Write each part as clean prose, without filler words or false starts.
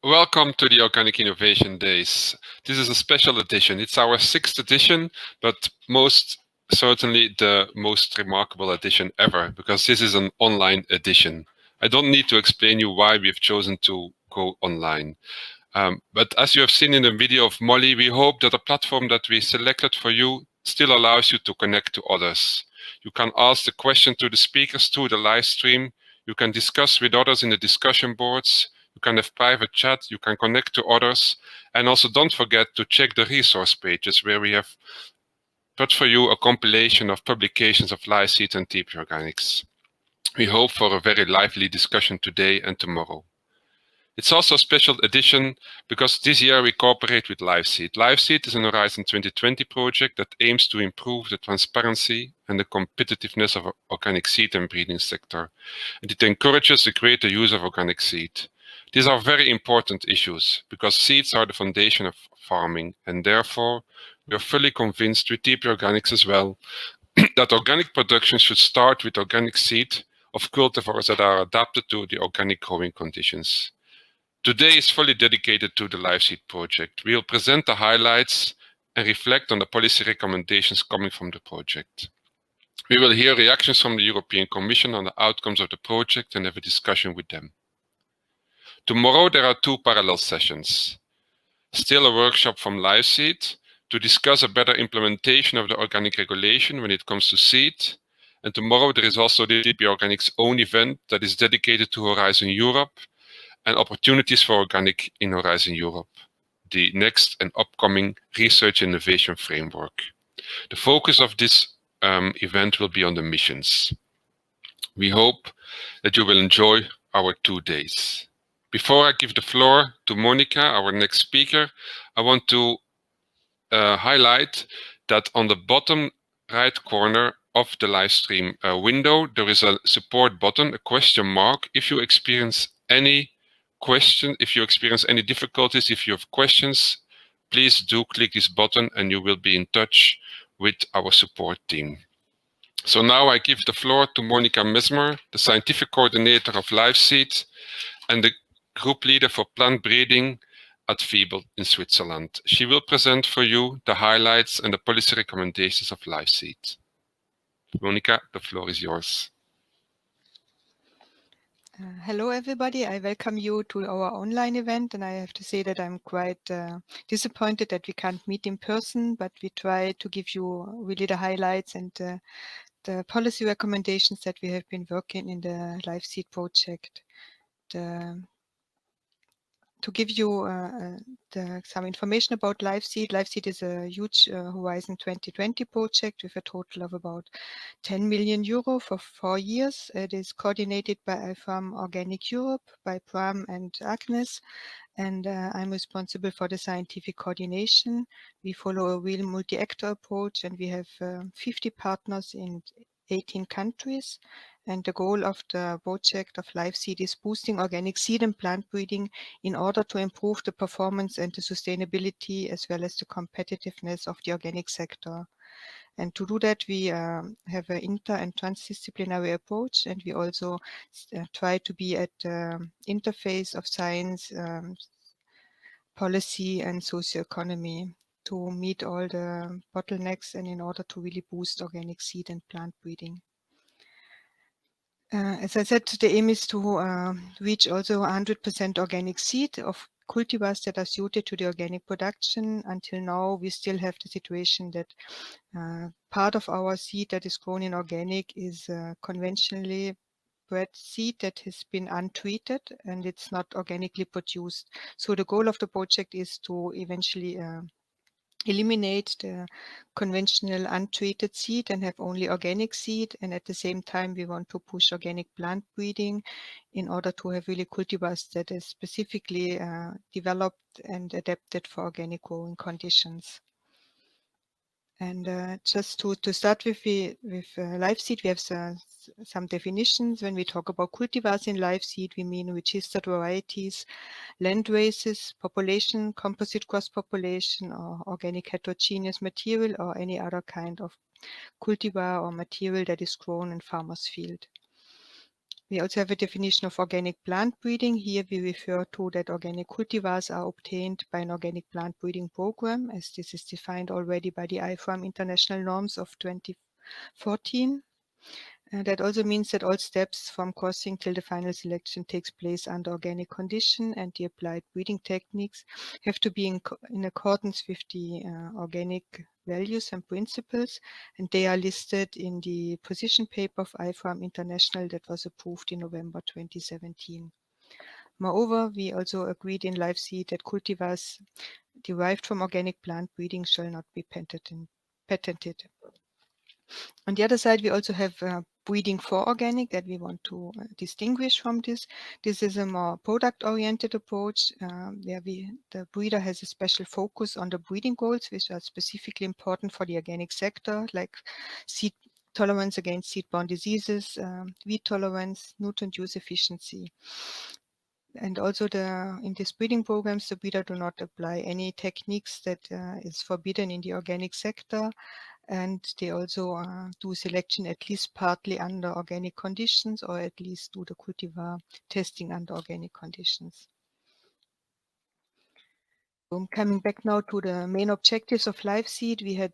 Welcome to the Organic Innovation Days. This is a special edition. It's our 6th edition, but most certainly the most remarkable edition ever, because this is an online edition. I don't need to explain you why we've chosen to go online. But as you have seen in the video of Molly, we hope that the platform that we selected for you still allows you to connect to others. You can ask the question to the speakers through the live stream. You can discuss with others in the discussion boards. You can have private chat. You can connect to others. And also don't forget to check the resource pages where we have put for you a compilation of publications of LIVESEED and TP Organics. We hope for a very lively discussion today and tomorrow. It's also a special edition because this year we cooperate with LIVESEED. LIVESEED is an Horizon 2020 project that aims to improve the transparency and the competitiveness of the organic seed and breeding sector. And it encourages the greater use of organic seed. These are very important issues because seeds are the foundation of farming, and therefore we are fully convinced with TP Organics as well that organic production should start with organic seed of cultivars that are adapted to the organic growing conditions. Today is fully dedicated to the LIVESEED project. We will present the highlights and reflect on the policy recommendations coming from the project. We will hear reactions from the European Commission on the outcomes of the project and have a discussion with them. Tomorrow there are 2 parallel sessions. Still a workshop from LIVESEED to discuss a better implementation of the organic regulation when it comes to seed. And tomorrow there is also the TP Organics own event that is dedicated to Horizon Europe and opportunities for organic in Horizon Europe, the next and upcoming research innovation framework. The focus of this event will be on the missions. We hope that you will enjoy our 2 days. Before I give the floor to Monika, our next speaker, I want to highlight that on the bottom right corner of the live stream window, there is a support button, a question mark. If you experience any difficulties, if you have questions, please do click this button and you will be in touch with our support team. So now I give the floor to Monika Messmer, the scientific coordinator of LIVESEED and the group leader for plant breeding at Fiebel in Switzerland. She will present for you the highlights and the policy recommendations of LIVESEED. Monika, the floor is yours. Hello everybody, I welcome you to our online event, and I have to say that I'm quite disappointed that we can't meet in person, but we try to give you really the highlights and the policy recommendations that we have been working in the LIVESEED project. To give you some information about LIVESEED, LIVESEED is a huge Horizon 2020 project with a total of about 10 million euro for 4 years. It is coordinated by IFAM Organic Europe, by Bram and Agnes, and I'm responsible for the scientific coordination. We follow a real multi-actor approach, and we have 50 partners in 18 countries. And the goal of the project of LIVESEED is boosting organic seed and plant breeding in order to improve the performance and the sustainability as well as the competitiveness of the organic sector. And to do that, we have an inter- and transdisciplinary approach, and we also try to be at the interface of science, policy, and socioeconomy to meet all the bottlenecks and in order to really boost organic seed and plant breeding. As I said, the aim is to reach also 100% organic seed of cultivars that are suited to the organic production. Until now, we still have the situation that part of our seed that is grown in organic is conventionally bred seed that has been untreated and it's not organically produced. So the goal of the project is to eventually eliminate the conventional untreated seed and have only organic seed, and at the same time we want to push organic plant breeding in order to have really cultivars that is specifically developed and adapted for organic growing conditions. And just to start with LIVESEED, we have some definitions. When we talk about cultivars in LIVESEED, we mean registered varieties, land races, population, composite cross population, or organic heterogeneous material, or any other kind of cultivar or material that is grown in farmer's field. We also have a definition of organic plant breeding. Here we refer to that organic cultivars are obtained by an organic plant breeding program, as this is defined already by the IFARM international norms of 2014. That also means that all steps from crossing till the final selection takes place under organic condition, and the applied breeding techniques have to be in accordance with the organic values and principles, and they are listed in the position paper of IFARM International that was approved in November 2017. Moreover, we also agreed in LIVESEED that cultivars derived from organic plant breeding shall not be patented. On the other side, we also have breeding for organic that we want to distinguish from this. This is a more product-oriented approach where the breeder has a special focus on the breeding goals, which are specifically important for the organic sector, like seed tolerance against seed-borne diseases, weed tolerance, nutrient use efficiency. And also in these breeding programs, the breeder do not apply any techniques that is forbidden in the organic sector. And they also do selection at least partly under organic conditions, or at least do the cultivar testing under organic conditions. Coming back now to the main objectives of LIVESEED, we had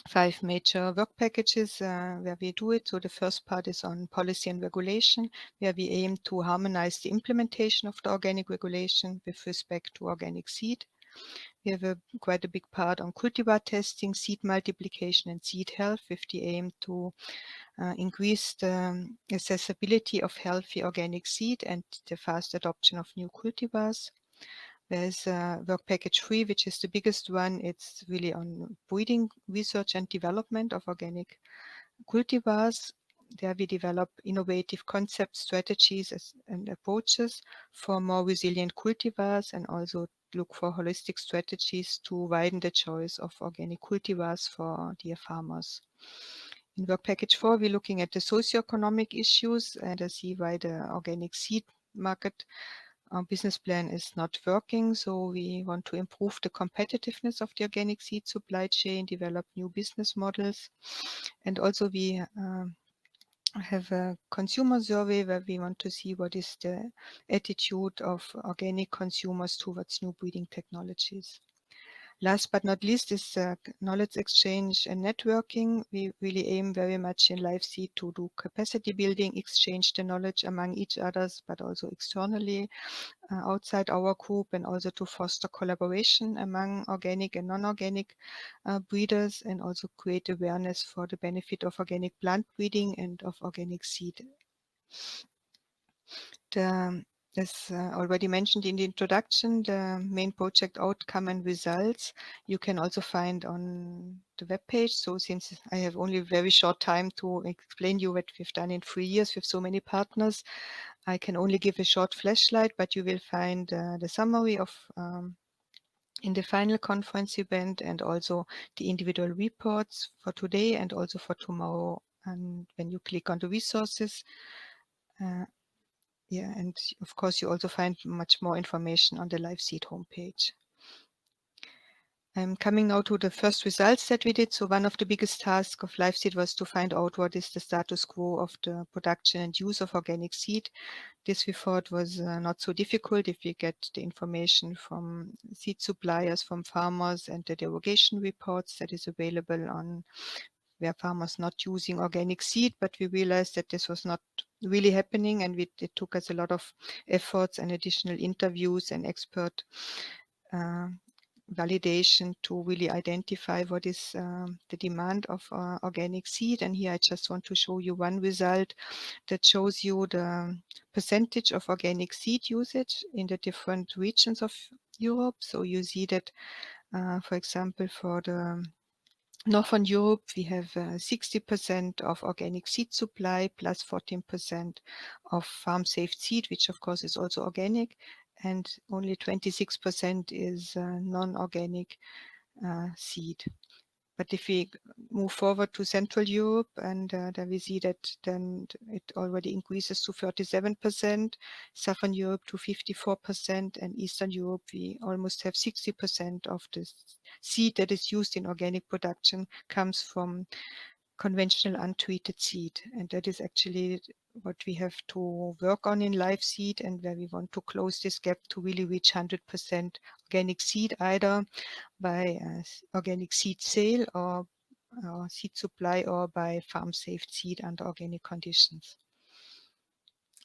5 major work packages where we do it. So the first part is on policy and regulation, where we aim to harmonize the implementation of the organic regulation with respect to organic seed. We have quite a big part on cultivar testing, seed multiplication, and seed health, with the aim to increase the accessibility of healthy organic seed and the fast adoption of new cultivars. There's work package 3, which is the biggest one. It's really on breeding, research and development of organic cultivars. There we develop innovative concepts, strategies and approaches for more resilient cultivars, and also look for holistic strategies to widen the choice of organic cultivars for dear farmers. In work package 4, we're looking at the socioeconomic issues and see why the organic seed market business plan is not working. So we want to improve the competitiveness of the organic seed supply chain, develop new business models. And also we have a consumer survey where we want to see what is the attitude of organic consumers towards new breeding technologies. Last but not least is knowledge exchange and networking. We really aim very much in LIVESEED to do capacity building, exchange the knowledge among each others, but also externally outside our group, and also to foster collaboration among organic and non-organic breeders, and also create awareness for the benefit of organic plant breeding and of organic seed. As already mentioned in the introduction, the main project outcome and results you can also find on the webpage. So since I have only a very short time to explain you what we've done in 3 years with so many partners, I can only give a short flashlight, but you will find the summary of in the final conference event, and also the individual reports for today and also for tomorrow. And when you click on the resources, yeah, and of course, you also find much more information on the LIVESEED homepage. I'm coming now to the first results that we did. So one of the biggest tasks of LIVESEED was to find out what is the status quo of the production and use of organic seed. This we thought was not so difficult if we get the information from seed suppliers, from farmers, and the derogation reports that is available on where farmers not using organic seed. But we realized that this was not really happening, and it took us a lot of efforts and additional interviews and expert validation to really identify what is the demand of organic seed. And here I just want to show you one result that shows you the percentage of organic seed usage in the different regions of Europe. So you see that, for example, for the Northern Europe, we have 60% of organic seed supply plus 14% of farm-safe seed, which of course is also organic, and only 26% is non-organic seed. But if we move forward to Central Europe, and then we see that then it already increases to 37%, Southern Europe to 54%, and Eastern Europe, we almost have 60% of the seed that is used in organic production comes from conventional untreated seed. And that is actually what we have to work on in LiveSeed, and where we want to close this gap to really reach 100% organic seed, either by organic seed sale or seed supply, or by farm-safe seed under organic conditions.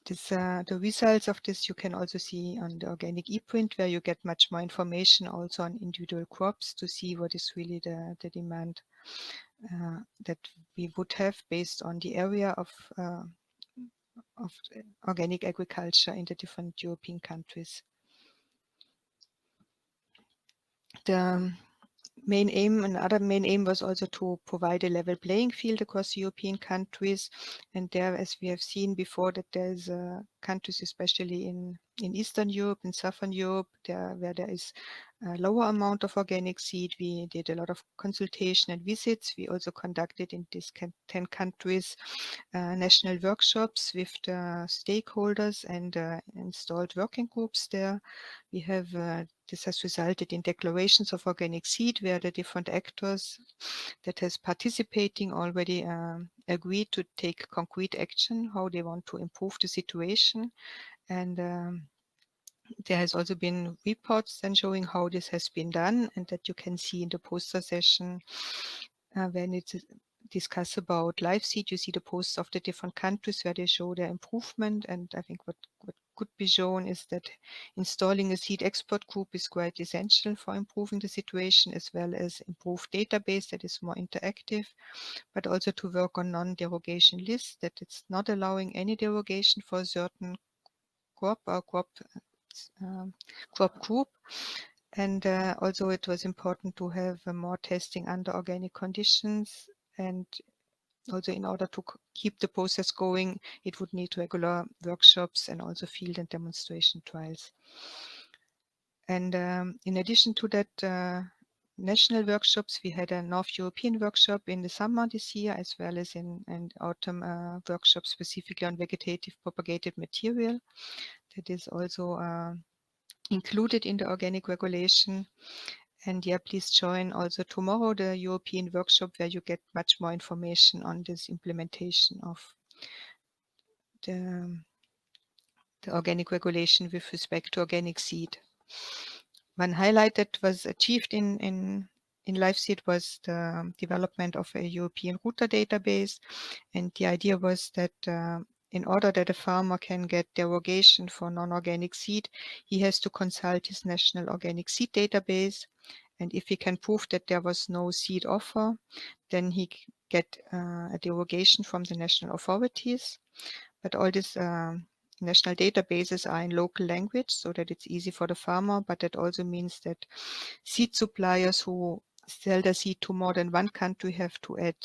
The results of this you can also see on the organic ePrint, where you get much more information also on individual crops to see what is really the demand that we would have based on the area of organic agriculture in the different European countries. The main aim, another main aim, was also to provide a level playing field across European countries. And there, as we have seen before, that there's countries, especially in Eastern Europe and Southern Europe, where there is a lower amount of organic seed. We did a lot of consultation and visits. We also conducted in these 10 countries national workshops with the stakeholders and installed working groups there. We have this has resulted in declarations of organic seed, where the different actors that has participating already agreed to take concrete action, how they want to improve the situation. And there has also been reports then showing how this has been done, and that you can see in the poster session when it's discuss about LiveSeed. You see the posts of the different countries where they show their improvement. And I think what could be shown is that installing a seed expert group is quite essential for improving the situation, as well as improved database that is more interactive, but also to work on non-derogation lists, that it's not allowing any derogation for a certain crop or crop group. And also it was important to have more testing under organic conditions. And also, in order to keep the process going, it would need regular workshops and also field and demonstration trials. And in addition to that, national workshops, we had a North European workshop in the summer this year, as well as in autumn workshop specifically on vegetative propagated material. That is also included in the organic regulation. And yeah, please join also tomorrow the European workshop, where you get much more information on this implementation of the organic regulation with respect to organic seed. One highlight that was achieved in LiveSeed was the development of a European router database. And the idea was that in order that a farmer can get derogation for non-organic seed, he has to consult his national organic seed database. And if he can prove that there was no seed offer, then he get a derogation from the national authorities. But all these national databases are in local language, so that it's easy for the farmer. But that also means that seed suppliers who sell the seed to more than one country have to add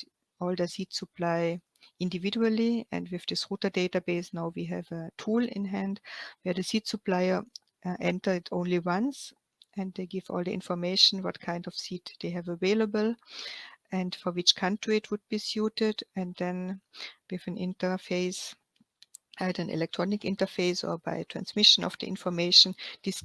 all the seed supply individually. And with this router database, now we have a tool in hand where the seed supplier enter it only once, and they give all the information, what kind of seed they have available and for which country it would be suited. And then with an interface, either an electronic interface or by transmission of the information, this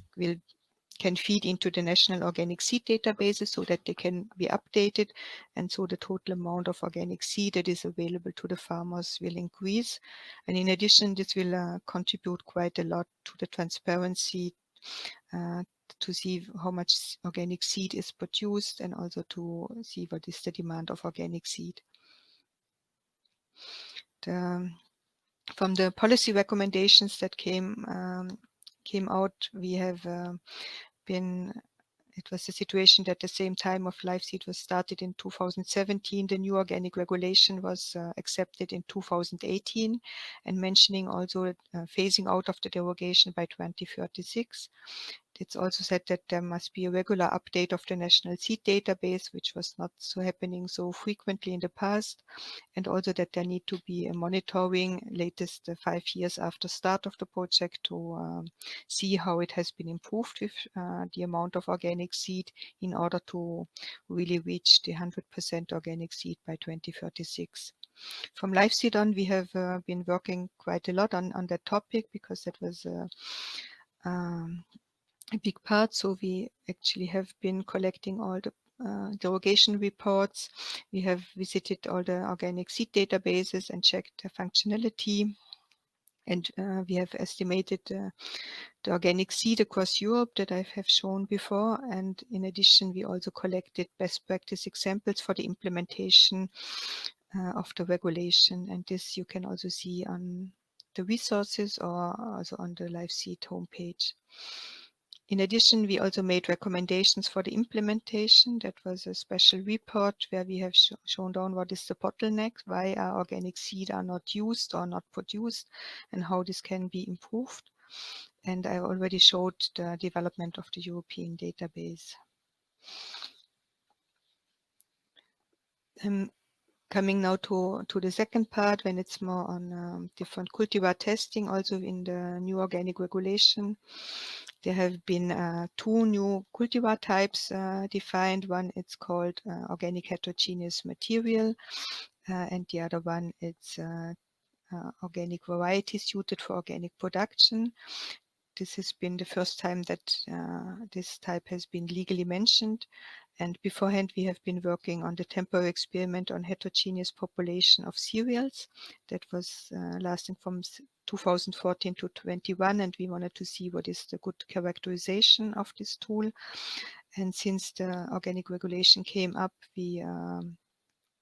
can feed into the national organic seed databases so that they can be updated. And so the total amount of organic seed that is available to the farmers will increase. And in addition, this will contribute quite a lot to the transparency to see how much organic seed is produced, and also to see what is the demand of organic seed. From the policy recommendations that came out, we have it was the situation that at the same time of LiveSeed was started in 2017, the new organic regulation was accepted in 2018, and mentioning also phasing out of the derogation by 2036. It's also said that there must be a regular update of the national seed database, which was not so happening so frequently in the past, and also that there need to be a monitoring latest 5 years after start of the project to see how it has been improved with the amount of organic seed, in order to really reach the 100% organic seed by 2036. From LiveSeed on, we have been working quite a lot on that topic, because that was a big part. So we actually have been collecting all the derogation reports. We have visited all the organic seed databases and checked the functionality. And we have estimated the organic seed across Europe that I have shown before. And in addition, we also collected best practice examples for the implementation of the regulation. And this you can also see on the resources or also on the LiveSeed homepage. In addition, we also made recommendations for the implementation. That was a special report where we have shown down what is the bottleneck, why our organic seed are not used or not produced, and how this can be improved. And I already showed the development of the European database. Coming now to the second part, when it's more on different cultivar testing, also in the new organic regulation, there have been 2 new cultivar types defined. One it's called organic heterogeneous material, and the other one it's organic varieties suited for organic production. This has been the first time that this type has been legally mentioned. And beforehand, we have been working on the temporary experiment on heterogeneous population of cereals. That was lasting from 2014 to 21, and we wanted to see what is the good characterization of this tool. And since the organic regulation came up, we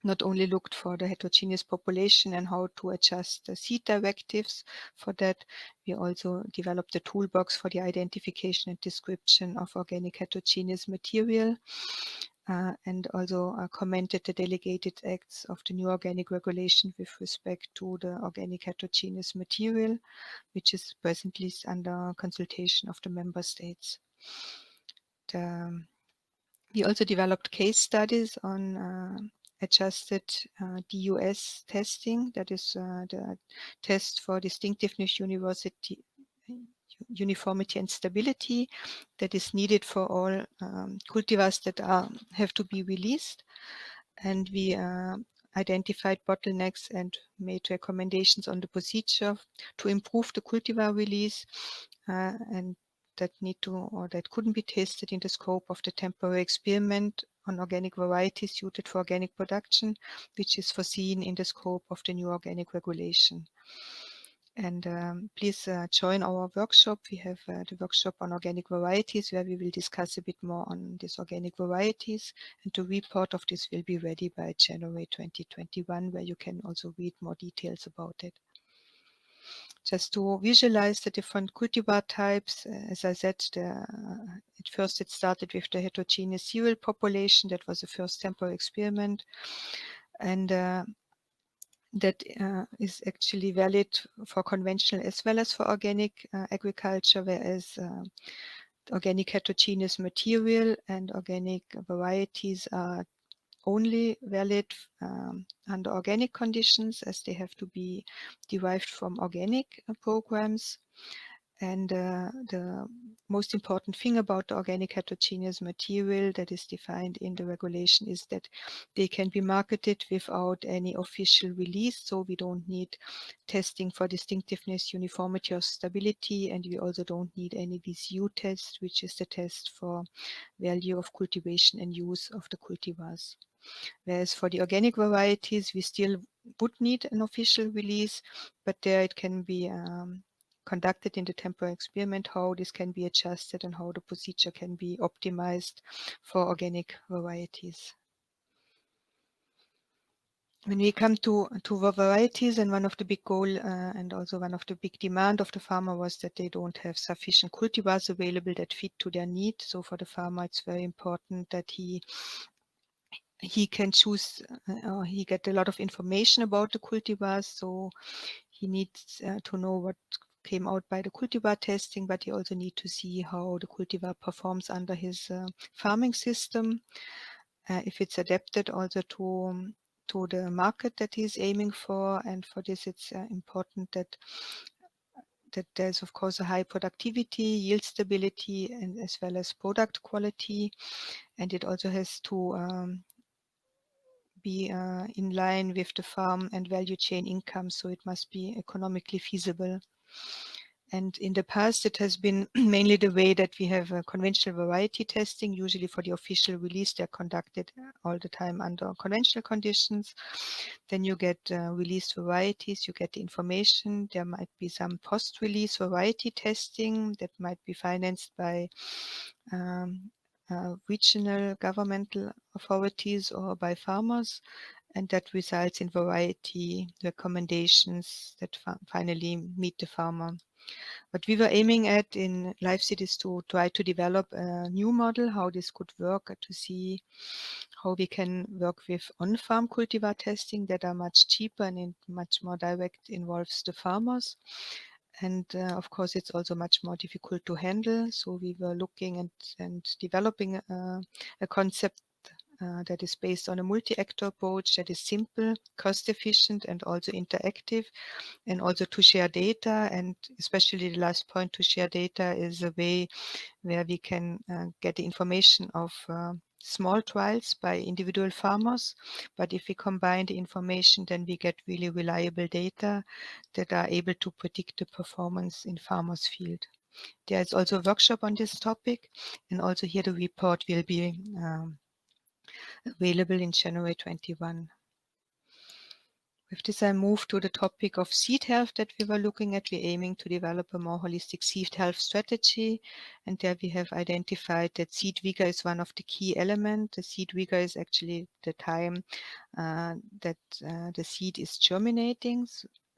not only looked for the heterogeneous population and how to adjust the seed directives for that, we also developed a toolbox for the identification and description of organic heterogeneous material, and also commented the delegated acts of the new organic regulation with respect to the organic heterogeneous material, which is presently under consultation of the member states. We also developed case studies on adjusted DUS testing, that is the test for distinctiveness, uniformity and stability that is needed for all cultivars that have to be released. And we identified bottlenecks and made recommendations on the procedure to improve the cultivar release, and that need to or that couldn't be tested in the scope of the temporary experiment on organic varieties suited for organic production, which is foreseen in the scope of the new organic regulation. And please join our workshop. We have the workshop on organic varieties where we will discuss a bit more on these organic varieties, and the report of this will be ready by January 2021, where you can also read more details about it. Just to visualize the different cultivar types, as I said, at first it started with the heterogeneous cereal population. That was the first temporary experiment, and that is actually valid for conventional as well as for organic agriculture, whereas organic heterogeneous material and organic varieties are only valid under organic conditions, as they have to be derived from organic programs. And the most important thing about the organic heterogeneous material that is defined in the regulation is that they can be marketed without any official release. So we don't need testing for distinctiveness, uniformity or stability, and we also don't need any VCU test, which is the test for value of cultivation and use of the cultivars. Whereas for the organic varieties, we still would need an official release, but there it can be conducted in the temporary experiment, how this can be adjusted and how the procedure can be optimized for organic varieties. When we come to varieties, and one of the big goal and also one of the big demand of the farmer was that they don't have sufficient cultivars available that fit to their need. So for the farmer, it's very important that he can choose, or he get a lot of information about the cultivars. So he needs to know what came out by the cultivar testing, but he also need to see how the cultivar performs under his farming system, if it's adapted also to the market that he's aiming for. And for this, it's important that there's of course a high productivity, yield stability, and as well as product quality. And it also has to be in line with the farm and value chain income, so it must be economically feasible. And in the past, it has been mainly the way that we have conventional variety testing. Usually for the official release, they're conducted all the time under conventional conditions. Then you get released varieties, you get the information. There might be some post-release variety testing that might be financed by regional governmental authorities or by farmers, and that results in variety recommendations that finally meet the farmer. What we were aiming at in LIVESEED is to try to develop a new model, how this could work, to see how we can work with on-farm cultivar testing that are much cheaper and much more direct involves the farmers. And of course, it's also much more difficult to handle. So we were looking and developing a concept that is based on a multi-actor approach that is simple, cost-efficient, and also interactive, and also to share data. And especially the last point, to share data is a way where we can get the information of small trials by individual farmers. But if we combine the information, then we get really reliable data that are able to predict the performance in farmers' field. There is also a workshop on this topic, and also here the report will be available in January 21. With this, I move to the topic of seed health that we were looking at. We're aiming to develop a more holistic seed health strategy, and there we have identified that seed vigor is one of the key elements. The seed vigor is actually the time that the seed is germinating.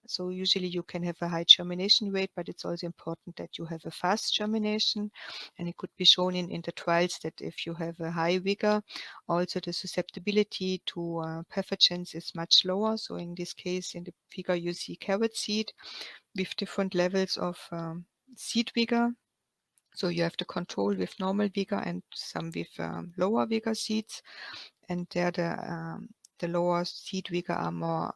So usually you can have a high germination rate, but it's also important that you have a fast germination. And it could be shown in the trials that if you have a high vigor, also the susceptibility to pathogens is much lower. So in this case, in the figure, you see carrot seed with different levels of seed vigor. So you have the control with normal vigor and some with lower vigor seeds. And there the lower seed vigor are more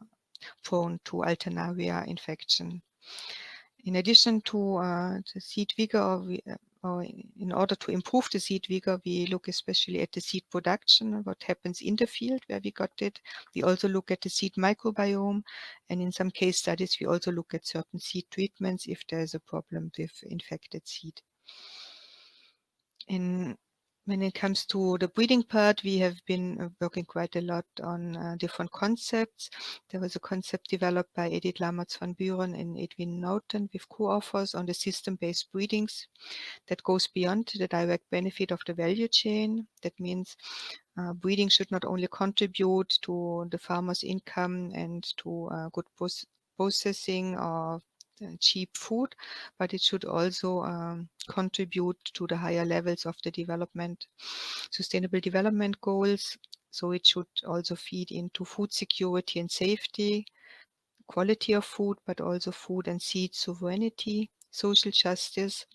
prone to Alternaria infection. In addition to the seed vigor, or in order to improve the seed vigor, we look especially at the seed production, what happens in the field where we got it. We also look at the seed microbiome, and in some case studies, we also look at certain seed treatments if there is a problem with infected seed. When it comes to the breeding part, we have been working quite a lot on different concepts. There was a concept developed by Edith Lammers van Buren and Edwin Naughton with co-authors on the system-based breedings that goes beyond the direct benefit of the value chain. That means breeding should not only contribute to the farmer's income and to good processing or cheap food, but it should also contribute to the higher levels of the development, sustainable development goals. So it should also feed into food security and safety, quality of food, but also food and seed sovereignty, social justice,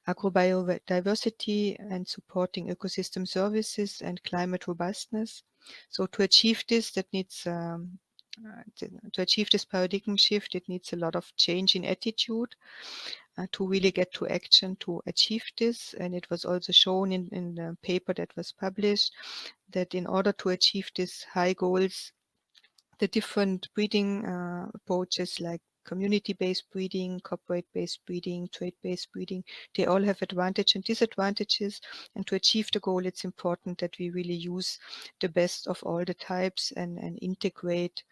agrobiodiversity, and supporting ecosystem services and climate robustness. So to achieve this, to achieve this paradigm shift, it needs a lot of change in attitude to really get to action to achieve this. And it was also shown in the paper that was published that in order to achieve these high goals, the different breeding approaches like community-based breeding, corporate-based breeding, trade-based breeding, they all have advantages and disadvantages. And to achieve the goal, it's important that we really use the best of all the types and integrate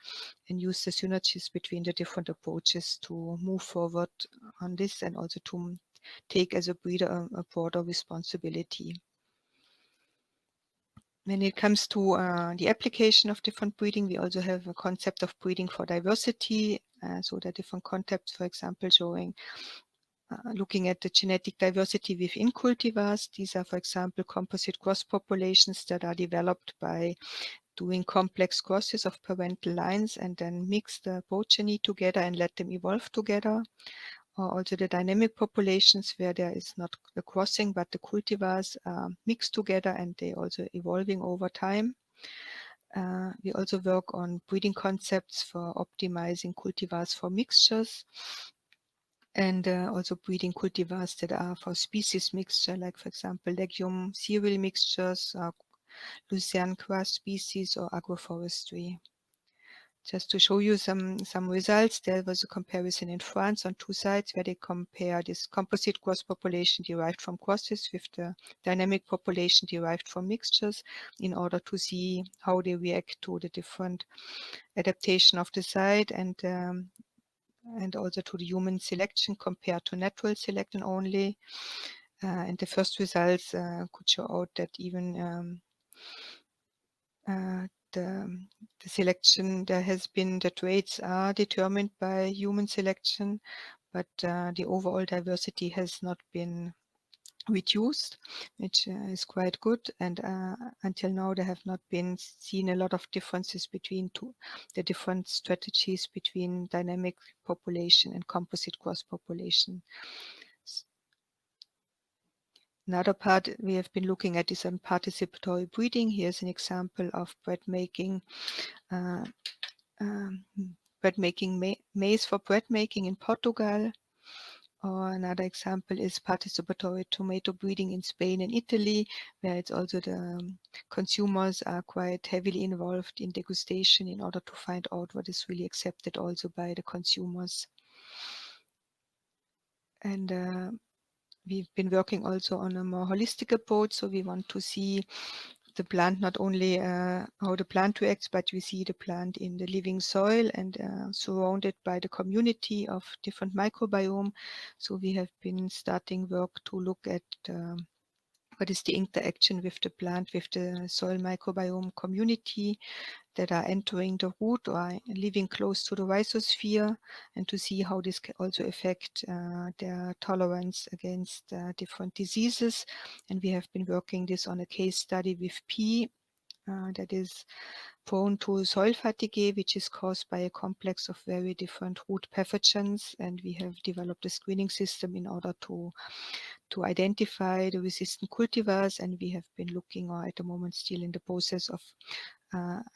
and use the synergies between the different approaches to move forward on this and also to take as a breeder a broader responsibility. When it comes to the application of different breeding, we also have a concept of breeding for diversity. So there are different concepts, for example, showing looking at the genetic diversity within cultivars. These are, for example, composite cross populations that are developed by doing complex crosses of parental lines and then mix the progeny together and let them evolve together. Or also the dynamic populations where there is not the crossing, but the cultivars are mixed together and they also evolving over time. We also work on breeding concepts for optimizing cultivars for mixtures and also breeding cultivars that are for species mixture, like for example, legume cereal mixtures, Lucerne grass species or agroforestry. Just to show you some results, there was a comparison in France on 2 sides where they compare this composite gross population derived from crosses with the dynamic population derived from mixtures in order to see how they react to the different adaptation of the site and also to the human selection compared to natural selection only. And the first results could show out that even the selection there has been, the traits are determined by human selection, but the overall diversity has not been reduced, which is quite good. And until now, there have not been seen a lot of differences between the different strategies between dynamic population and composite cross population. Another part we have been looking at is participatory breeding. Here's an example of breed making maize for bread making in Portugal. Or another example is participatory tomato breeding in Spain and Italy, where it's also the consumers are quite heavily involved in degustation in order to find out what is really accepted also by the consumers. And we've been working also on a more holistic approach, so we want to see the plant, not only how the plant reacts, but we see the plant in the living soil and surrounded by the community of different microbiome. So we have been starting work to look at what is the interaction with the plant, with the soil microbiome community that are entering the root or living close to the rhizosphere, and to see how this can also affect their tolerance against different diseases. And we have been working this on a case study with pea that is prone to soil fatigue, which is caused by a complex of very different root pathogens. And we have developed a screening system in order to identify the resistant cultivars, and we have been looking, or at the moment still in the process of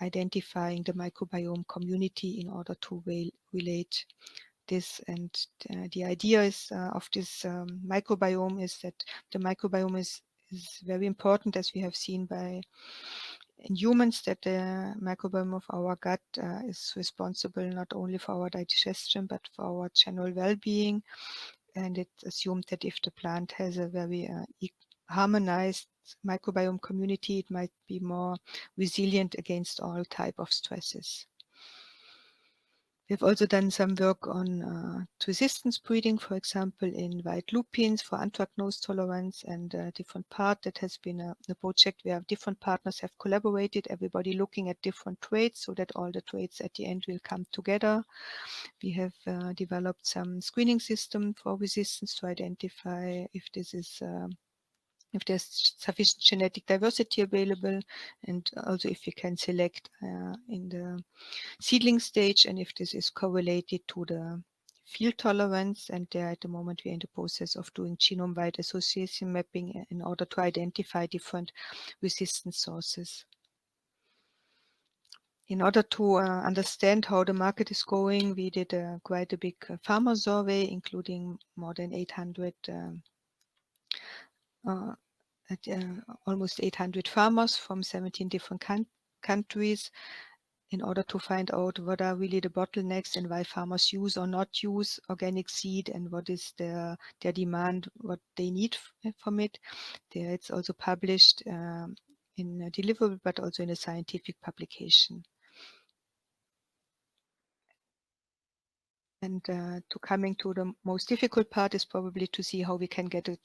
identifying the microbiome community in order to relate this. And the idea is of this microbiome is that the microbiome is very important, as we have seen in humans, that the microbiome of our gut is responsible not only for our digestion but for our general well-being. And it's assumed that if the plant has a very harmonized microbiome community, it might be more resilient against all type of stresses. We've also done some work on resistance breeding, for example, in white lupins for anthracnose tolerance, and a different part that has been a project where different partners have collaborated, everybody looking at different traits so that all the traits at the end will come together. We have developed some screening system for resistance to identify if this is if there's sufficient genetic diversity available, and also if we can select in the seedling stage, and if this is correlated to the field tolerance. And there at the moment we're in the process of doing genome-wide association mapping in order to identify different resistance sources. In order to understand how the market is going, we did quite a big farmer survey, including more than 800 almost 800 farmers from 17 different countries, in order to find out what are really the bottlenecks and why farmers use or not use organic seed, and what is their demand, what they need from it. There it's also published in a deliverable, but also in a scientific publication. And coming to the most difficult part is probably to see how we can get a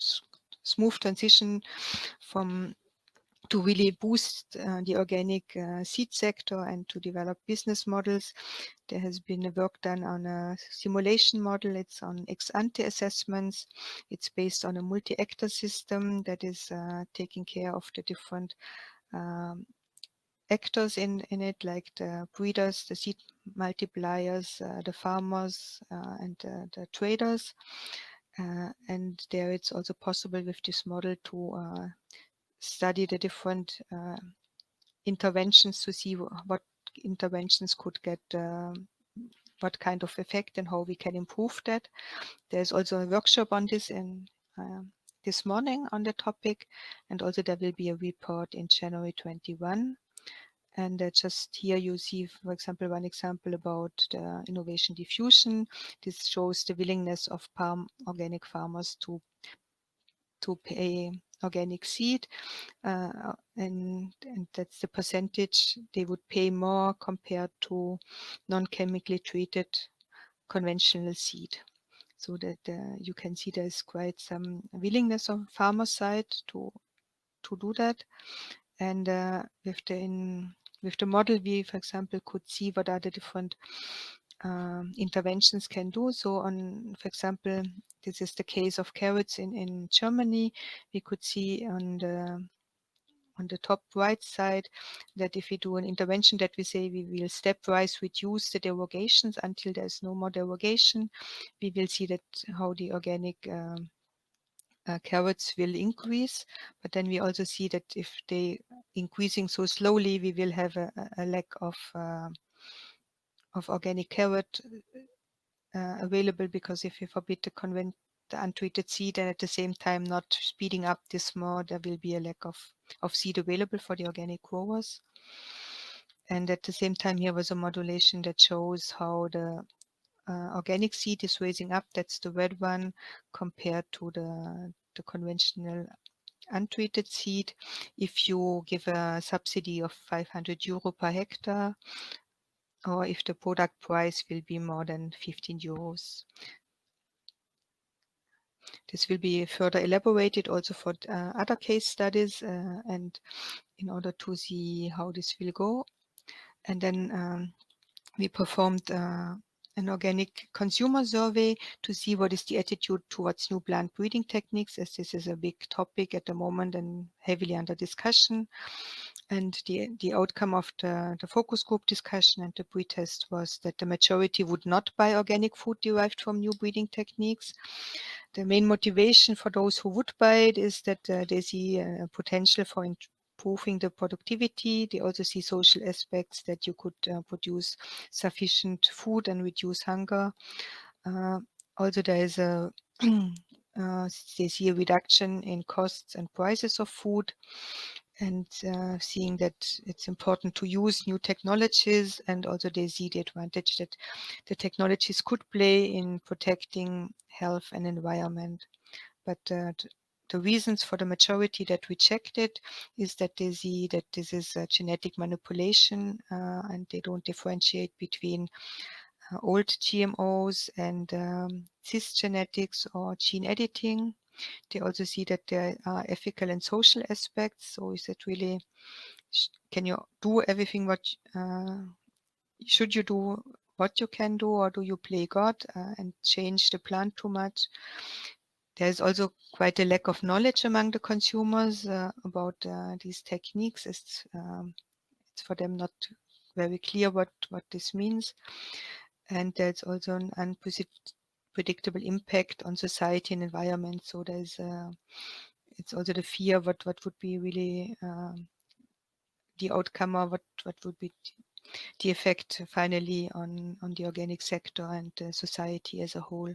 smooth transition to really boost the organic seed sector and to develop business models. There has been a work done on a simulation model. It's on ex-ante assessments. It's based on a multi-actor system that is taking care of the different actors in it, like the breeders, the seed multipliers, the farmers, and the traders. And there it's also possible with this model to study the different interventions to see what interventions could get what kind of effect and how we can improve that. There's also a workshop on this this morning on the topic, and also there will be a report in January 21. And just here you see, for example, one example about the innovation diffusion. This shows the willingness of organic farmers to pay organic seed, and that's the percentage they would pay more compared to non-chemically treated conventional seed. So that you can see there's quite some willingness on farmer side to do that. And with the model, we, for example, could see what are the different interventions can do. So on, for example, this is the case of carrots in Germany. We could see on the top right side that if we do an intervention that we say we will stepwise reduce the derogations until there's no more derogation, we will see that how the organic carrots will increase. But then we also see that if they increasing so slowly, we will have a lack of organic carrot available, because if you forbid the untreated seed and at the same time not speeding up this more, there will be a lack of seed available for the organic growers. And at the same time, here was a modulation that shows how the organic seed is raising up. That's the red one, compared to the conventional untreated seed. If you give a subsidy of 500 euro per hectare, or if the product price will be more than 15 euros. This will be further elaborated also for other case studies, and in order to see how this will go. And then we performed an organic consumer survey to see what is the attitude towards new plant breeding techniques, as this is a big topic at the moment and heavily under discussion. And the outcome of the focus group discussion and the pre-test was that the majority would not buy organic food derived from new breeding techniques. The main motivation for those who would buy it is that they see a potential for improving the productivity. They also see social aspects, that you could produce sufficient food and reduce hunger. Also, there is a they see a reduction in costs and prices of food, and seeing that it's important to use new technologies, and also they see the advantage that the technologies could play in protecting health and environment. But the reasons for the majority that reject it is that they see that this is a genetic manipulation, and they don't differentiate between old GMOs and cisgenetics or gene editing. They also see that there are ethical and social aspects. So is it really, can you do everything what, should you do what you can do, or do you play God and change the plant too much? There's also quite a lack of knowledge among the consumers about these techniques. It's for them not very clear what this means. And there's also an unpredictable impact on society and environment. So there's it's also the fear what would be really the outcome, or what would be the effect finally on the organic sector and society as a whole.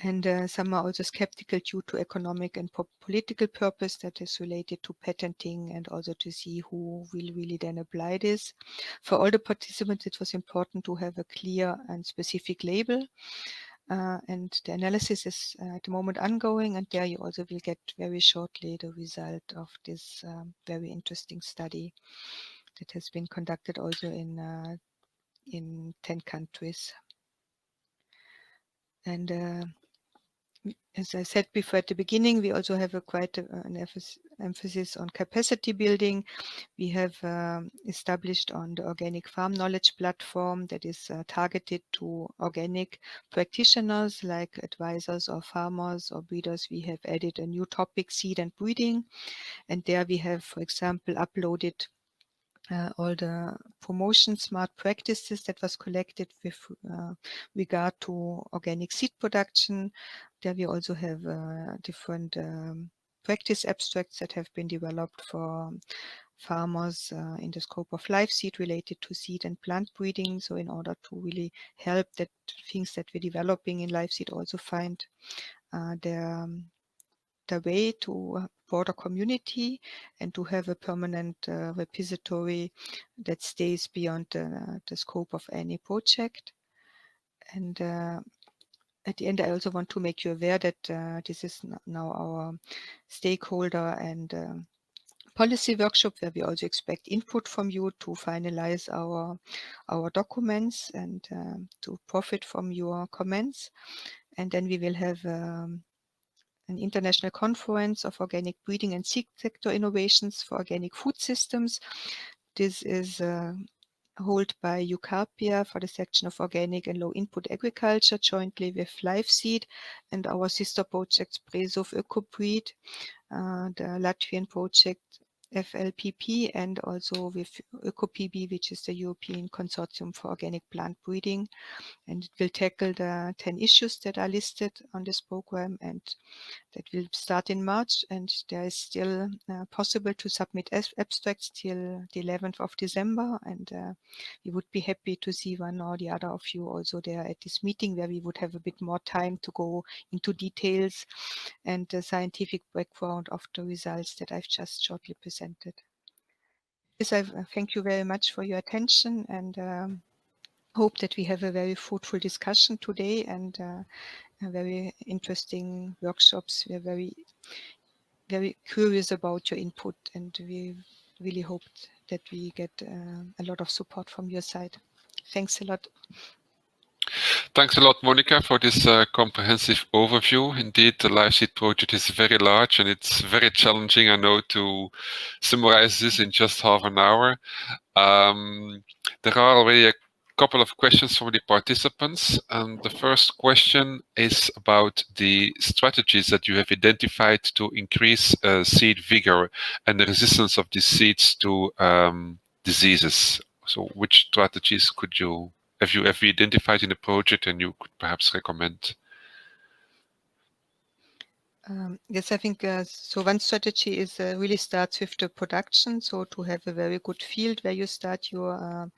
And some are also skeptical due to economic and political purpose that is related to patenting, and also to see who will really then apply this. For all the participants, it was important to have a clear and specific label. And the analysis is at the moment ongoing, and there you also will get very shortly the result of this very interesting study that has been conducted also in 10 countries. And as I said before at the beginning, we also have quite an emphasis on capacity building. We have established on the Organic Farm Knowledge Platform that is targeted to organic practitioners like advisors or farmers or breeders. We have added a new topic, seed and breeding. And there we have, for example, uploaded all the promotion smart practices that was collected with regard to organic seed production. There we also have different practice abstracts that have been developed for farmers in the scope of LIVESEED related to seed and plant breeding. So in order to really help that things that we're developing in LIVESEED also find their the way to a broader community and to have a permanent repository that stays beyond the scope of any project. And at the end, I also want to make you aware that this is now our stakeholder and policy workshop, where we also expect input from you to finalize our documents and to profit from your comments. And then we will have an international conference of organic breeding and seed sector innovations for organic food systems. This is held by UCARPIA for the section of organic and low input agriculture, jointly with LIVESEED and our sister projects Presov Ökobreed, the Latvian project FLPP, and also with ÖkoPB, which is the European Consortium for Organic Plant Breeding. And it will tackle the 10 issues that are listed on this program, and that will start in March. And there is still possible to submit abstracts till the 11th of December. And we would be happy to see one or the other of you also there at this meeting, where we would have a bit more time to go into details and the scientific background of the results that I've just shortly presented. Yes, I thank you very much for your attention, and hope that we have a very fruitful discussion today and very interesting workshops. We are very curious about your input, and we really hope that we get a lot of support from your side. Thanks a lot. Thanks a lot, Monika, for this comprehensive overview. Indeed, the LIVESEED project is very large and it's very challenging, I know, to summarize this in just half an hour. There are already a couple of questions from the participants, and the first question is about the strategies that you have identified to increase seed vigor and the resistance of these seeds to diseases. So which strategies have you identified in the project and you could perhaps recommend? Yes, I think so. One strategy is really starts with the production. So to have a very good field where you start your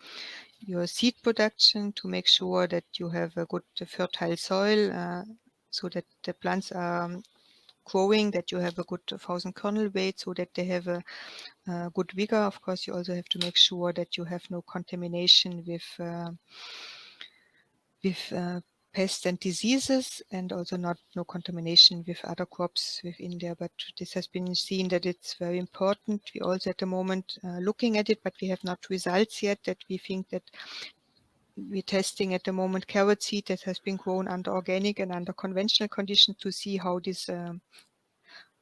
seed production, to make sure that you have a good fertile soil, so that the plants are growing, that you have a good 1,000 kernel weight, so that they have a good vigor. Of course, you also have to make sure that you have no contamination with pests and diseases, and also no contamination with other crops within there. But this has been seen that it's very important. We also at the moment looking at it, but we have not results yet, that we think that we're testing at the moment carrot seed that has been grown under organic and under conventional conditions to see how this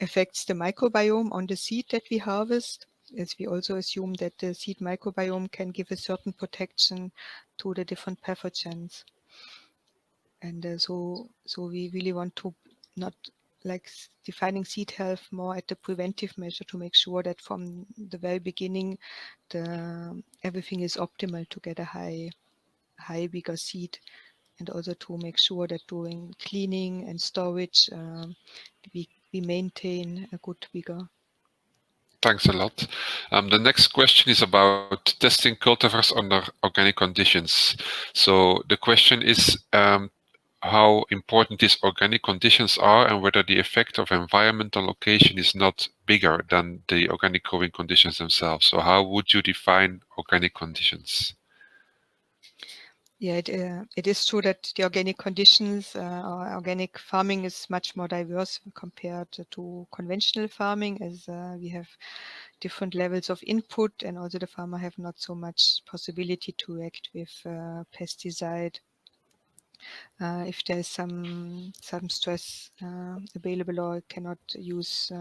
affects the microbiome on the seed that we harvest, as we also assume that the seed microbiome can give a certain protection to the different pathogens. And so we really want to not like defining seed health more at the preventive measure, to make sure that from the very beginning everything is optimal to get a high vigor seed, and also to make sure that during cleaning and storage we maintain a good vigor. Thanks a lot. The next question is about testing cultivars under organic conditions. So the question is how important these organic conditions are, and whether the effect of environmental location is not bigger than the organic growing conditions themselves. So how would you define organic conditions? Yeah, it is true that the organic conditions, organic farming is much more diverse compared to conventional farming, as we have different levels of input, and also the farmer have not so much possibility to act with pesticide. If there's some stress available, or cannot use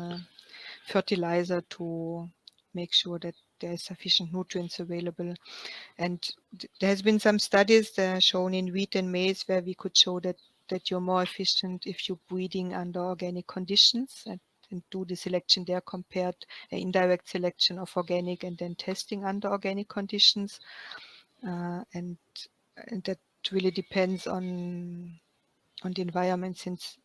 fertilizer to make sure that there is sufficient nutrients available. And there has been some studies shown in wheat and maize where we could show that you're more efficient if you're breeding under organic conditions, and do the selection there compared indirect selection of organic and then testing under organic conditions. And that really depends on the environment, since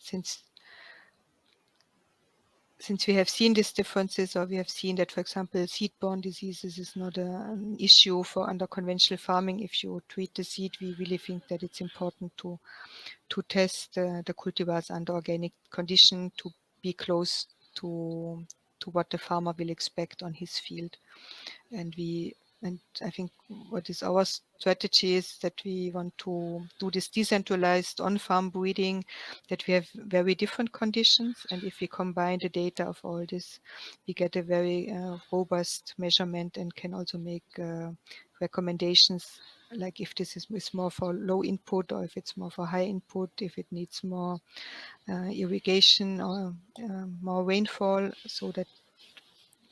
we have seen these differences, or we have seen that, for example, seed-borne diseases is not an issue for under conventional farming. If you treat the seed, we really think that it's important to test the cultivars under organic condition, to be close to what the farmer will expect on his field. And I think what is our strategy is that we want to do this decentralized on-farm breeding, that we have very different conditions. And if we combine the data of all this, we get a very robust measurement and can also make recommendations, like if this is more for low input or if it's more for high input, if it needs more irrigation or more rainfall, so that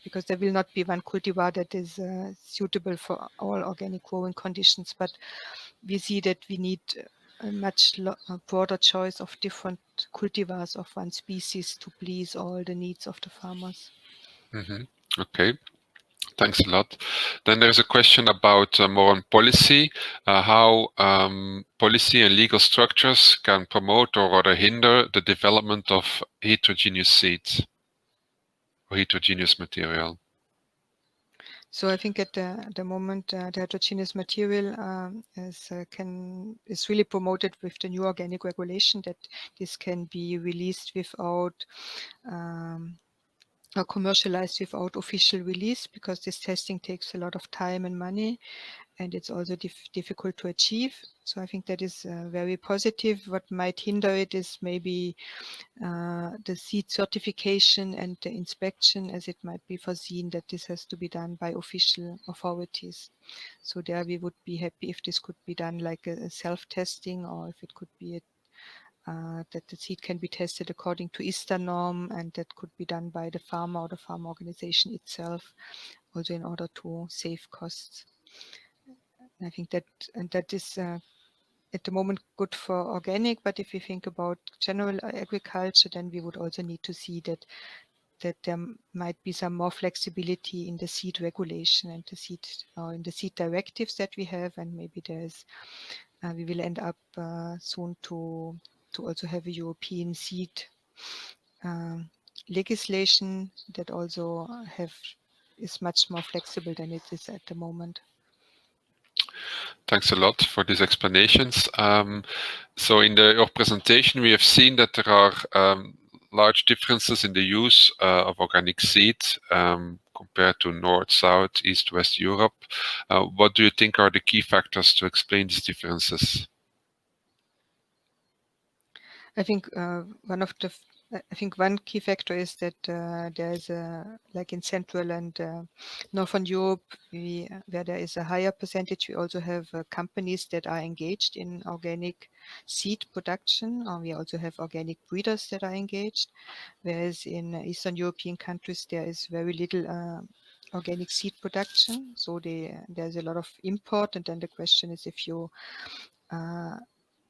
because there will not be one cultivar that is suitable for all organic growing conditions, but we see that we need a much broader choice of different cultivars of one species to please all the needs of the farmers. Okay. Thanks a lot. Then there's a question about more on policy, how policy and legal structures can promote or rather hinder the development of heterogeneous seeds or heterogeneous material. So I think at the moment the heterogeneous material is really promoted with the new organic regulation, that this can be released without or commercialized without official release, because this testing takes a lot of time and money, and it's also difficult to achieve. So I think that is very positive. What might hinder it is maybe the seed certification and the inspection, as it might be foreseen that this has to be done by official authorities. So there we would be happy if this could be done like a self-testing, or if it could be that the seed can be tested according to ISTA norm, and that could be done by the farmer or the farm organization itself, also in order to save costs. And I think that is at the moment good for organic, but if we think about general agriculture, then we would also need to see that there might be some more flexibility in the seed regulation and the seed in the seed directives that we have, and maybe we will end up soon to also have a European seed legislation that also is much more flexible than it is at the moment. Thanks a lot for these explanations. So in your presentation, we have seen that there are large differences in the use of organic seed compared to North, South, East, West Europe. What do you think are the key factors to explain these differences? I think one key factor is that there is like in Central and Northern Europe, where there is a higher percentage, we also have companies that are engaged in organic seed production. We also have organic breeders that are engaged, whereas in Eastern European countries there is very little organic seed production. So there's a lot of import, and then the question is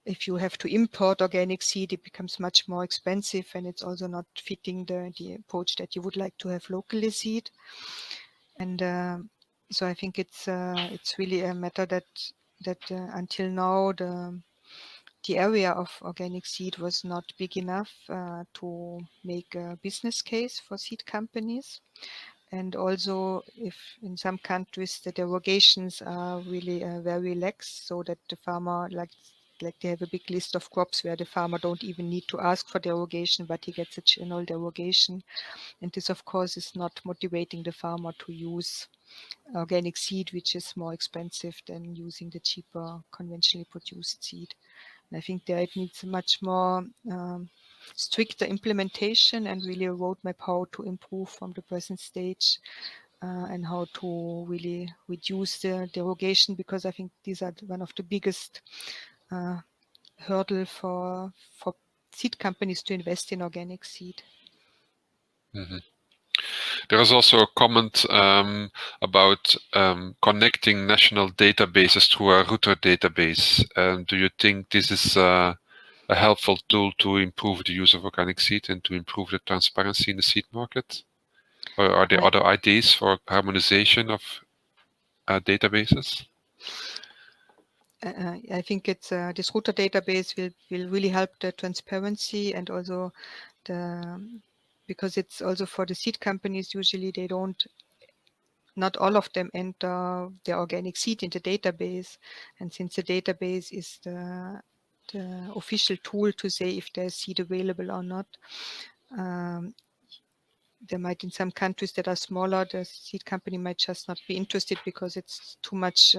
if you have to import organic seed, it becomes much more expensive, and it's also not fitting the approach that you would like to have locally seed. And so I think it's really a matter that until now the area of organic seed was not big enough to make a business case for seed companies. And also, if in some countries the derogations are really very lax, so that the farmer like they have a big list of crops where the farmer don't even need to ask for derogation, but he gets a general derogation. And this, of course, is not motivating the farmer to use organic seed, which is more expensive than using the cheaper conventionally produced seed. And I think there it needs much more stricter implementation and really a roadmap how to improve from the present stage and how to really reduce the derogation, because I think these are one of the biggest hurdle for seed companies to invest in organic seed. Mm-hmm. There is also a comment about connecting national databases to a router database. Do you think this is a helpful tool to improve the use of organic seed and to improve the transparency in the seed market? Or are there other ideas for harmonization of databases? I think it's this router database will really help the transparency, and also because it's also for the seed companies, usually not all of them enter their organic seed in the database. And since the database is the official tool to say if there's seed available or not, there might, in some countries that are smaller, the seed company might just not be interested because it's too much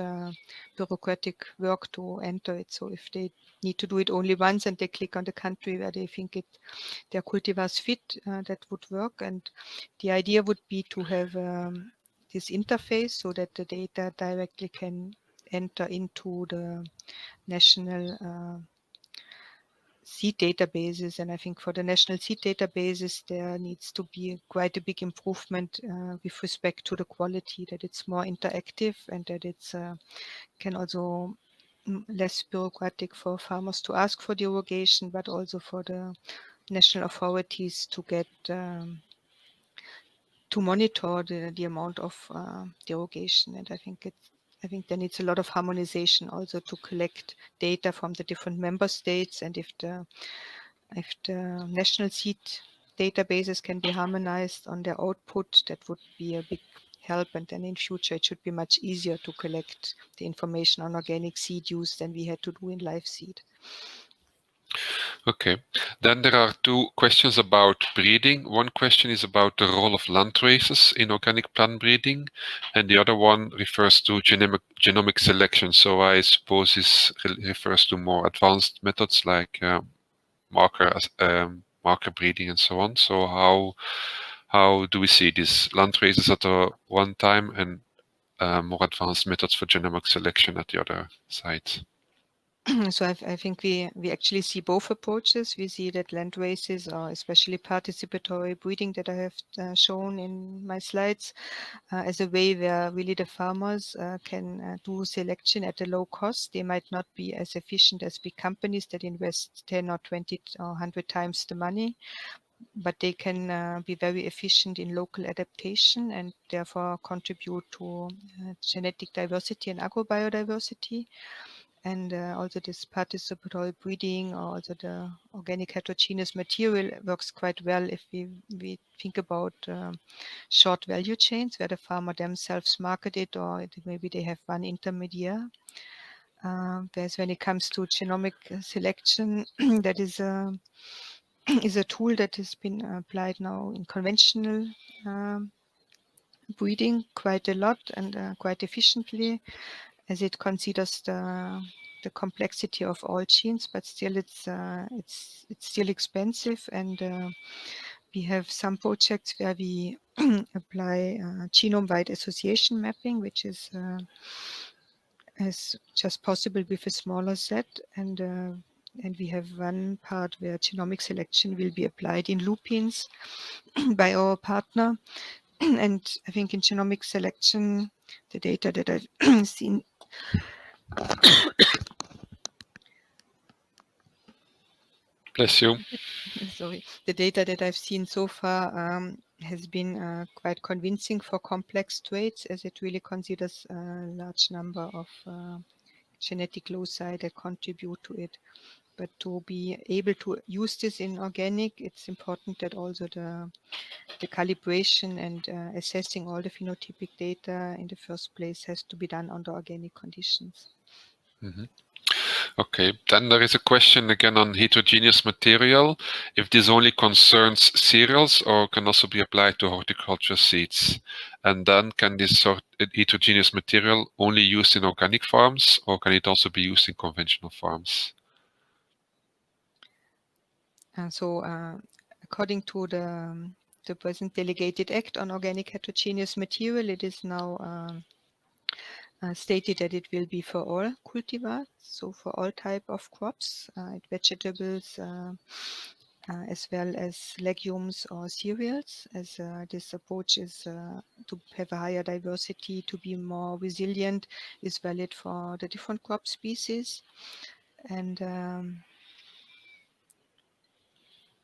bureaucratic work to enter it. So if they need to do it only once and they click on the country where they think their cultivars fit, that would work. And the idea would be to have this interface so that the data directly can enter into the national seed databases. And I think for the national seed databases, there needs to be quite a big improvement with respect to the quality, that it's more interactive and that it's can also less bureaucratic for farmers to ask for derogation, but also for the national authorities to get to monitor the amount of derogation. And I think there needs a lot of harmonization also to collect data from the different member states. And if the national seed databases can be harmonized on their output, that would be a big help. And then in future, it should be much easier to collect the information on organic seed use than we had to do in live seed. Okay, then there are two questions about breeding. One question is about the role of land races in organic plant breeding, and the other one refers to genomic selection. So I suppose this refers to more advanced methods like marker breeding and so on. So how do we see these land races at the one time and more advanced methods for genomic selection at the other side? So I think we actually see both approaches. We see that land races, or especially participatory breeding that I have shown in my slides, as a way where really the farmers can do selection at a low cost. They might not be as efficient as big companies that invest 10 or 20 or 100 times the money, but they can be very efficient in local adaptation and therefore contribute to genetic diversity and agrobiodiversity. And also this participatory breeding, or also the organic heterogeneous material, works quite well if we think about short value chains where the farmer themselves market it, or maybe they have one intermediary. Whereas when it comes to genomic selection, that is a tool that has been applied now in conventional breeding quite a lot and quite efficiently, as it considers the complexity of all genes, but still it's still expensive. And we have some projects where we apply genome-wide association mapping, which is just possible with a smaller set. And we have one part where genomic selection will be applied in lupins by our partner. And I think in genomic selection, the data that I've seen Bless you. sorry, the data that I've seen so far has been quite convincing for complex traits, as it really considers a large number of genetic loci that contribute to it. But to be able to use this in organic, it's important that also the calibration and assessing all the phenotypic data in the first place has to be done under organic conditions. Mm-hmm. Okay, then there is a question again on heterogeneous material, if this only concerns cereals or can also be applied to horticulture seeds. And then can this sort of heterogeneous material only used in organic farms, or can it also be used in conventional farms? According to the present delegated act on organic heterogeneous material, it is now stated that it will be for all cultivars, so for all type of crops, vegetables, as well as legumes or cereals, as this approach is to have a higher diversity, to be more resilient, is valid for the different crop species.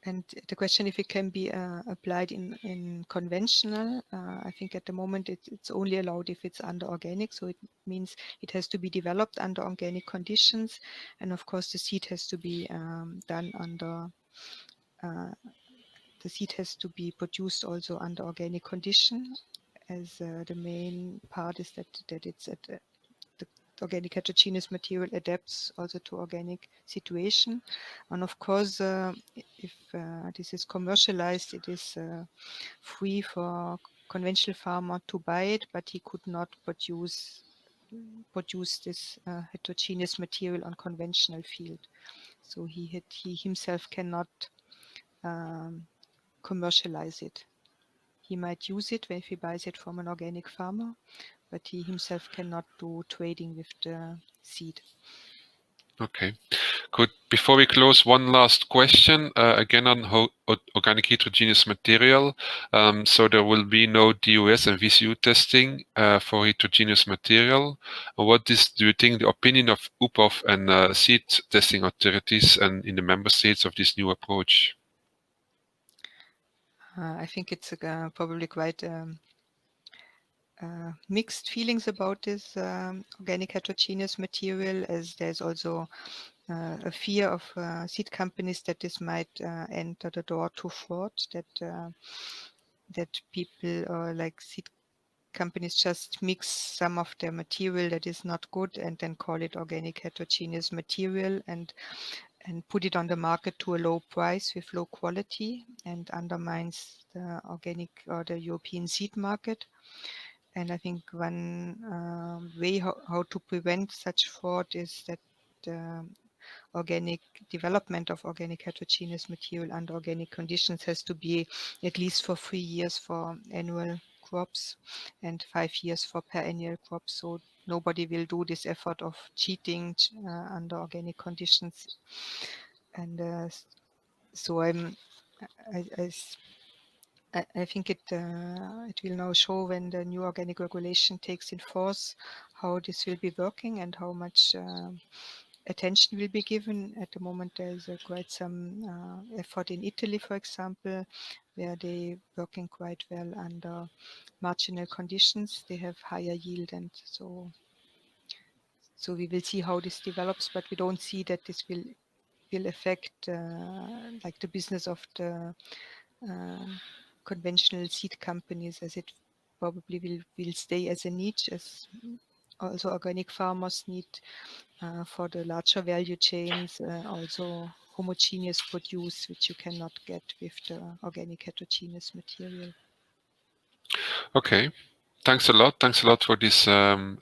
And the question if it can be applied in conventional, I think at the moment it's only allowed if it's under organic. So it means it has to be developed under organic conditions. And of course, the seed has to be done under, the seed has to be produced also under organic condition, as the main part is that it's at the organic heterogeneous material adapts also to organic situation. And of course, if this is commercialized, it is free for conventional farmer to buy it, but he could not produce this heterogeneous material on conventional field. So he himself cannot commercialize it. He might use it if he buys it from an organic farmer, but he himself cannot do trading with the seed. Okay, good. Before we close, one last question, again on organic heterogeneous material. So there will be no DOS and VCU testing for heterogeneous material. What is, do you think, the opinion of UPOF and seed testing authorities and in the member states of this new approach? I think it's probably quite mixed feelings about this organic heterogeneous material, as there's also a fear of seed companies that this might enter the door to fraud, that people like seed companies just mix some of their material that is not good and then call it organic heterogeneous material and put it on the market to a low price with low quality and undermines the organic or the European seed market. And I think one way how to prevent such fraud is that organic development of organic heterogeneous material under organic conditions has to be at least for 3 years for annual crops and 5 years for perennial crops. So nobody will do this effort of cheating under organic conditions. And so I think it will now show when the new organic regulation takes in force how this will be working and how much attention will be given. At the moment, there is quite some effort in Italy, for example, where they working quite well under marginal conditions. They have higher yield, and so we will see how this develops. But we don't see that this will affect like the business of the conventional seed companies, as it probably will stay as a niche, as also organic farmers need for the larger value chains, also homogeneous produce, which you cannot get with the organic heterogeneous material. Okay, thanks a lot. Thanks a lot for this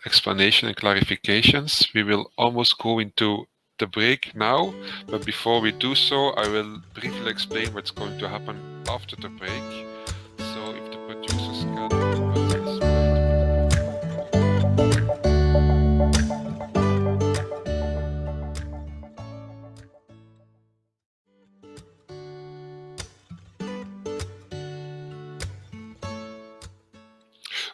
explanation and clarifications. We will almost go into the break now, but before we do so, I will briefly explain what's going to happen after the break. So if the producers can put this slide.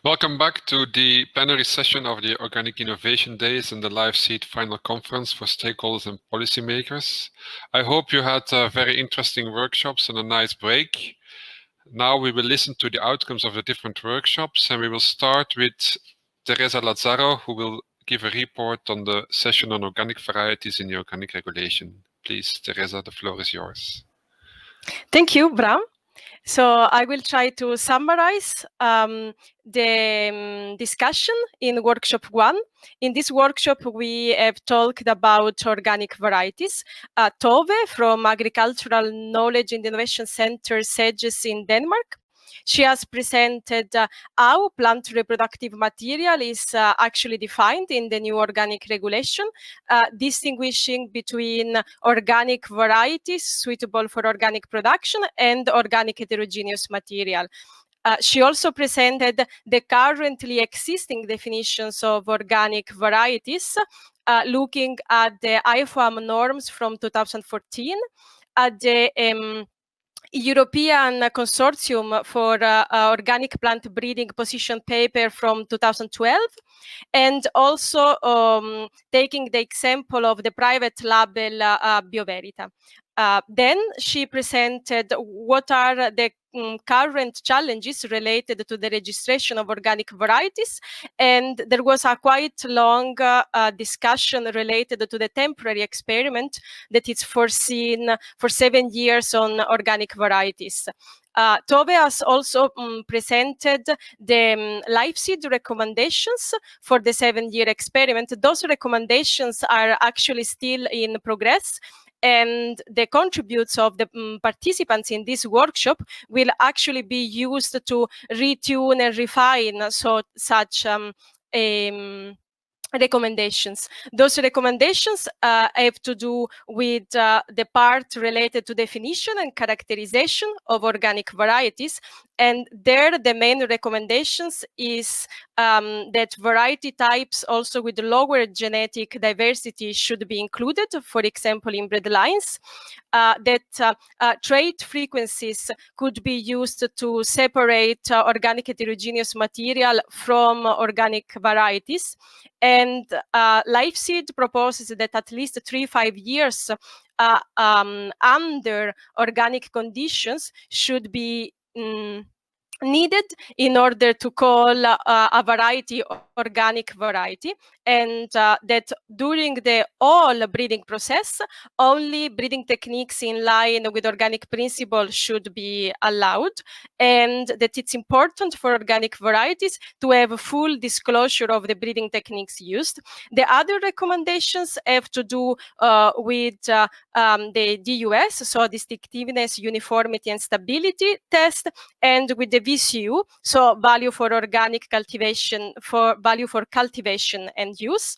Welcome back to the plenary session of the Organic Innovation Days and the LiveSeed Final Conference for Stakeholders and Policymakers. I hope you had very interesting workshops and a nice break. Now we will listen to the outcomes of the different workshops, and we will start with Teresa Lazzaro, who will give a report on the session on organic varieties in the organic regulation. Please, Teresa, the floor is yours. Thank you, Bram. So I will try to summarize the discussion in workshop 1. In this workshop, we have talked about organic varieties. Tove from Agricultural Knowledge and Innovation Center, SEGES in Denmark. She has presented how plant reproductive material is actually defined in the new organic regulation, distinguishing between organic varieties suitable for organic production and organic heterogeneous material. She also presented the currently existing definitions of organic varieties, looking at the IFOAM norms from 2014, at the European Consortium for Organic Plant Breeding position paper from 2012, and also taking the example of the private label BioVerita. Then she presented what are the current challenges related to the registration of organic varieties, and there was a quite long discussion related to the temporary experiment that is foreseen for 7 years on organic varieties. Tove has also presented the LiveSeed recommendations for the 7-year experiment. Those recommendations are actually still in progress, and the contributes of the participants in this workshop will actually be used to retune and refine such recommendations. Those recommendations have to do with the part related to definition and characterization of organic varieties. And there, the main recommendations is that variety types also with lower genetic diversity should be included, for example, in breed lines, that trait frequencies could be used to separate organic heterogeneous material from organic varieties. And LIVESEED proposes that at least 3-5 years under organic conditions should be needed in order to call a variety organic variety, and that during the whole breeding process, only breeding techniques in line with organic principles should be allowed, and that it's important for organic varieties to have full disclosure of the breeding techniques used. The other recommendations have to do with the DUS, so distinctiveness, uniformity, and stability test, and with the VCU, so value for organic cultivation, for value for cultivation and use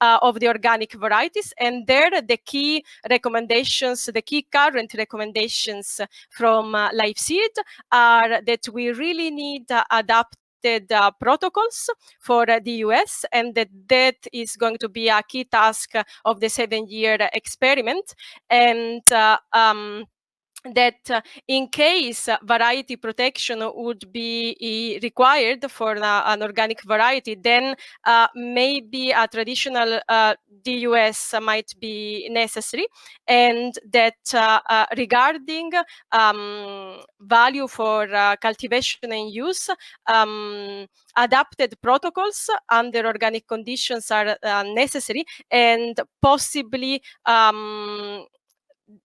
of the organic varieties. And there, the key recommendations, the key current recommendations from LIVESEED are that we really need adapted protocols for the US, and that is going to be a key task of the 7-year experiment. And that in case variety protection would be required for an organic variety, then maybe a traditional DUS might be necessary, and that regarding value for cultivation and use, adapted protocols under organic conditions are necessary, and possibly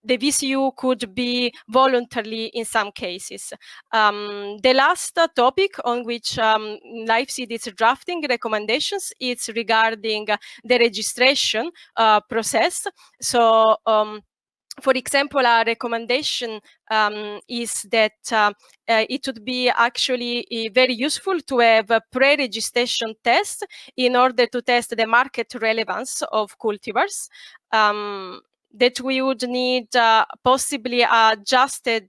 the VCU could be voluntarily in some cases. The last topic on which LIVESEED is drafting recommendations is regarding the registration process. So, for example, a recommendation is that it would be actually very useful to have a pre-registration test in order to test the market relevance of cultivars. That we would need possibly adjusted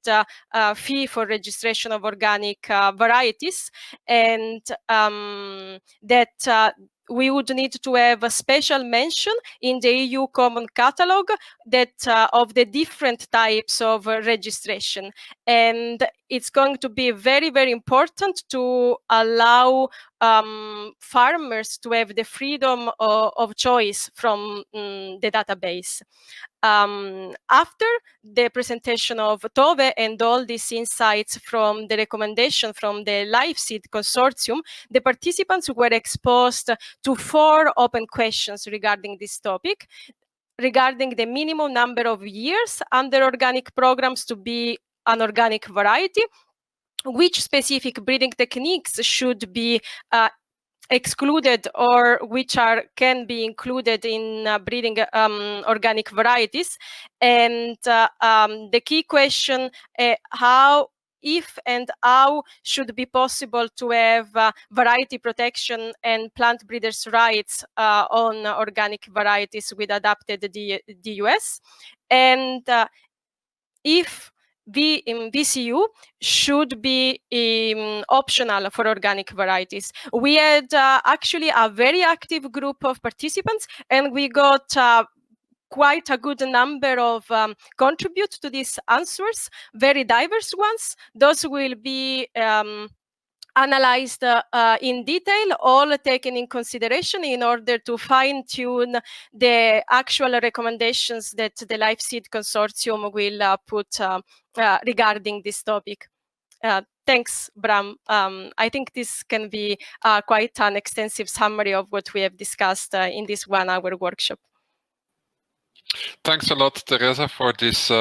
fee for registration of organic varieties, and that we would need to have a special mention in the EU Common Catalogue that of the different types of registration. And it's going to be very, very important to allow farmers to have the freedom of choice from the database. After the presentation of Tove and all these insights from the recommendation from the LIVESEED consortium, the participants were exposed to 4 open questions regarding this topic, regarding the minimum number of years under organic programs to be an organic variety, which specific breeding techniques should be excluded or which can be included in breeding organic varieties, and the key question, if and how should be possible to have variety protection and plant breeders' rights on organic varieties with adapted DUS, and if VCU should be optional for organic varieties. We had actually a very active group of participants, and we got quite a good number of contribute to these answers, very diverse ones. Those will be analyzed in detail, all taken in consideration in order to fine-tune the actual recommendations that the LIVESEED consortium will put regarding this topic. Thanks, Bram. I think this can be quite an extensive summary of what we have discussed in this 1-hour workshop. Thanks a lot, Teresa, for this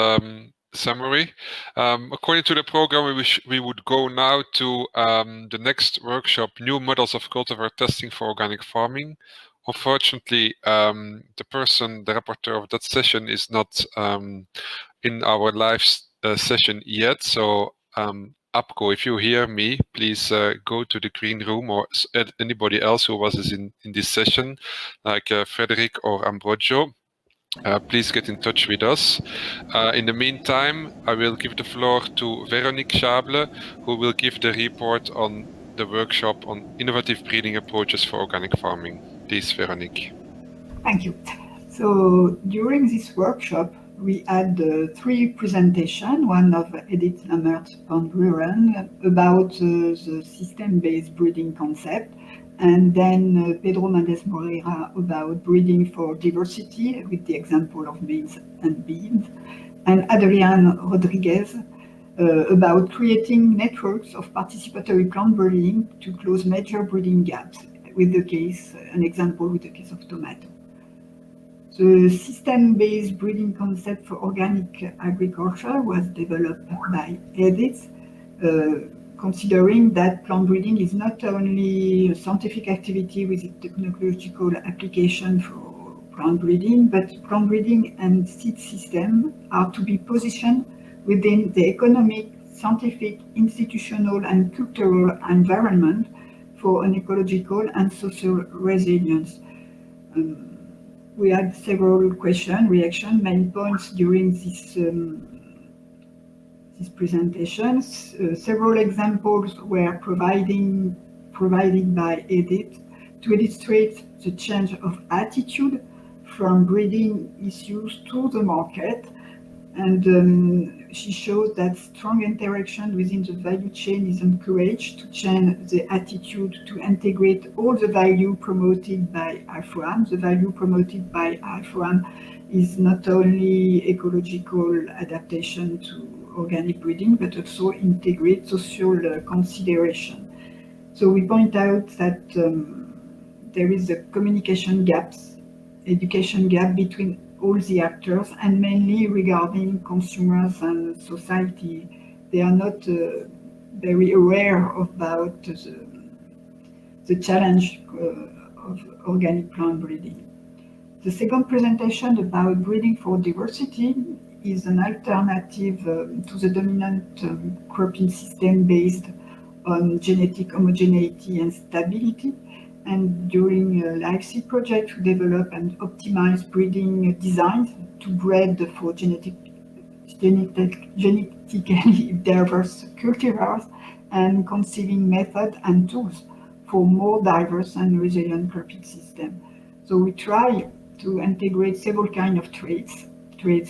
summary. According to the program, we would go now to the next workshop, New Models of Cultivar Testing for Organic Farming, Unfortunately, the rapporteur of that session is not in our live session yet. So Apco, if you hear me, please go to the green room, or anybody else who was in this session, like Frederic or Ambrogio. Please get in touch with us. In the meantime, I will give the floor to Veronique Schable, who will give the report on the workshop on innovative breeding approaches for organic farming. Please, Veronique. Thank you. So during this workshop, we had 3 presentations, one of Edith Lammert van Buren about the system-based breeding concept, and then Pedro Mendes Moreira about breeding for diversity with the example of maize and beans, and Adrián Rodriguez about creating networks of participatory plant breeding to close major breeding gaps, with an example with the case of tomato. The system-based breeding concept for organic agriculture was developed by Edith, considering that plant breeding is not only a scientific activity with a technological application for plant breeding, but plant breeding and seed system are to be positioned within the economic, scientific, institutional, and cultural environment for an ecological and social resilience. We had several questions, reactions, main points during this presentations. Several examples were provided by Edith to illustrate the change of attitude from breeding issues to the market. And she showed that strong interaction within the value chain is encouraged to change the attitude to integrate all the value promoted by IFOAM. The value promoted by IFOAM is not only ecological adaptation to organic breeding, but also integrate social consideration. So we point out that there is a communication gaps, education gap between all the actors, and mainly regarding consumers and society. They are not very aware about the challenge of organic plant breeding. The second presentation about breeding for diversity is an alternative to the dominant cropping system based on genetic homogeneity and stability. And during a LIVESEED project, we develop and optimize breeding designs to breed for genetically diverse cultivars and conceiving methods and tools for more diverse and resilient cropping system. So we try to integrate several kinds of traits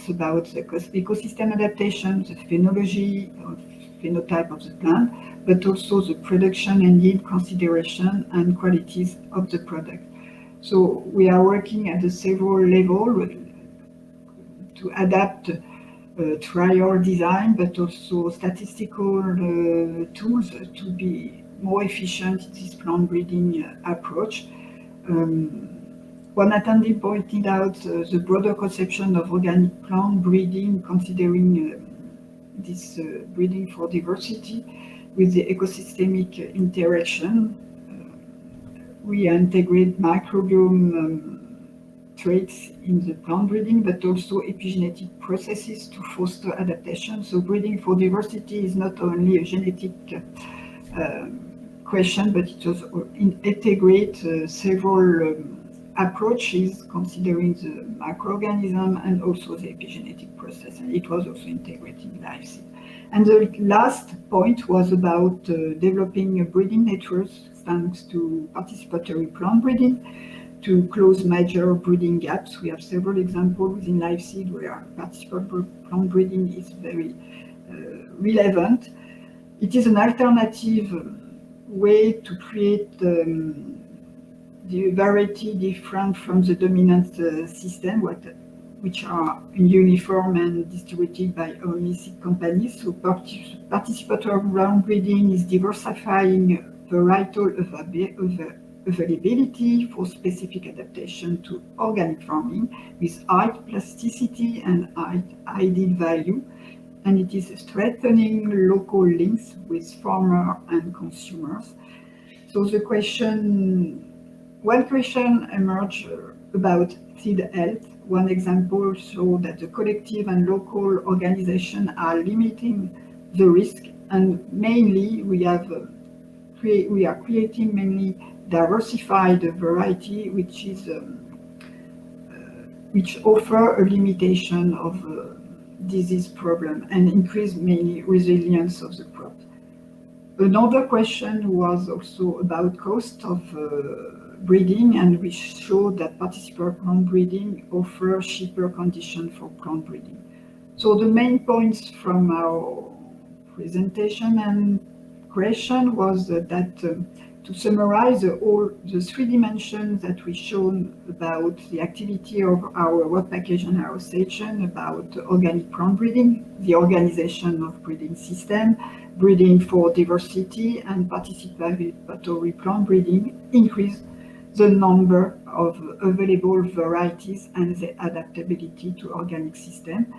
about the ecosystem adaptation, the phenology or phenotype of the plant, but also the production and yield consideration and qualities of the product. So we are working at the several levels to adapt trial design, but also statistical tools to be more efficient in this plant breeding approach. One attendee pointed out the broader conception of organic plant breeding, considering this breeding for diversity with the ecosystemic interaction. We integrate microbiome traits in the plant breeding, but also epigenetic processes to foster adaptation. So breeding for diversity is not only a genetic question, but it also integrates several approaches considering the microorganism and also the epigenetic process, and it was also integrated in LIVESEED. And the last point was about developing breeding networks thanks to participatory plant breeding to close major breeding gaps. We have several examples within LIVESEED where participatory plant breeding is very relevant. It is an alternative way to create the variety different from the dominant system, which are uniform and distributed by only seed companies. So participatory plant breeding is diversifying varietal availability for specific adaptation to organic farming with high plasticity and high added value. And it is strengthening local links with farmers and consumers. So the question One question emerged about seed health. One example showed that the collective and local organizations are limiting the risk, and mainly we are creating mainly diversified variety, which offer a limitation of disease problem and increase mainly resilience of the crop. Another question was also about cost of breeding, and we showed that participator plant breeding offers cheaper conditions for plant breeding. So the main points from our presentation and question was that to summarize all the three dimensions that we shown about the activity of our work package and our section about organic plant breeding, the organization of breeding system, breeding for diversity, and participatory plant breeding increase the number of available varieties and the adaptability to organic system.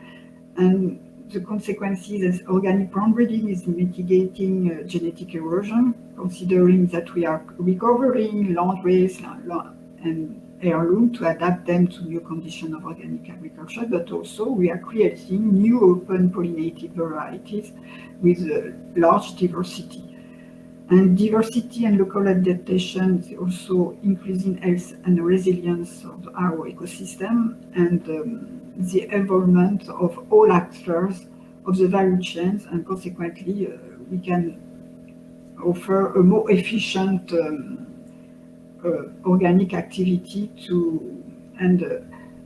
And the consequences as organic plant breeding is mitigating genetic erosion, considering that we are recovering land race and heirloom to adapt them to new conditions of organic agriculture, but also we are creating new open pollinated varieties with large diversity. And diversity and local adaptation is also increasing health and resilience of our ecosystem, and the involvement of all actors of the value chains, and consequently we can offer a more efficient organic activity and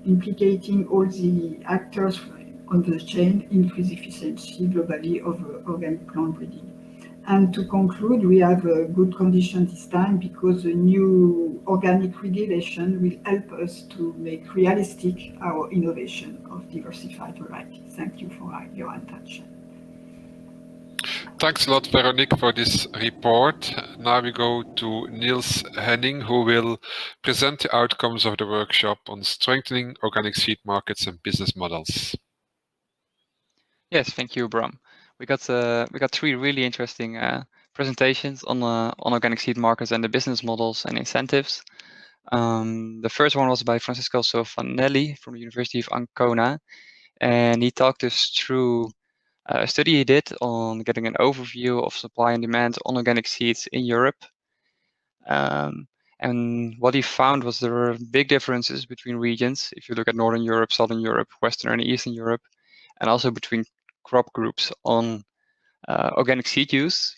implicating all the actors on the chain increase efficiency globally of organic plant breeding. And to conclude, we have a good condition this time because the new organic regulation will help us to make realistic our innovation of diversified varieties. Thank you for your attention. Thanks a lot, Veronique, for this report. Now we go to Niels Henning, who will present the outcomes of the workshop on strengthening organic seed markets and business models. Yes, thank you, Bram. We got three really interesting presentations on organic seed markets and the business models and incentives. The first one was by Francesco Sofanelli from the University of Ancona, and he talked us through a study he did on getting an overview of supply and demand on organic seeds in Europe. And what he found was there were big differences between regions. If you look at Northern Europe, Southern Europe, Western and Eastern Europe, and also between crop groups on organic seed use.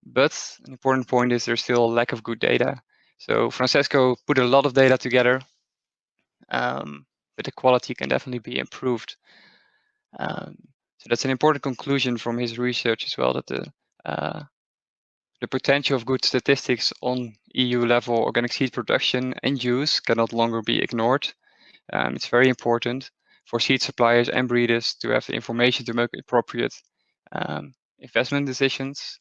But an important point is there's still a lack of good data. So Francesco put a lot of data together, but the quality can definitely be improved. So that's an important conclusion from his research as well, that the potential of good statistics on EU level organic seed production and use can no longer be ignored. It's very important for seed suppliers and breeders to have the information to make appropriate investment decisions.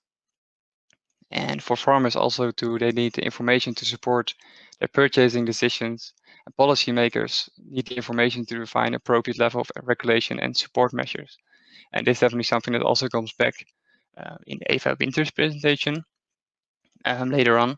And for farmers also they need the information to support their purchasing decisions. And policymakers need the information to define appropriate level of regulation and support measures. And this is definitely something that also comes back in Eva Winter's presentation later on.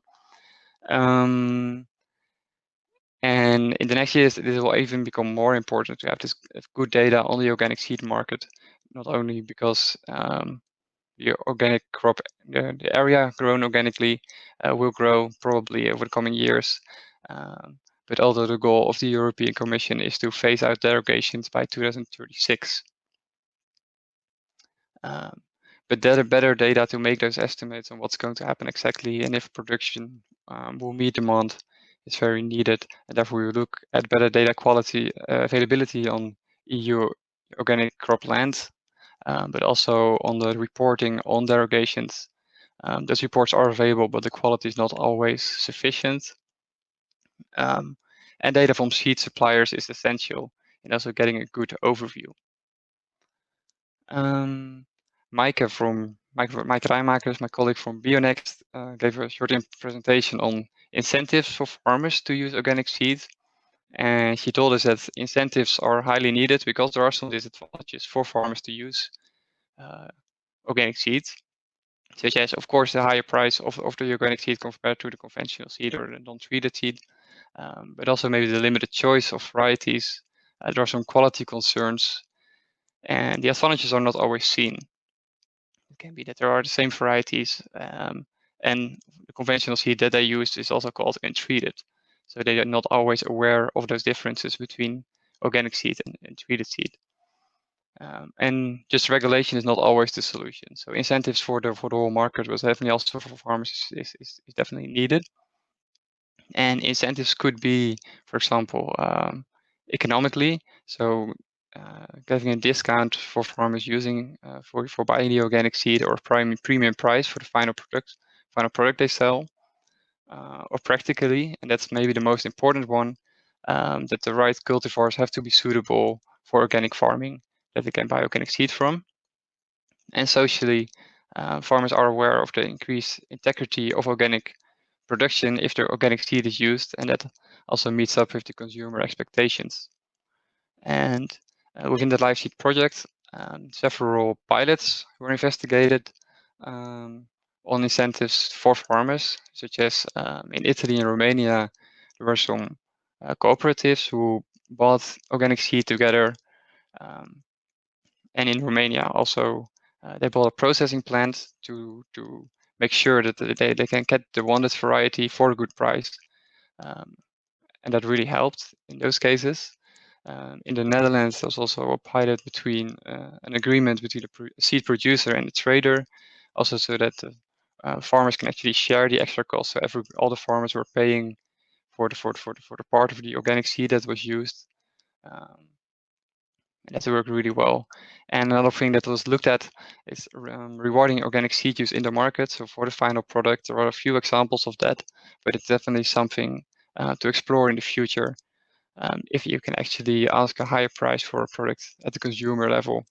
And in the next years, this will even become more important to have this good data on the organic seed market, not only because the organic crop, the area grown organically will grow probably over the coming years, but although the goal of the European Commission is to phase out derogations by 2036. But there are better data to make those estimates on what's going to happen exactly and if production will meet demand. It's very needed, and therefore we look at better data quality availability on EU organic crop land, but also on the reporting on derogations. Those reports are available, but the quality is not always sufficient. And data from seed suppliers is essential in also getting a good overview. Mike Rijmakers, my colleague from Bionext, gave a short presentation on incentives for farmers to use organic seeds. And she told us that incentives are highly needed because there are some disadvantages for farmers to use organic seeds. such as, of course, the higher price of the organic seed compared to the conventional seed or the non-treated seed, but also maybe the limited choice of varieties. There are some quality concerns, and the advantages are not always seen. It can be that there are the same varieties, and the conventional seed that they use is also called untreated. So they are not always aware of those differences between organic seed and treated seed. And just regulation is not always the solution. So incentives for the whole market, but definitely also for farmers, is definitely needed. And incentives could be, for example, economically. So giving a discount for farmers using for buying the organic seed, or premium price for the final product they sell, or practically, and that's maybe the most important one, that the right cultivars have to be suitable for organic farming, that they can buy organic seed from. And socially, farmers are aware of the increased integrity of organic production if the organic seed is used, and that also meets up with the consumer expectations. And within the LiveSeed project, several pilots were investigated on incentives for farmers, such as in Italy and Romania, there were some cooperatives who bought organic seed together. And in Romania also, they bought a processing plant to make sure that they can get the wanted variety for a good price. And that really helped in those cases. In the Netherlands, there was also a pilot between an agreement between the seed producer and the trader, also so that the farmers can actually share the extra cost. So all the farmers were paying for the part of the organic seed that was used. And that worked really well. And another thing that was looked at is rewarding organic seed use in the market. So for the final product, there are a few examples of that, but it's definitely something to explore in the future. If you can actually ask a higher price for a product at the consumer level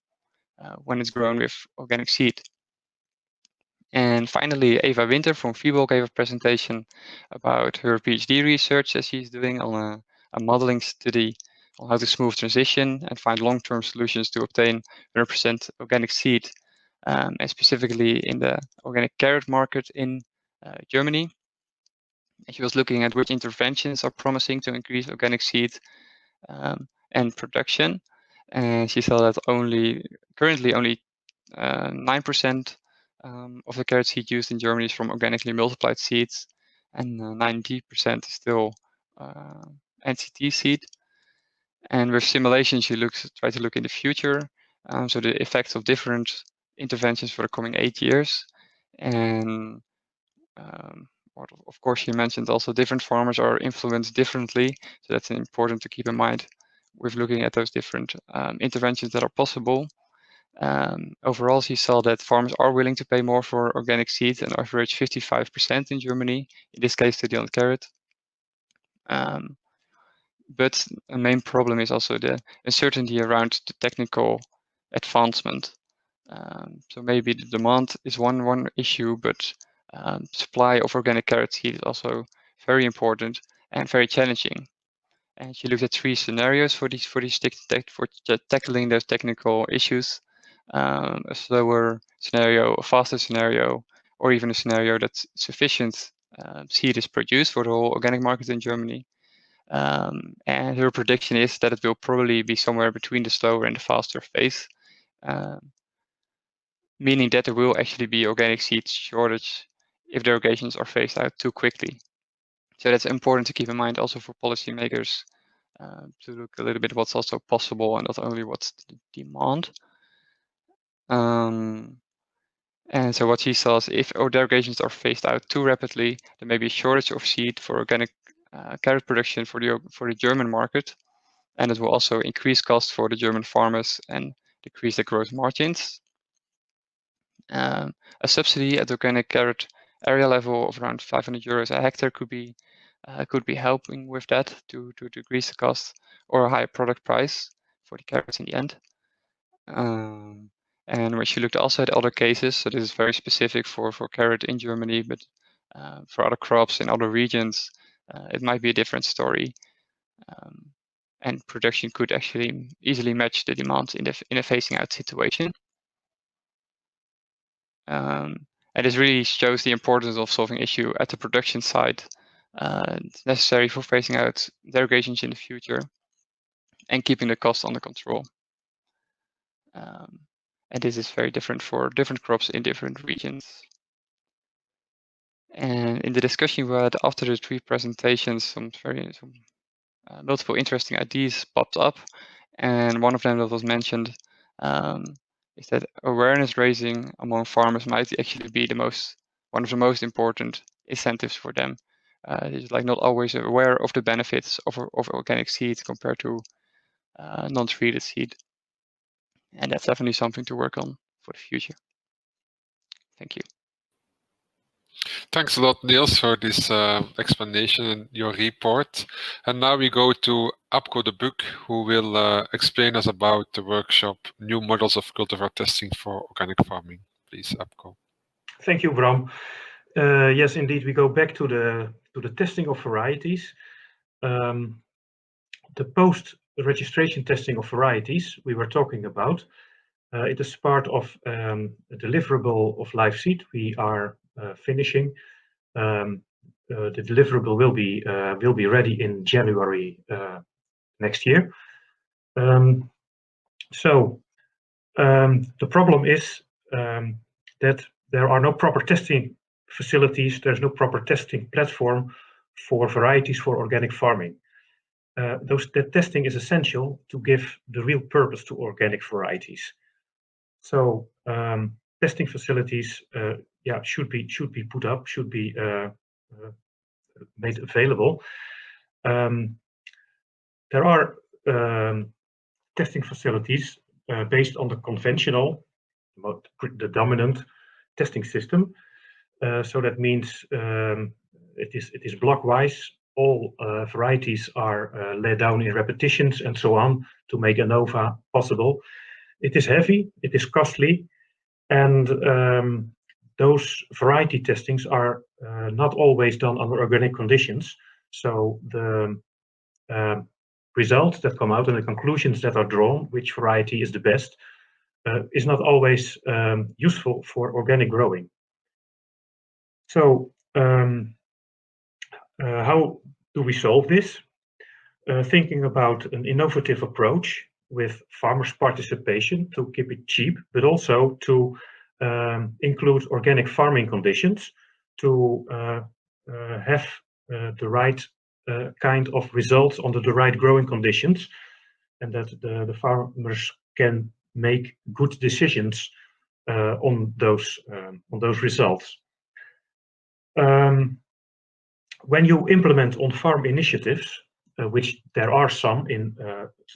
when it's grown with organic seed. And finally, Eva Winter from Fiebel gave a presentation about her PhD research that she's doing on a modeling study on how to smooth transition and find long-term solutions to obtain 100% organic seed, and specifically in the organic carrot market in Germany. And she was looking at which interventions are promising to increase organic seed and production. And she saw that currently only 9% of the carrot seed used in Germany is from organically multiplied seeds, and 90% is still NCT seed. And with simulations, she try to look in the future, so the effects of different interventions for the coming 8 years. And of course, she mentioned also different farmers are influenced differently, so that's important to keep in mind with looking at those different interventions that are possible. Overall, she saw that farmers are willing to pay more for organic seeds, an average 55% in Germany, in this case to the carrot. But a main problem is also the uncertainty around the technical advancement. So maybe the demand is one issue, but supply of organic carrot seed is also very important and very challenging. And she looked at 3 scenarios for tackling those technical issues: a slower scenario, a faster scenario, or even a scenario that sufficient seed is produced for the whole organic market in Germany. And her prediction is that it will probably be somewhere between the slower and the faster phase, meaning that there will actually be organic seed shortage if derogations are phased out too quickly. So that's important to keep in mind also for policymakers, to look a little bit what's also possible and not only what's the demand. And so what she saw is if derogations are phased out too rapidly, there may be a shortage of seed for organic carrot production for the German market, and it will also increase costs for the German farmers and decrease the gross margins. A subsidy at the organic carrot area level of around 500 euros a hectare could be helping with that to decrease the cost, or a higher product price for the carrots in the end. And when she looked also at other cases, so this is very specific for carrot in Germany, but for other crops in other regions, it might be a different story. And production could actually easily match the demand in a phasing out situation. And And this really shows the importance of solving issue at the production side. It's necessary for phasing out derogations in the future and keeping the costs under control. And this is very different for different crops in different regions. And in the discussion we had after the 3 presentations, some multiple interesting ideas popped up. And one of them that was mentioned is that awareness raising among farmers might actually be one of the most important incentives for them. It's like not always aware of the benefits of organic seed compared to non-treated seed. And that's definitely something to work on for the future. Thank you. Thanks a lot, Niels, for this explanation and your report. And now we go to Abko de Buc, who will explain us about the workshop, New Models of Cultivar Testing for Organic Farming. Please, Abko. Thank you, Bram. Yes, indeed, we go back to the testing of varieties. The post-registration testing of varieties we were talking about, it is part of a deliverable of LIVESEED we are finishing. The deliverable will be ready in January next year. So the problem is that there are no proper testing facilities. There's no proper testing platform for varieties for organic farming. That testing is essential to give the real purpose to organic varieties. So testing facilities, should be put up, should be made available. There are testing facilities based on the conventional, the dominant testing system. So that means it is blockwise. All varieties are laid down in repetitions and so on to make ANOVA possible. It is heavy, it is costly, and those variety testings are not always done under organic conditions. So the results that come out and the conclusions that are drawn, which variety is the best, is not always useful for organic growing. So how do we solve this? Thinking about an innovative approach with farmers' participation to keep it cheap, but also to include organic farming conditions to have the right kind of results under the right growing conditions, and that the farmers can make good decisions on those results. When you implement on-farm initiatives, which there are some in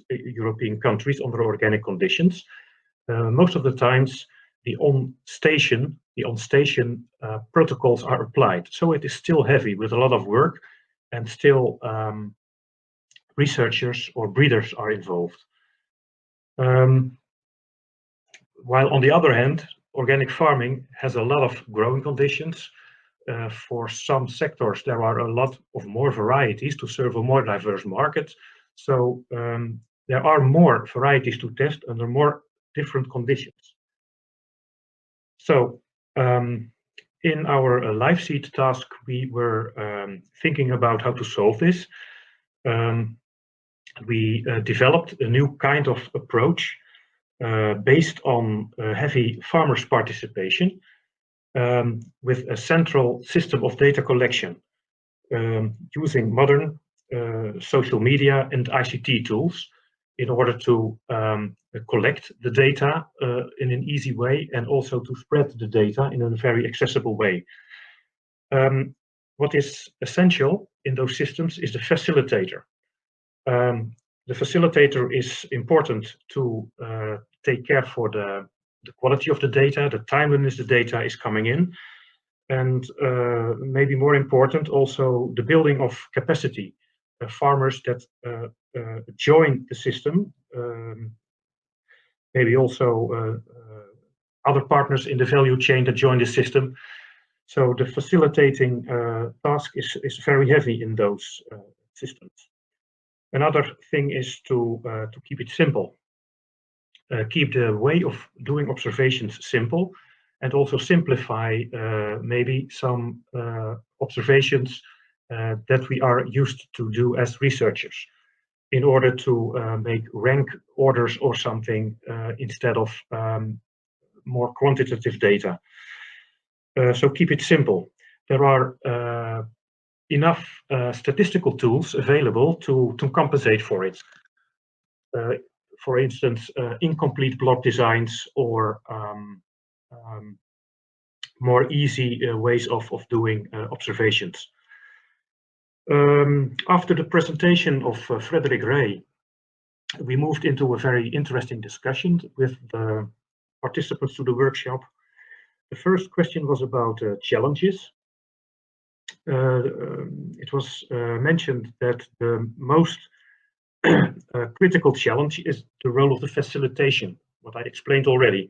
European countries under organic conditions, most of the times the on-station protocols are applied. So it is still heavy with a lot of work, and still researchers or breeders are involved. While on the other hand, organic farming has a lot of growing conditions. For some sectors, there are a lot of more varieties to serve a more diverse market. So there are more varieties to test under more different conditions. So in our LIVESEED task, we were thinking about how to solve this. We developed a new kind of approach based on heavy farmers' participation. With a central system of data collection using modern social media and ICT tools in order to collect the data in an easy way, and also to spread the data in a very accessible way. What is essential in those systems is the facilitator. The facilitator is important to take care for the quality of the data, the timeliness the data is coming in, and maybe more important, also the building of capacity. Farmers that join the system, maybe also other partners in the value chain that join the system. So the facilitating task is very heavy in those systems. Another thing is to keep it simple. Keep the way of doing observations simple, and also simplify maybe some observations that we are used to do as researchers, in order to make rank orders or something instead of more quantitative data. So keep it simple. There are enough statistical tools available to compensate for it. For instance, incomplete block designs or more easy ways of doing observations. After the presentation of Frederick Ray, we moved into a very interesting discussion with the participants to the workshop. The first question was about challenges. It was mentioned that the most critical challenge is the role of the facilitation, what I explained already.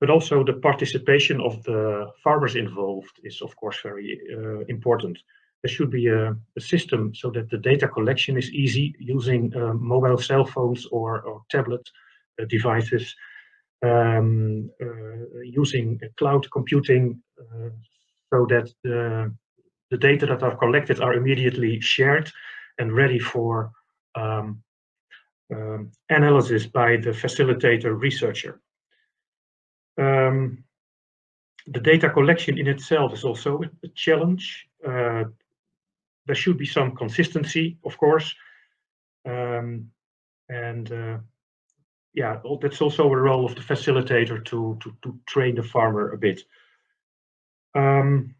But also the participation of the farmers involved is, of course, very important. There should be a system so that the data collection is easy, using mobile cell phones or tablet devices, using cloud computing, so that the data that are collected are immediately shared and ready for analysis by the facilitator researcher. The data collection in itself is also a challenge. There should be some consistency, of course, yeah, that's also a role of the facilitator to train the farmer a bit. The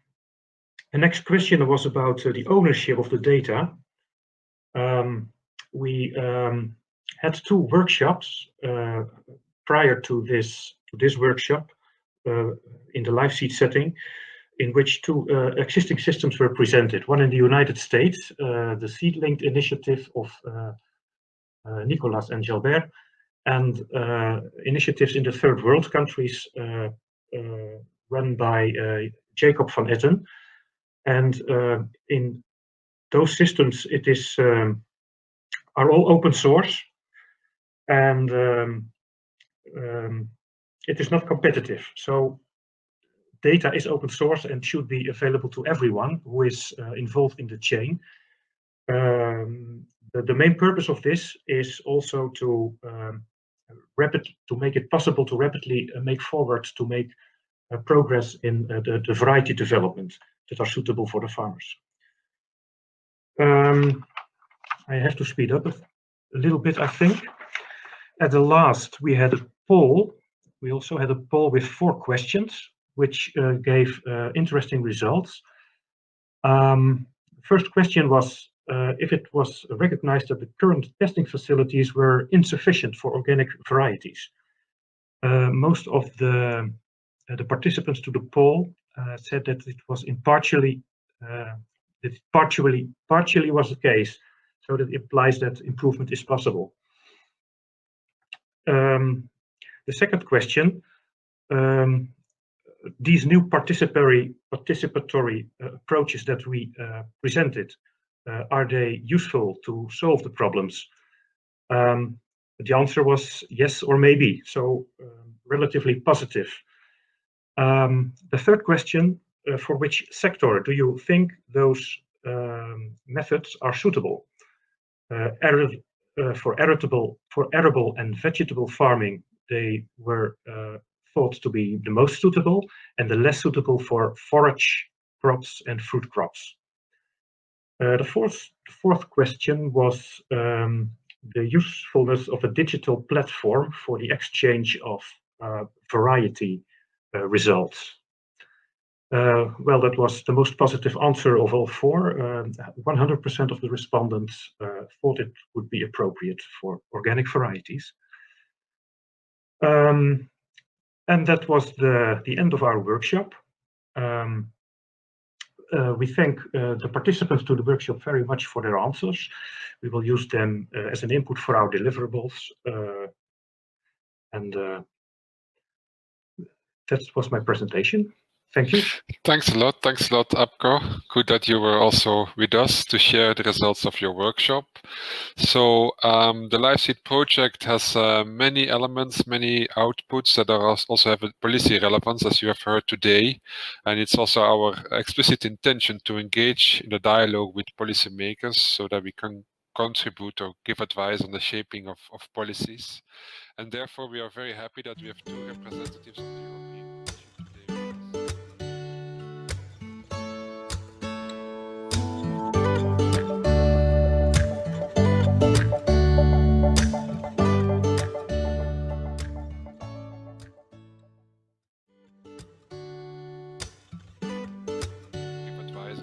next question was about the ownership of the data. We had two workshops prior to this workshop in the LiveSeed setting, in which two existing systems were presented. One in the United States, the Seed-Linked initiative of Nicolas and Gilbert, and initiatives in the third world countries run by Jacob van Etten. And in those systems, it is are all open source, and it is not competitive. So data is open source and should be available to everyone who is involved in the chain. The main purpose of this is also to make it possible to rapidly make forward, to make progress in the variety development that are suitable for the farmers. I have to speed up a little bit, I think. At the last, we had a poll. We also had a poll with 4 questions, which gave interesting results. First question was if it was recognized that the current testing facilities were insufficient for organic varieties. Most of the participants to the poll said that it was partially was the case, so that implies that improvement is possible. The second question, these new participatory approaches that we presented, are they useful to solve the problems? The answer was yes or maybe, so relatively positive. The third question, for which sector do you think those methods are suitable? For arable and vegetable farming, they were thought to be the most suitable, and the less suitable for forage crops and fruit crops. The fourth question was the usefulness of a digital platform for the exchange of variety results. Well, that was the most positive answer of all 4. 100% of the respondents thought it would be appropriate for organic varieties. And that was the end of our workshop. We thank the participants to the workshop very much for their answers. We will use them as an input for our deliverables. That was my presentation. Thank you. Thanks a lot, Apko. Good that you were also with us to share the results of your workshop. So the LIVESEED project has many elements, many outputs that are also have a policy relevance, as you have heard today. And it's also our explicit intention to engage in a dialogue with policymakers so that we can contribute or give advice on the shaping of policies. And therefore, we are very happy that we have two representatives of the European Commission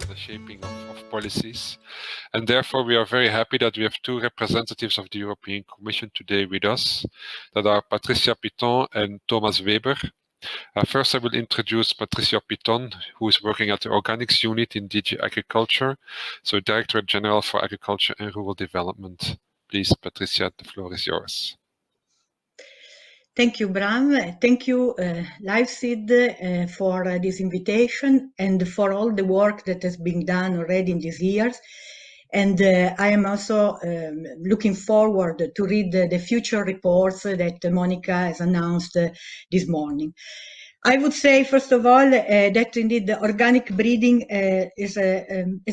today with us. The shaping of policies. And therefore, we are very happy that we have two representatives of the European Commission today with us, that are Patrizia Pitton and Thomas Weber. First, I will introduce Patrizia Pitton, who is working at the Organics Unit in DG Agriculture, so Directorate General for Agriculture and Rural Development. Please, Patrizia, the floor is yours. Thank you, Bram. Thank you, LIVESEED, for this invitation and for all the work that has been done already in these years. And I am also looking forward to read the future reports that Monika has announced this morning. I would say, first of all, that indeed the organic breeding is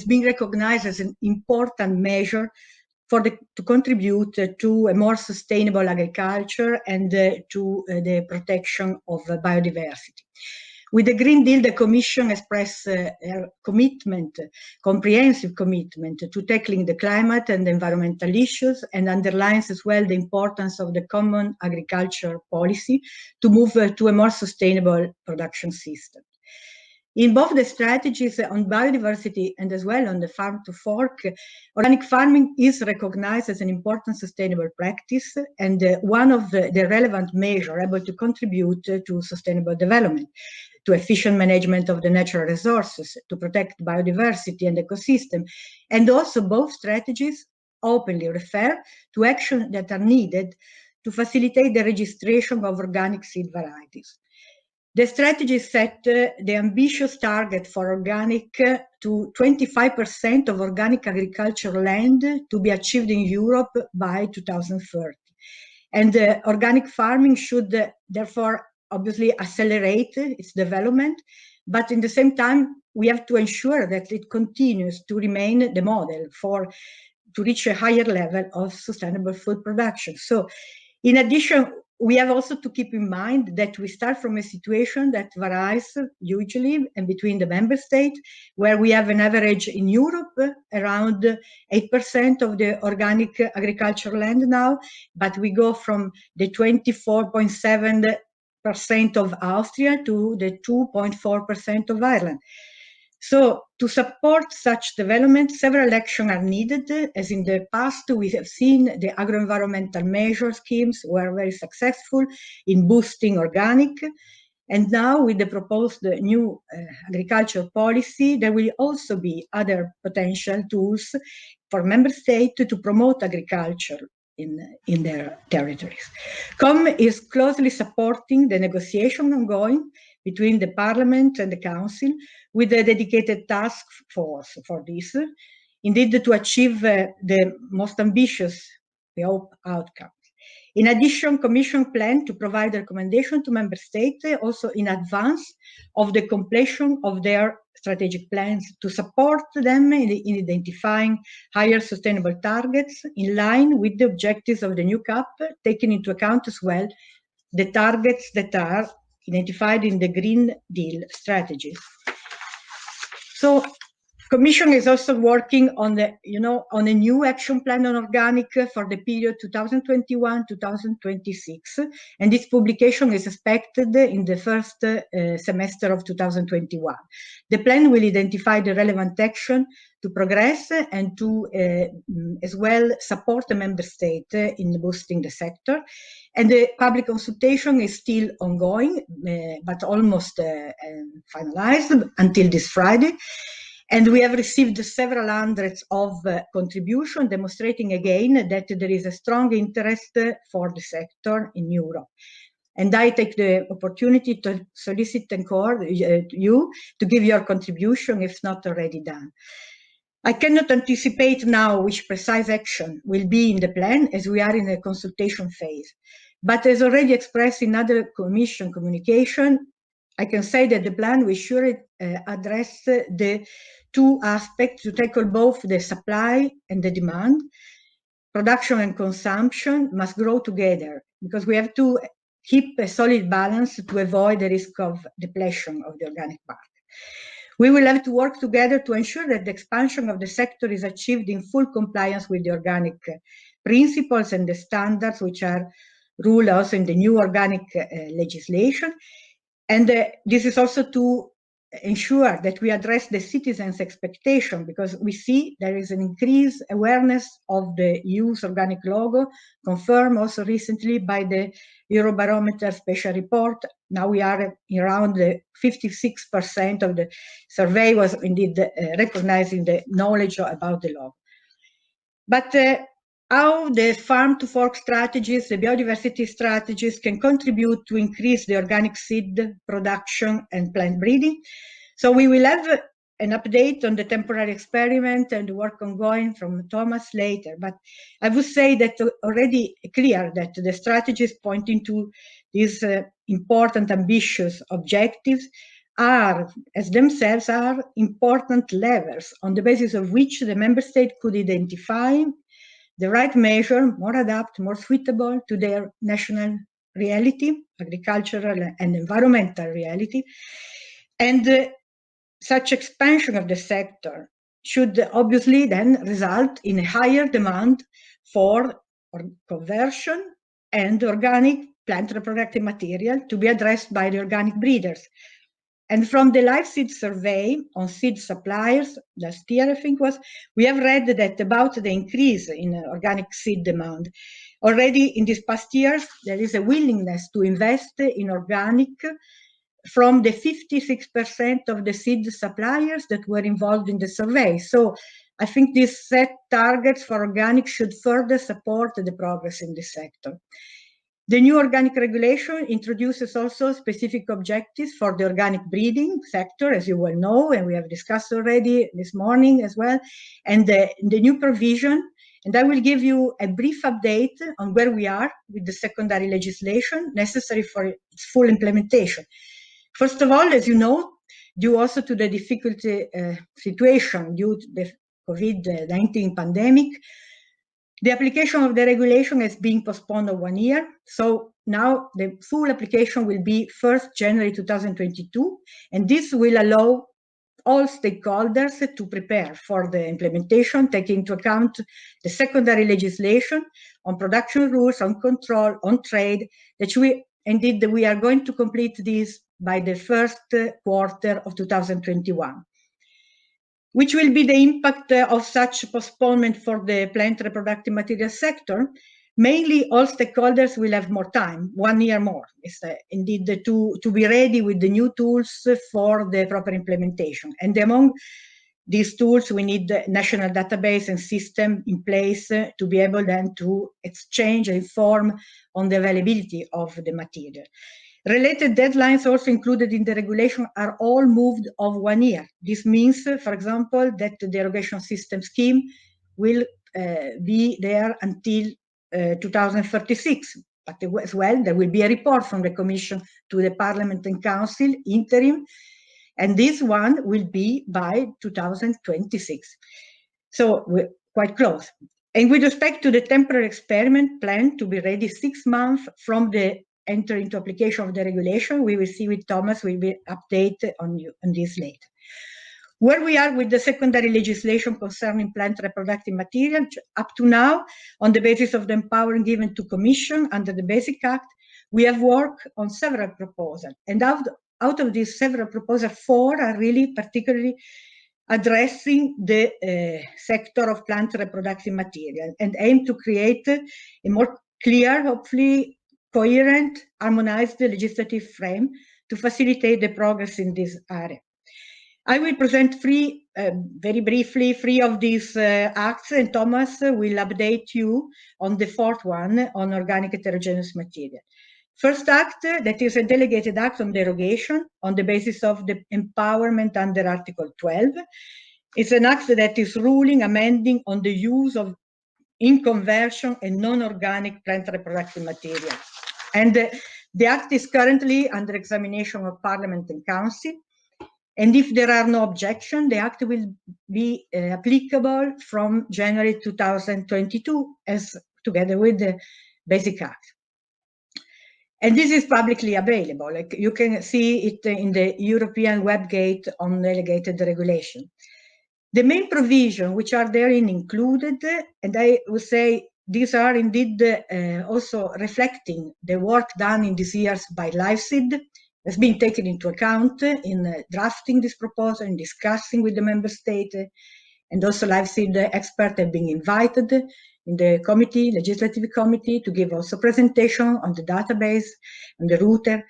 being recognized as an important measure to contribute to a more sustainable agriculture and to the protection of biodiversity. With the Green Deal, the Commission expressed a comprehensive commitment to tackling the climate and environmental issues, and underlines as well the importance of the common agriculture policy to move to a more sustainable production system. In both the strategies on biodiversity and as well on the farm to fork, organic farming is recognized as an important sustainable practice and one of the relevant measures able to contribute to sustainable development, to efficient management of the natural resources, to protect biodiversity and ecosystem. And also both strategies openly refer to actions that are needed to facilitate the registration of organic seed varieties. The strategy set the ambitious target for organic to 25% of organic agricultural land to be achieved in Europe by 2030. And organic farming should therefore obviously accelerate its development, but in the same time, we have to ensure that it continues to remain the model to reach a higher level of sustainable food production. So in addition, we have also to keep in mind that we start from a situation that varies hugely and between the member states, where we have an average in Europe around 8% of the organic agricultural land now, but we go from the 24.7% of Austria to the 2.4% of Ireland. So to support such development, several actions are needed. As in the past, we have seen the agro-environmental measure schemes were very successful in boosting organic. And now with the proposed new agriculture policy, there will also be other potential tools for member states to promote agriculture in their territories. COM is closely supporting the negotiation ongoing between the Parliament and the Council with a dedicated task force for this, indeed to achieve the most ambitious, we hope, outcomes. In addition, Commission plans to provide recommendation to Member States also in advance of the completion of their strategic plans to support them in identifying higher sustainable targets in line with the objectives of the new CAP, taking into account as well the targets that are identified in the Green Deal strategy. So, Commission is also working on a new action plan on organic for the period 2021-2026, and this publication is expected in the first semester of 2021. The plan will identify the relevant action to progress and to as well support the member state in boosting the sector. And the public consultation is still ongoing, but almost finalized until this Friday. And we have received several hundreds of contributions, demonstrating again that there is a strong interest for the sector in Europe. And I take the opportunity to solicit and call you to give your contribution if not already done. I cannot anticipate now which precise action will be in the plan as we are in the consultation phase. But as already expressed in other Commission communication, I can say that the plan will surely address the two aspects to tackle both the supply and the demand. Production and consumption must grow together because we have to keep a solid balance to avoid the risk of depletion of the organic market. We will have to work together to ensure that the expansion of the sector is achieved in full compliance with the organic principles and the standards which are ruled also in the new organic legislation. And this is also to ensure that we address the citizens' expectation, because we see there is an increased awareness of the EU's organic logo, confirmed also recently by the Eurobarometer special report. Now we are around 56% of the survey was indeed recognizing the knowledge about the logo. But how the farm to fork strategies, the biodiversity strategies can contribute to increase the organic seed production and plant breeding. So we will have an update on the temporary experiment and work ongoing from Thomas later. But I would say that already clear that the strategies pointing to these important, ambitious objectives are, as themselves, are important levers on the basis of which the member state could identify the right measure, more adapted, more suitable to their national reality, agricultural and environmental reality. And such expansion of the sector should obviously then result in a higher demand for conversion and organic plant reproductive material to be addressed by the organic breeders. And from the LiveSeed survey on seed suppliers last year, I think was, we have read that about the increase in organic seed demand. Already in these past years, there is a willingness to invest in organic from the 56% of the seed suppliers that were involved in the survey. So I think these set targets for organic should further support the progress in this sector. The new organic regulation introduces also specific objectives for the organic breeding sector, as you well know, and we have discussed already this morning as well, and the new provision. And I will give you a brief update on where we are with the secondary legislation necessary for its full implementation. First of all, as you know, due also to the difficult situation due to the COVID-19 pandemic, the application of the regulation has been postponed of 1 year. So now the full application will be 1st January 2022, and this will allow all stakeholders to prepare for the implementation, taking into account the secondary legislation on production rules, on control, on trade, that we are going to complete this by the first quarter of 2021. Which will be the impact of such postponement for the plant reproductive material sector? Mainly, all stakeholders will have more time, 1 year more. It's indeed to be ready with the new tools for the proper implementation. And among these tools, we need the national database and system in place to be able then to exchange and inform on the availability of the material. Related deadlines also included in the regulation are all moved of 1 year. This means, for example, that the derogation system scheme will be there until 2036. But as well, there will be a report from the Commission to the Parliament and Council, interim, and this one will be by 2026. So we're quite close. And with respect to the temporary experiment plan to be ready 6 months from the enter into application of the regulation, we will see with Thomas, we will update on this later. Where we are with the secondary legislation concerning plant reproductive material, up to now, on the basis of the empowering given to Commission under the Basic Act, we have worked on several proposals. And out of these several proposals, 4 are really particularly addressing the sector of plant reproductive material and aim to create a more clear, hopefully, coherent, harmonized legislative frame to facilitate the progress in this area. I will present very briefly, 3 of these acts, and Thomas will update you on the 4th one on organic heterogeneous material. First act, that is a delegated act on derogation on the basis of the empowerment under Article 12. It's an act that is ruling, amending on the use of in conversion and non-organic plant reproductive material. And the act is currently under examination of Parliament and Council. And if there are no objections, the act will be applicable from January 2022, as together with the Basic Act. And this is publicly available. Like you can see it in the European WebGate on delegated regulation. The main provisions which are therein included, and I would say these are indeed also reflecting the work done in these years by LIVESEED, has been taken into account in drafting this proposal and discussing with the member state, and also LIVESEED experts have been invited in the committee, legislative committee, to give also presentation on the database and the router.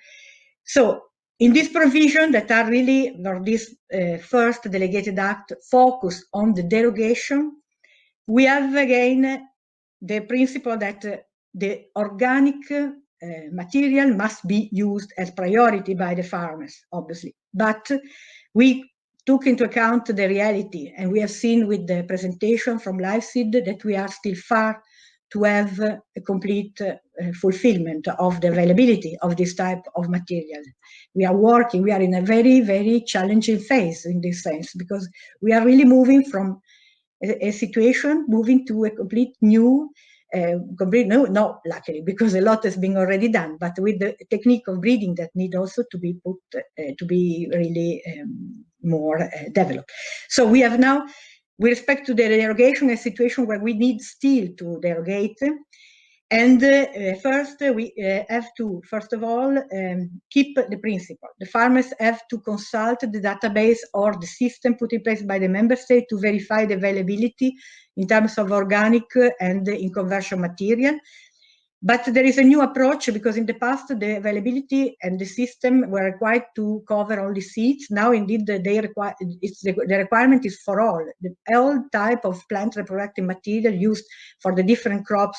So in this provision that are really, for this first delegated act, focused on the derogation, we have again the principle that the organic material must be used as priority by the farmers, obviously. But we took into account the reality, and we have seen with the presentation from LIVESEED that we are still far to have a complete fulfillment of the availability of this type of material. We are working, we are in a very, very challenging phase in this sense, because we are really moving from a situation, moving to a complete new, no, luckily, because a lot has been already done, but with the technique of breeding that need also to be put, to be really more developed. So we have now, with respect to the derogation, a situation where we need still to derogate. And first, we have to, first of all, keep the principle. The farmers have to consult the database or the system put in place by the member state to verify the availability in terms of organic and in conversion material. But there is a new approach, because in the past, the availability and the system were required to cover only seeds. Now, indeed, the requirement is for all type of plant reproductive material used for the different crops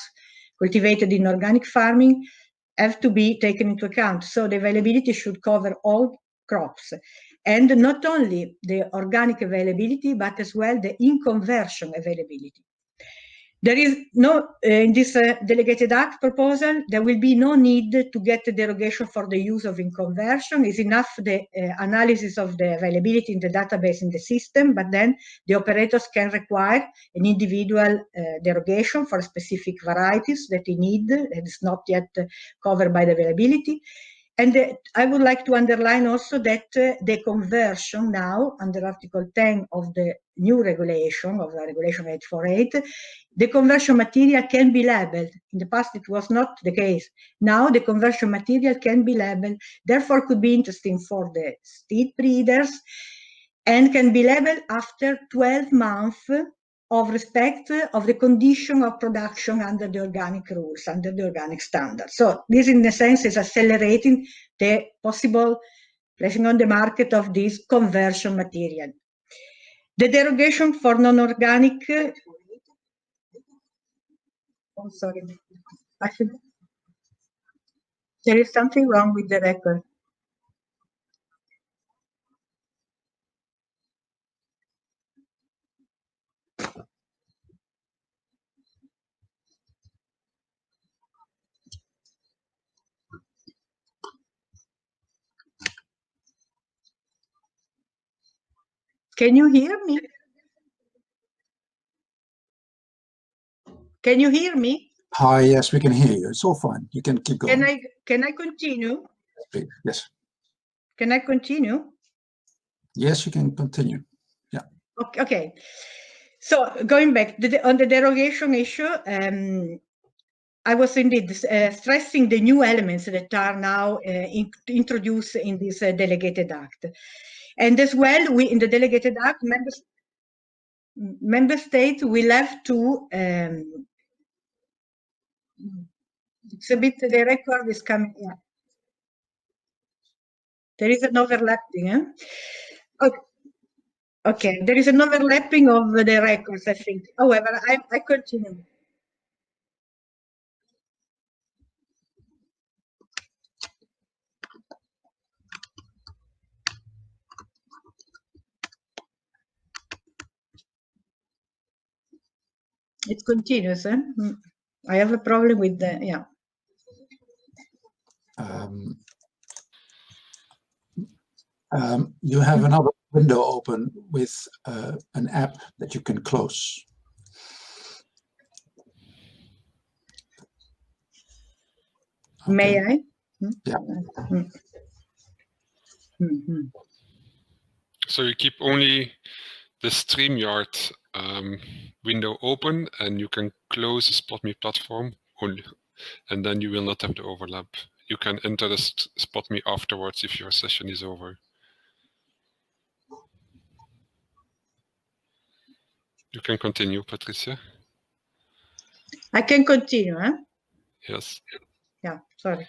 cultivated in organic farming have to be taken into account. So the availability should cover all crops, and not only the organic availability, but as well the in-conversion availability. There is no, in this delegated act proposal, there will be no need to get a derogation for the use of in-conversion. It's enough the analysis of the availability in the database in the system, but then the operators can require an individual derogation for specific varieties that they need, that is not yet covered by the availability. And I would like to underline also that the conversion now, under Article 10 of the new regulation, of the Regulation 848, the conversion material can be labeled. In the past, it was not the case. Now, the conversion material can be labeled, therefore could be interesting for the seed breeders, and can be labeled after 12 months of respect of the condition of production under the organic rules, under the organic standards. So this, in a sense, is accelerating the possible placing on the market of this conversion material. The derogation for non-organic, oh, sorry, actually, there is something wrong with the record. Can you hear me? Can you hear me? Hi, yes, we can hear you. It's all fine. You can keep going. Can I continue? Yes. Can I continue? Yes, you can continue. Yeah. Okay. So going back on the derogation issue, I was indeed stressing the new elements that are now introduced in this delegated act. And as well, we in the delegated act, member states will have to, it's a bit, the record is coming, yeah. There is an overlapping, eh? Okay. Okay, there is an overlapping of the records, I think. However, I continue. It continues. I have a problem with the, yeah. You have another window open with an app that you can close. Okay. May I? Yeah. So you keep only the StreamYard window open, and you can close the SpotMe platform only, and then you will not have the overlap. You can enter the SpotMe afterwards if your session is over. You can continue, Patrizia. I can continue, huh? Yes. Yeah, sorry.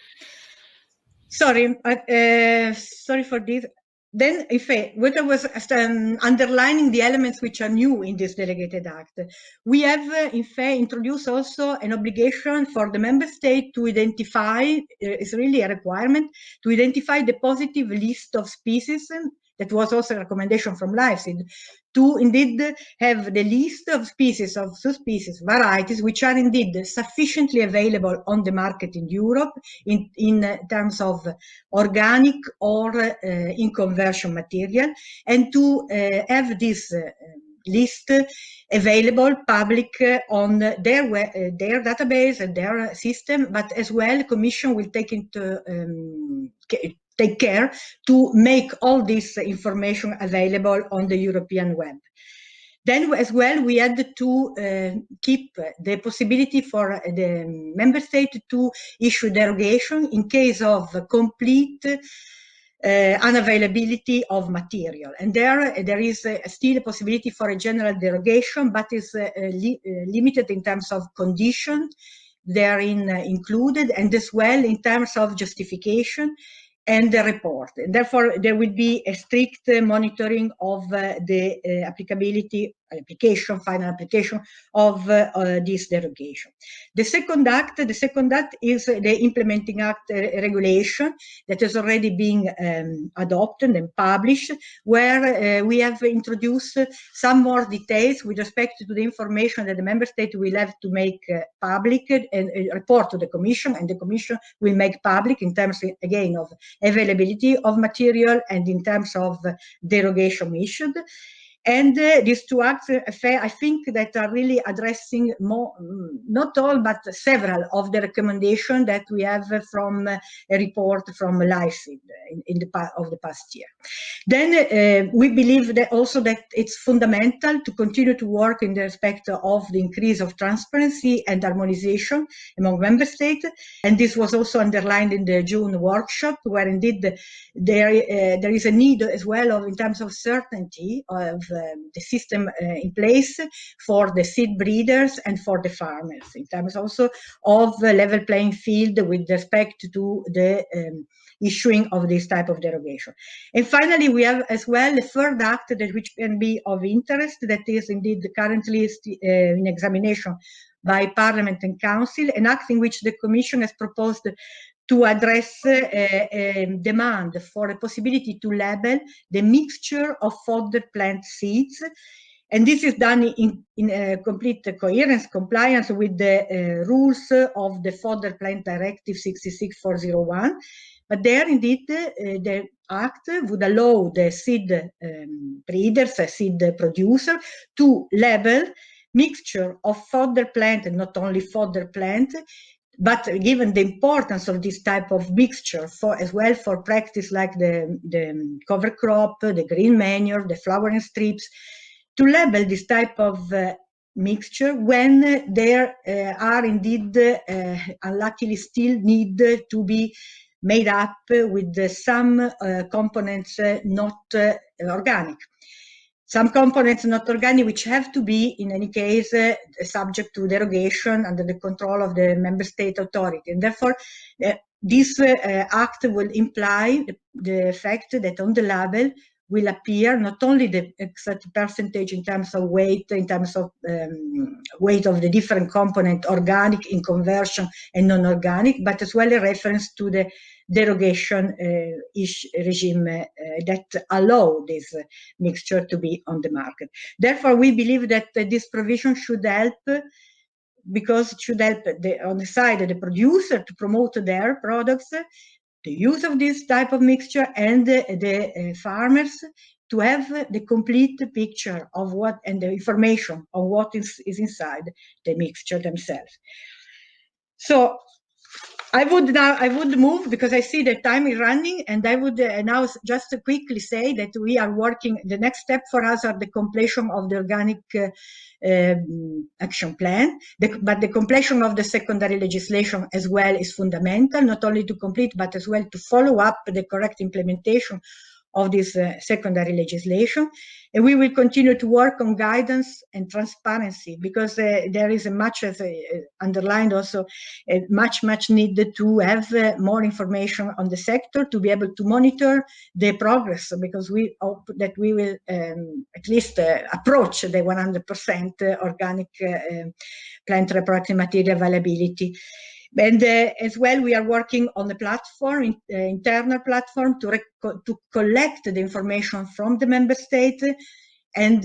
Sorry, sorry for this. Then, what I was underlining the elements which are new in this delegated act, we have, in fact, introduced also an obligation for the member state to identify, it's really a requirement, to identify the positive list of species. That was also a recommendation from LIVESEED, to indeed have the list of species, of subspecies, varieties, which are indeed sufficiently available on the market in Europe in terms of organic or in conversion material, and to have this list available public on their database and their system, but as well the Commission will take care to make all this information available on the European web. Then as well, we had to keep the possibility for the member state to issue derogation in case of complete unavailability of material. And there is still a possibility for a general derogation, but is limited in terms of condition therein included, and as well in terms of justification and the report. And therefore, there will be a strict monitoring of the final application of this derogation. The second act is the implementing act regulation that is already being adopted and published, where we have introduced some more details with respect to the information that the member state will have to make public and report to the Commission, and the Commission will make public in terms, again, of availability of material and in terms of derogation issued. And these two acts, I think, that are really addressing more, not all, but several of the recommendations that we have from a report from LIVESEED in the past year. Then we believe that also that it's fundamental to continue to work in the respect of the increase of transparency and harmonization among member states. And this was also underlined in the June workshop, where indeed there is a need as well of, in terms of certainty of the system in place for the seed breeders and for the farmers, in terms also of level playing field with respect to the issuing of this type of derogation. And finally, we have as well a third act that which can be of interest, that is indeed currently in examination by Parliament and Council, an act in which the Commission has proposed to address demand for a possibility to label the mixture of fodder plant seeds. And this is done in complete coherence, compliance with the rules of the Fodder Plant Directive 66401. But there, indeed, the Act would allow the seed breeders, seed producer, to label mixture of fodder plant, and not only fodder plant, but given the importance of this type of mixture as well for practice like the cover crop, the green manure, the flowering strips, to label this type of mixture when there are indeed unluckily still need to be made up with some components not organic. Some components not organic, which have to be, in any case, subject to derogation under the control of the member state authority. And therefore, this act will imply the fact that on the label, will appear, not only the exact percentage in terms of weight, in terms of weight of the different component, organic in conversion and non-organic, but as well a reference to the derogation regime that allow this mixture to be on the market. Therefore, we believe that this provision should help, because it should help on the side of the producer to promote their products, the use of this type of mixture, and the farmers to have the complete picture of what, and the information of what is inside the mixture themselves. So I would move, because I see the time is running, and I would now just quickly say that we are working, the next step for us are the completion of the organic action plan, but the completion of the secondary legislation as well is fundamental, not only to complete, but as well to follow up the correct implementation of this secondary legislation. And we will continue to work on guidance and transparency, because there is a much, as underlined also, much needed to have more information on the sector to be able to monitor the progress, because we hope that we will at least approach the 100% organic plant reproductive material availability. And as well, we are working on the platform, internal platform, to collect the information from the member state. And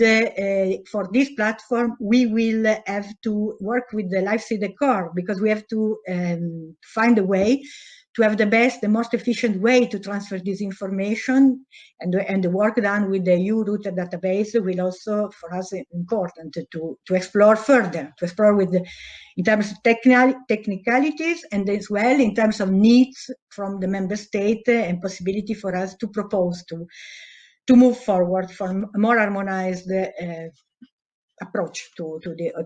for this platform, we will have to work with the LIVESEED core, because we have to find a way to have the best, the most efficient way to transfer this information, and the work done with the EU-routed database will also, for us, important to explore further, to explore with in terms of technicalities, and as well in terms of needs from the member state, and possibility for us to propose to move forward for a more harmonized approach to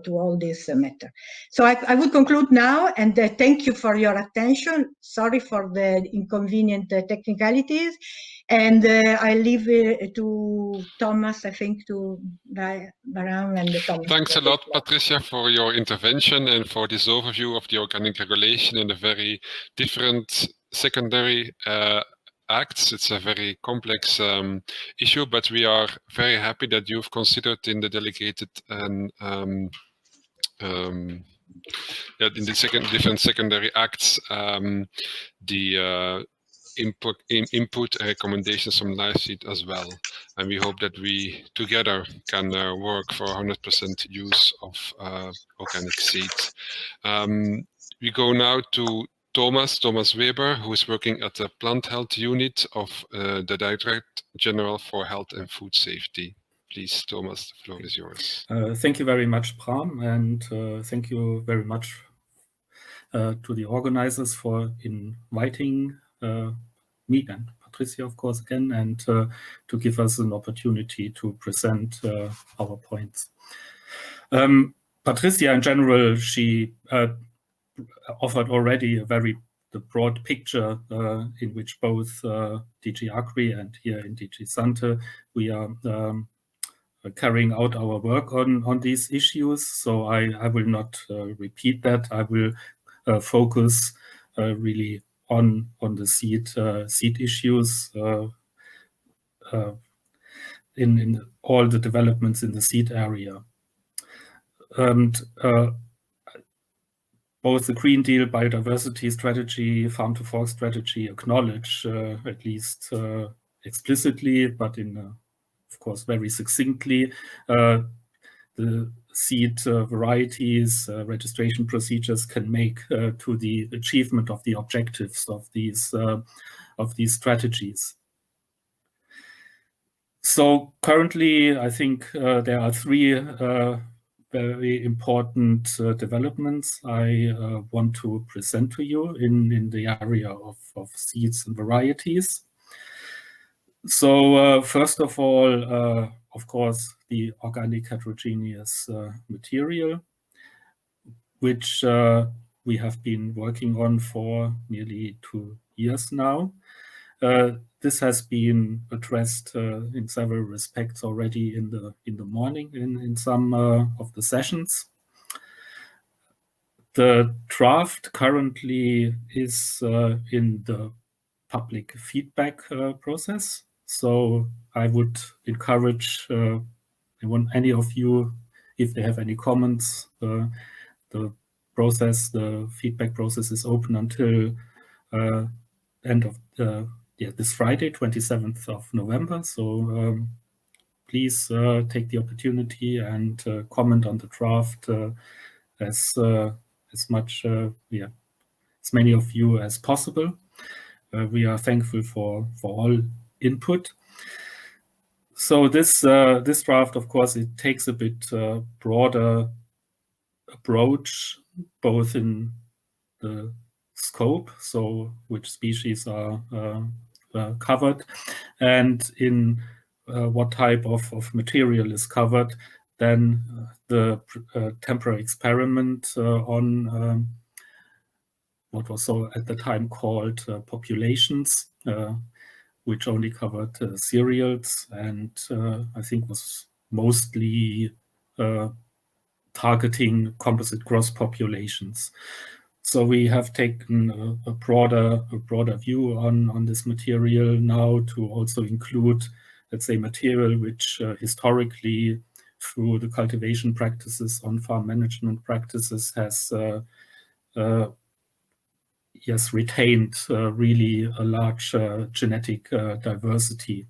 all this matter. So I would conclude now, and thank you for your attention. Sorry for the inconvenient technicalities, and I leave to Thomas, I think, to Baran and Thomas. Thanks a lot, Patrizia, for your intervention and for this overview of the organic regulation and the very different secondary acts. It's a very complex issue, but we are very happy that you've considered in the delegated and in the different secondary acts the input recommendations from LIVESEED as well, and we hope that we together can work for 100% use of organic seed. We go now to Thomas Weber, who is working at the Plant Health Unit of the Directorate General for Health and Food Safety. Please, Thomas, the floor is yours. Thank you very much, Bram, and thank you very much to the organizers for inviting me and Patrizia, of course, again, and to give us an opportunity to present our points. Patrizia, in general, she offered already the broad picture in which both DG AGRI and here in DG Sante we are carrying out our work on these issues. So I will not repeat that. I will focus really on the seed issues in all the developments in the seed area. And both the Green Deal, biodiversity strategy, farm to fork strategy acknowledge, at least explicitly, but of course very succinctly, the seed varieties, registration procedures can make to the achievement of the objectives of these strategies. So currently, I think there are three very important developments I want to present to you in the area of seeds and varieties. So first of all, of course, the organic heterogeneous material, which we have been working on for nearly 2 years now. This has been addressed in several respects already in the morning in some of the sessions. The draft currently is in the public feedback process. So I would encourage any of you, if they have any comments, the feedback process is open until end of this Friday, 27th of November. So please take the opportunity and comment on the draft as many of you as possible. We are thankful for all input. So this draft, of course, it takes a bit broader approach, both in the scope, so which species are covered, and in what type of material is covered. Then the temporary experiment on what was so at the time called populations, which only covered cereals, and I think was mostly targeting composite gross populations. So we have taken a broader view on this material now to also include, let's say, material which historically, through the cultivation practices on farm management practices, has retained really a large genetic diversity.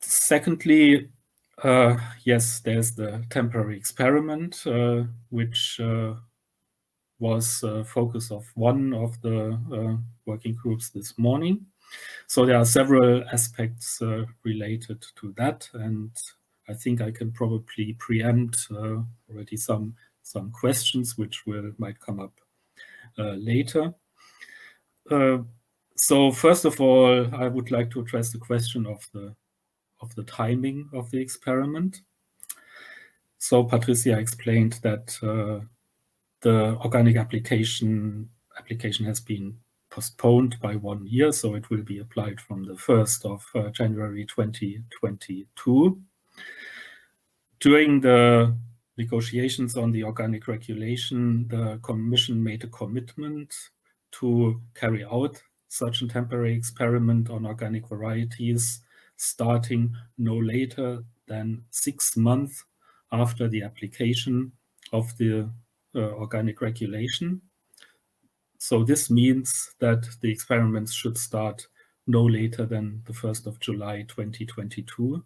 Secondly, yes, there's the temporary experiment, which was focus of one of the working groups this morning. So there are several aspects related to that, and I think I can probably preempt already some questions which might come up later. So first of all, I would like to address the question of the timing of the experiment. So Patrizia explained that the organic application has been postponed by 1 year, so it will be applied from the 1st of January 2022. During the negotiations on the organic regulation, the Commission made a commitment to carry out such a temporary experiment on organic varieties starting no later than 6 months after the application of the organic regulation. So this means that the experiments should start no later than the 1st of July 2022. Of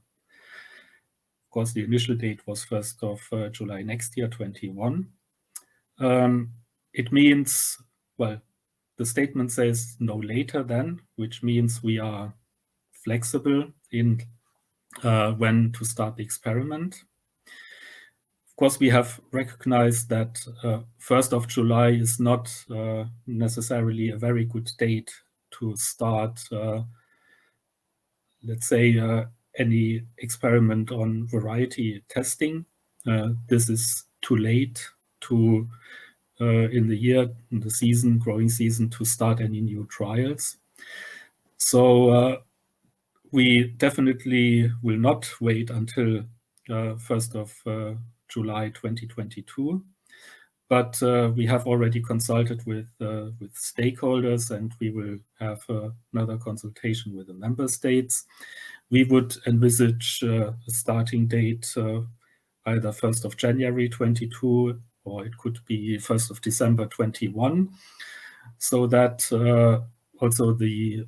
course, the initial date was 1st of July next year, 21. It means, well, the statement says no later than, which means we are flexible in when to start the experiment. Of course, we have recognized that 1st of July is not necessarily a very good date to start, let's say, any experiment on variety testing. This is too late to in the season, growing season, to start any new trials. So we definitely will not wait until 1st of July 2022, but we have already consulted with stakeholders, and we will have another consultation with the member states. We would envisage a starting date either 1st of January 22, or it could be 1st of December 21, so that also the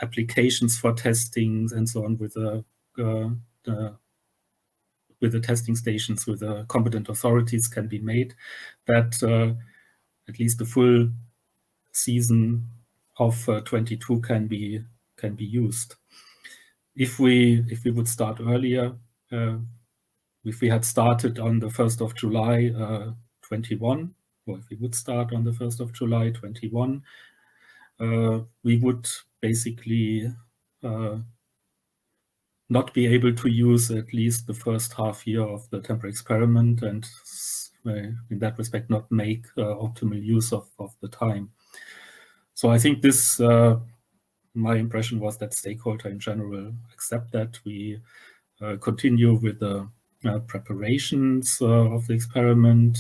applications for testings and so on with the testing stations, with the competent authorities, can be made, that at least the full season of 22 can be used. If we would start earlier, if we had started on the 1st of July 21, or if we would start on the 1st of July 21, we would basically not be able to use at least the first half year of the temporary experiment, and in that respect not make optimal use of the time. So I think this, my impression was that stakeholders in general accept that. We continue with the preparations of the experiment.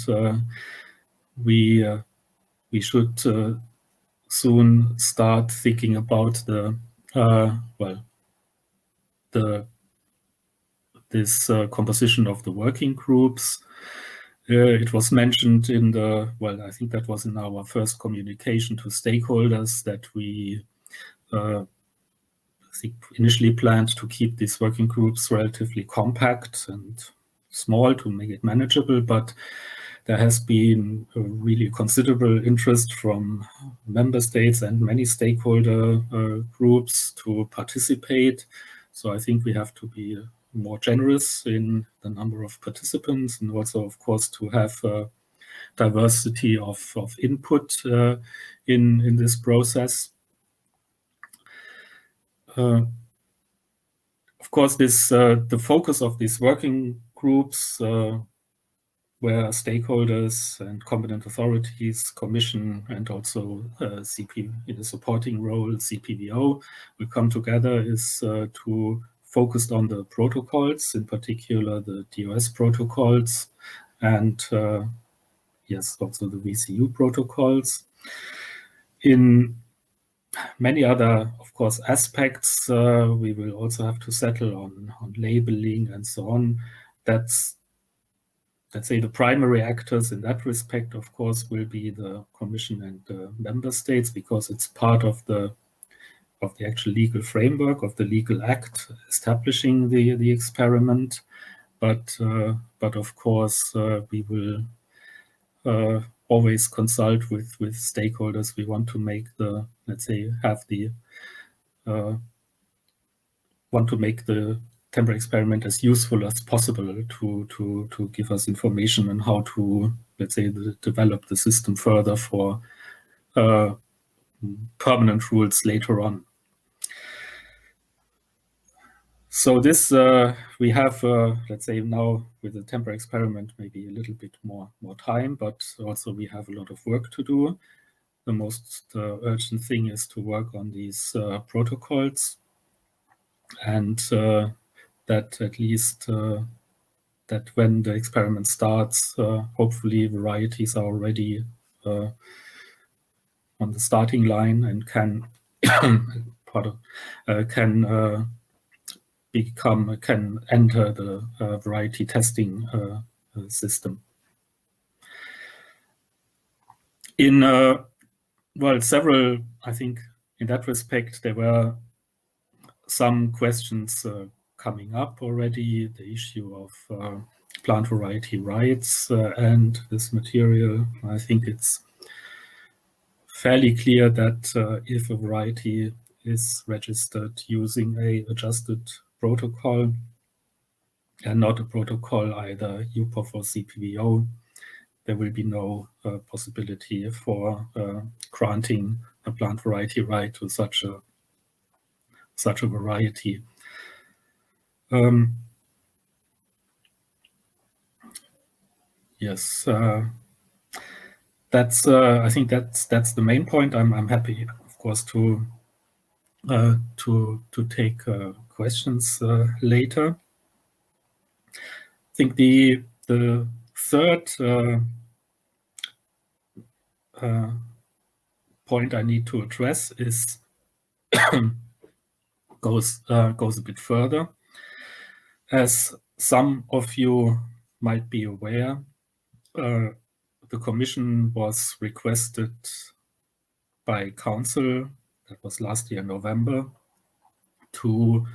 We should soon start thinking about the well, this composition of the working groups. It was mentioned in I think that was in our first communication to stakeholders that we I think initially planned to keep these working groups relatively compact and small to make it manageable, but there has been a really considerable interest from member states and many stakeholder groups to participate. So I think we have to be more generous in the number of participants, and also, of course, to have diversity of input in this process. Of course, the focus of these working groups, where stakeholders and competent authorities, Commission, and also CP in a supporting role, CPVO, will come together, is to focus on the protocols, in particular the DOS protocols, and yes, also the VCU protocols. In many other, of course, aspects, we will also have to settle on labeling and so on. That's, let's say, the primary actors in that respect, of course, will be the Commission and the member states, because it's part of the actual legal framework of the legal act establishing the experiment. But of course, we will always consult with stakeholders. We want to make the, let's say, want to make the temporary experiment as useful as possible to give us information on how to, let's say, develop the system further for permanent rules later on. So this, we have, let's say, now with the temporary experiment, maybe a little bit more time, but also we have a lot of work to do. The most urgent thing is to work on these protocols, and that at least that when the experiment starts, hopefully varieties are already on the starting line and can can enter the variety testing system. In well, several, I think, in that respect, there were some questions coming up already. The issue of plant variety rights and this material. I think it's fairly clear that if a variety is registered using a adjusted protocol and not a protocol either UPOF or CPVO, there will be no possibility for granting a plant variety right to such a variety. Yes, that's. I think that's the main point. I'm happy, of course, to take questions later. I think the third point I need to address is goes a bit further. As some of you might be aware, the Commission was requested by Council, that was last year November, to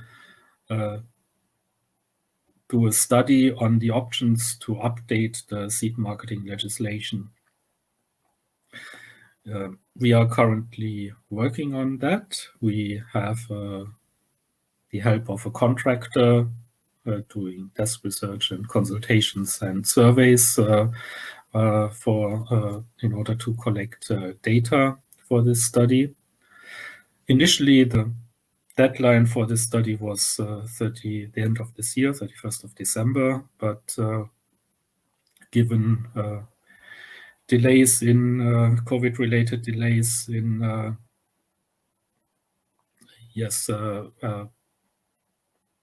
do a study on the options to update the seed marketing legislation. We are currently working on that. We have the help of a contractor doing desk research and consultations and surveys in order to collect data for this study. Initially, the deadline for this study was the end of this year, 31st of December, but given delays in COVID-related delays in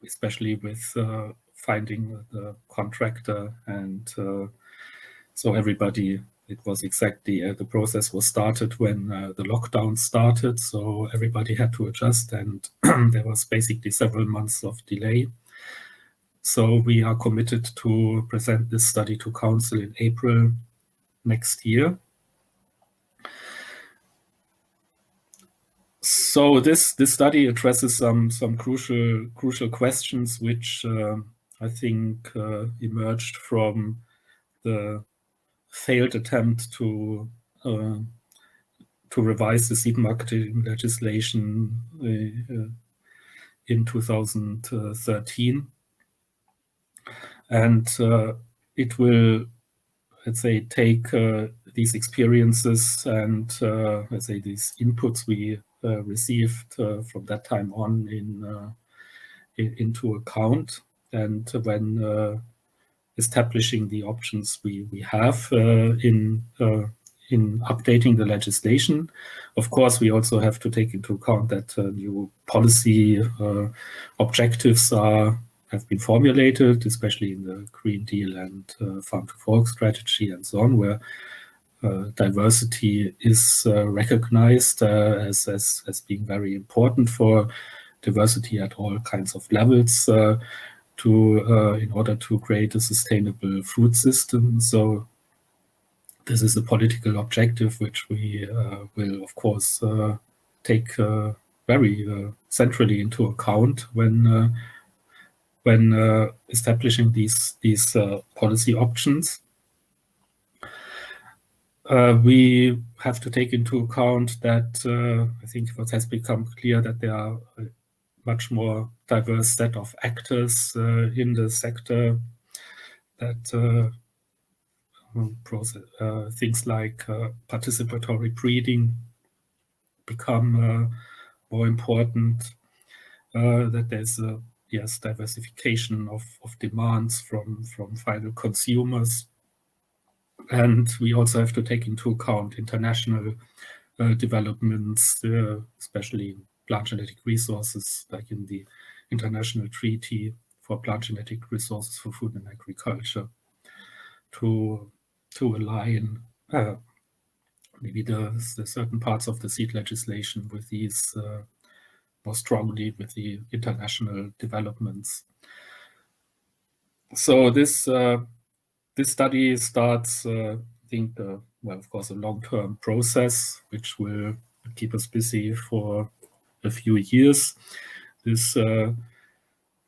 especially with finding the contractor, and so everybody it was exactly the process was started when the lockdown started, so everybody had to adjust, and there was basically several months of delay. So we are committed to present this study to Council in April next year. So this study addresses some crucial questions which I think emerged from the failed attempt to revise the seed marketing legislation in 2013, and it will, let's say, take these experiences and let's say these inputs we received from that time on into account, and when establishing the options we have in updating the legislation. Of course, we also have to take into account that new policy objectives have been formulated, especially in the Green Deal and Farm to Fork strategy and so on, where diversity is recognized as being very important for diversity at all kinds of levels in order to create a sustainable food system. So this is a political objective which we will, of course, take very centrally into account when establishing these policy options. We have to take into account that I think what has become clear that there are a much more diverse set of actors in the sector, that things like participatory breeding become more important, that there's a diversification of demands from final consumers. And we also have to take into account international developments, especially plant genetic resources, like in the International Treaty for Plant Genetic Resources for Food and Agriculture, to align maybe the certain parts of the seed legislation with these more strongly with the international developments. So this study starts, I think, well, of course, a long-term process which will keep us busy for a few years. This, I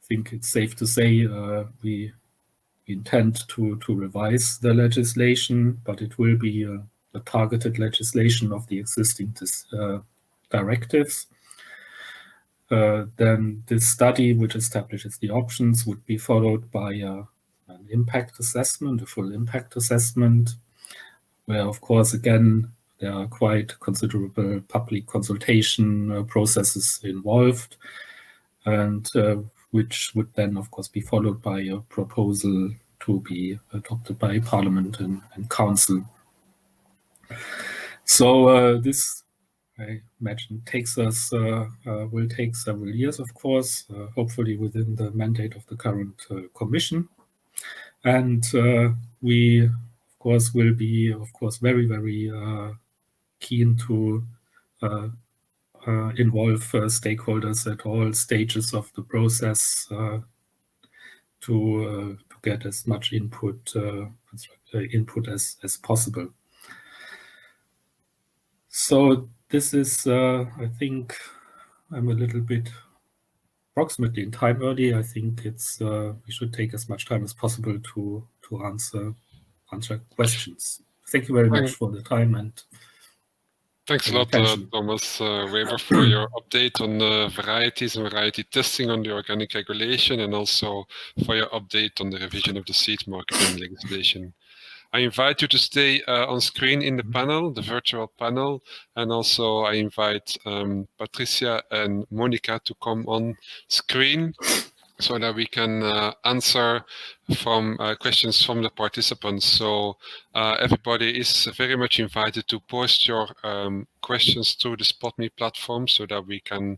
think it's safe to say, we intend to revise the legislation, but it will be a targeted legislation of the existing directives. Then this study, which establishes the options, would be followed by an impact assessment, a full impact assessment, where, of course, again, there are quite considerable public consultation processes involved, and which would then, of course, be followed by a proposal to be adopted by Parliament and Council. So this, I imagine, will take several years, of course, hopefully within the mandate of the current Commission. And we, of course, will be, very, very keen to involve stakeholders at all stages of the process to get as much input as possible. So this is, I think, I'm a little bit approximately in time early. I think it's we should take as much time as possible to answer questions. Thank you very much for the time and thanks a lot, Thomas Weber, for your update on the varieties and variety testing on the organic regulation, and also for your update on the revision of the seed marketing legislation. I invite you to stay on screen in the panel, the virtual panel, and also I invite Patrizia and Monika to come on screen so that we can answer from questions from the participants. So everybody is very much invited to post your questions through the SpotMe platform so that we can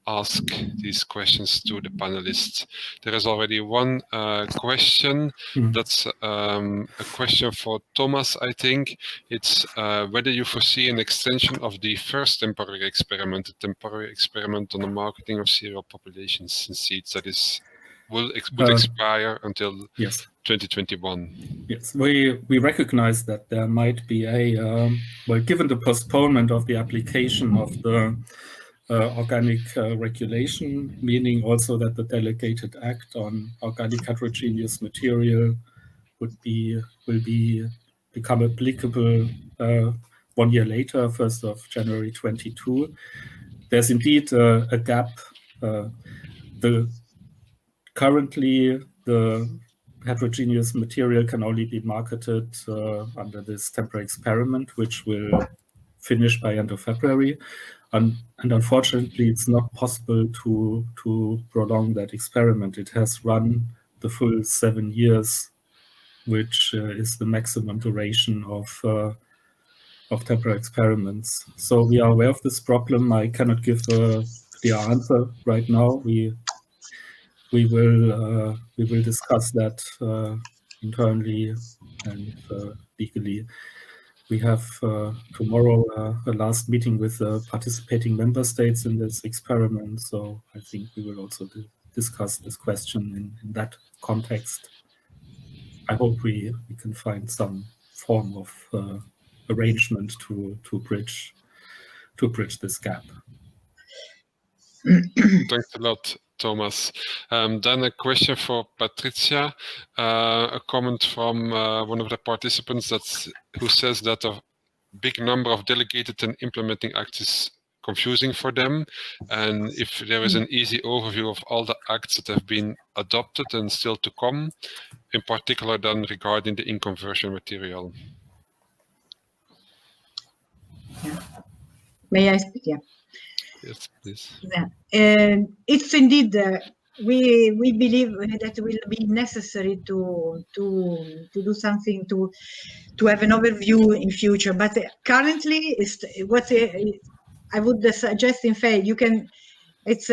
ask these questions to the panelists. There is already one question. That's a question for Thomas, I think. It's whether you foresee an extension of the first temporary experiment, the temporary experiment on the marketing of serial populations and seeds that is would expire until 2021. Yes, we recognize that there might be a, well, given the postponement of the application of the organic regulation, meaning also that the delegated act on organic heterogeneous material will become applicable 1 year later, 1st of January 2022. There's indeed a gap. Currently, the heterogeneous material can only be marketed under this temporary experiment, which will finish by end of February. And unfortunately, it's not possible to prolong that experiment. It has run the full 7 years, which is the maximum duration of temporary experiments. So we are aware of this problem. I cannot give a clear answer right now. We will discuss that internally and legally. We have tomorrow a last meeting with the participating member states in this experiment. So I think we will also discuss this question in that context. I hope we can find some form of arrangement to bridge this gap. Thanks a lot, Thomas. Then a question for Patrizia, a comment from one of the participants who says that a big number of delegated and implementing acts is confusing for them, and if there is an easy overview of all the acts that have been adopted and still to come, in particular then regarding the in-conversion material. Yeah. May I speak? Yeah. Yes, please. Yeah. It's indeed, we believe that it will be necessary to do something to have an overview in future. But currently, I would suggest, in fact, you can. It's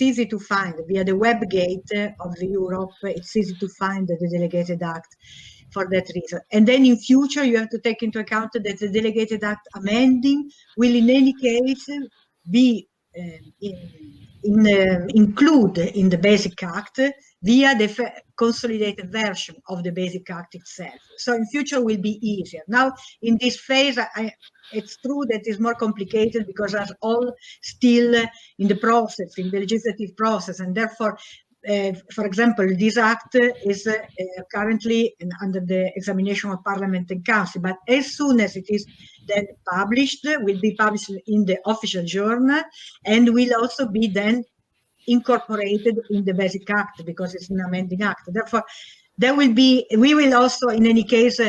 easy to find via the web gate of the Europe. It's easy to find the delegated act for that reason. And then in future, you have to take into account that the delegated act amending will, in any case, be include in the basic act via the consolidated version of the basic act itself. So in future will be easier. Now in this phase, it's true that it's more complicated because are all still in the process, in the legislative process, and therefore, for example, this act is currently under the examination of Parliament and Council, but as soon as it is then published, will be published in the official journal and will also be then incorporated in the basic act because it's an amending act. Therefore, there will be, we will also in any case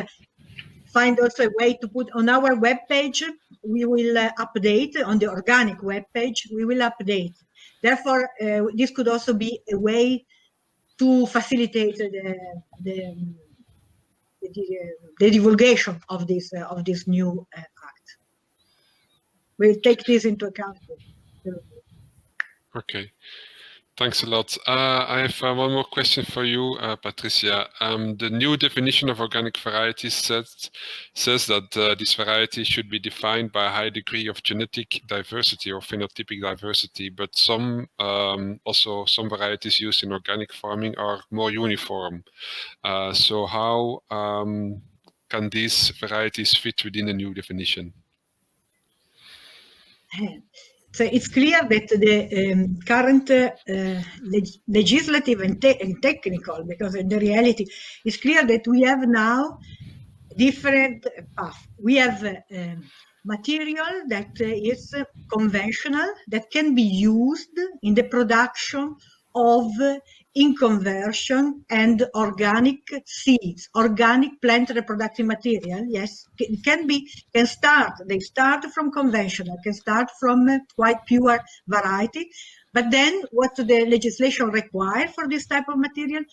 find also a way to put on our web page, we will update on the organic web page, we will update. Therefore, this could also be a way to facilitate the divulgation of this new act. We'll take this into account. Okay. Thanks a lot. I have one more question for you, Patrizia. The new definition of organic varieties says that this variety should be defined by a high degree of genetic diversity or phenotypic diversity, but some varieties used in organic farming are more uniform. So how can these varieties fit within the new definition? So it's clear that the current legislative and technical, because in the reality, it's clear that we have now different paths. We have material that is conventional, that can be used in the production of in-conversion and organic seeds, organic plant reproductive material. Yes, it they start from conventional, can start from quite pure variety. But then what the legislation requires for this type of material,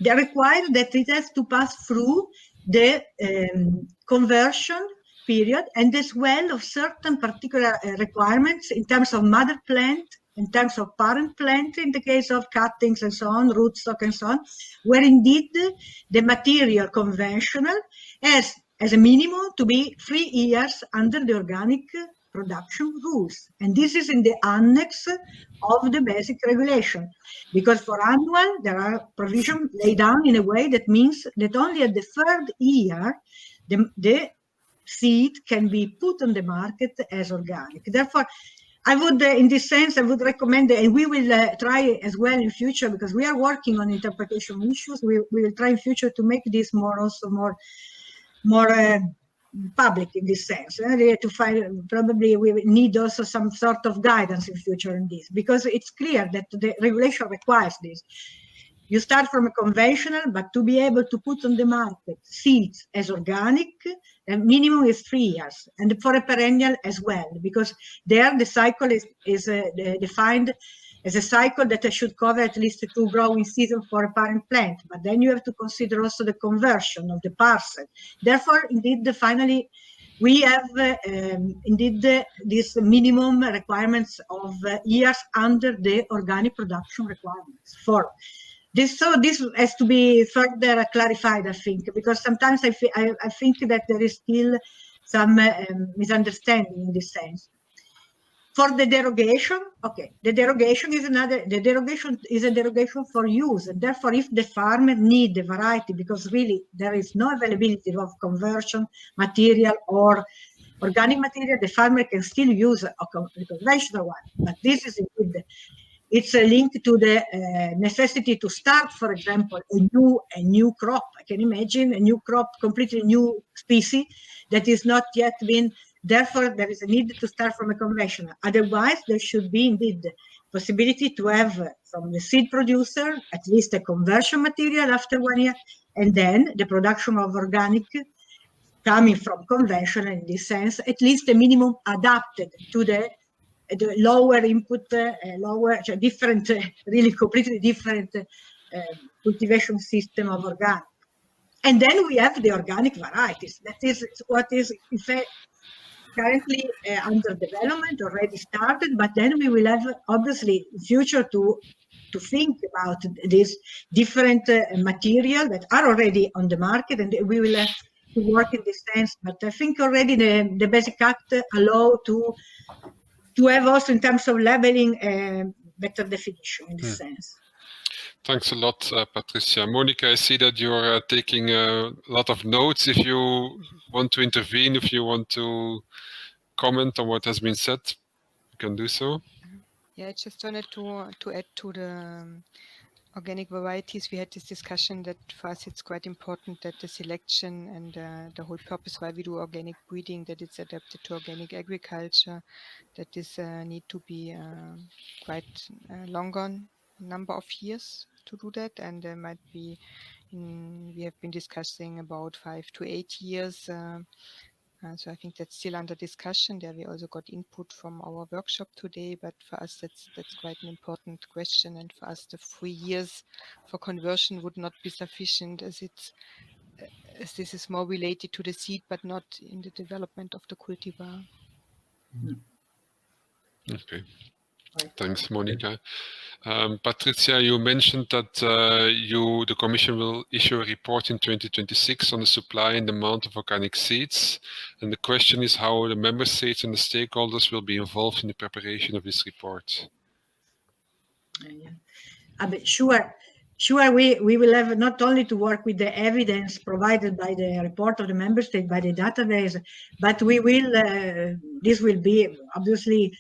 they require that it has to pass through the conversion period, and as well of certain particular requirements in terms of mother plant, in terms of parent plant, in the case of cuttings and so on, rootstock and so on, where indeed the material conventional has as a minimum to be 3 years under the organic production rules. And this is in the annex of the basic regulation, because for annual there are provisions laid down in a way that means that only at the 3rd year the seed can be put on the market as organic. Therefore, I would, in this sense, I would recommend, and we will try as well in future, because we are working on interpretation issues. We will try in future to make this more public in this sense. To find, probably we need also some sort of guidance in future in this, because it's clear that the regulation requires this. You start from a conventional, but to be able to put on the market seeds as organic, the minimum is 3 years, and for a perennial as well, because there the cycle is defined as a cycle that should cover at least 2 growing seasons for a parent plant. But then you have to consider also the conversion of the parcel. Therefore, indeed, finally, we have indeed these minimum requirements of years under the organic production requirements for this. So this has to be further clarified, I think, because sometimes I think that there is still some misunderstanding in this sense. For the derogation, okay, the derogation is a derogation for use, and therefore if the farmer need the variety, because really there is no availability of conversion material or organic material, the farmer can still use a conventional one. But this is indeed, it's a link to the necessity to start, for example, a new crop. I can imagine a new crop, completely new species that is not yet been. Therefore, there is a need to start from a conventional. Otherwise, there should be indeed the possibility to have from the seed producer at least a conversion material after 1 year, and then the production of organic coming from conventional in this sense, at least a minimum adapted to the lower input, different, really completely different cultivation system of organic. And then we have the organic varieties. That is what is, in fact, currently under development, already started, but then we will have obviously in future to think about these different material that are already on the market, and we will have to work in this sense. But I think already the Basic Act allow to have also in terms of labeling a better definition in this sense. Thanks a lot, Patrizia. Monika, I see that you're taking a lot of notes. If you want to intervene, if you want to comment on what has been said, you can do so. Yeah, I just wanted to add to the organic varieties. We had this discussion that for us it's quite important that the selection and the whole purpose why we do organic breeding, that it's adapted to organic agriculture, that this need to be quite longer number of years to do that, and there might be we have been discussing about 5 to 8 years. So I think that's still under discussion. There we also got input from our workshop today, but for us that's quite an important question, and for us the 3 years for conversion would not be sufficient, as this is more related to the seed but not in the development of the cultivar. Okay. Thanks, Monika. Patrizia, you mentioned that the Commission will issue a report in 2026 on the supply and demand of organic seeds. And the question is how the member states and the stakeholders will be involved in the preparation of this report. Sure, we will have not only to work with the evidence provided by the report of the member state, by the database, but we will, this will be obviously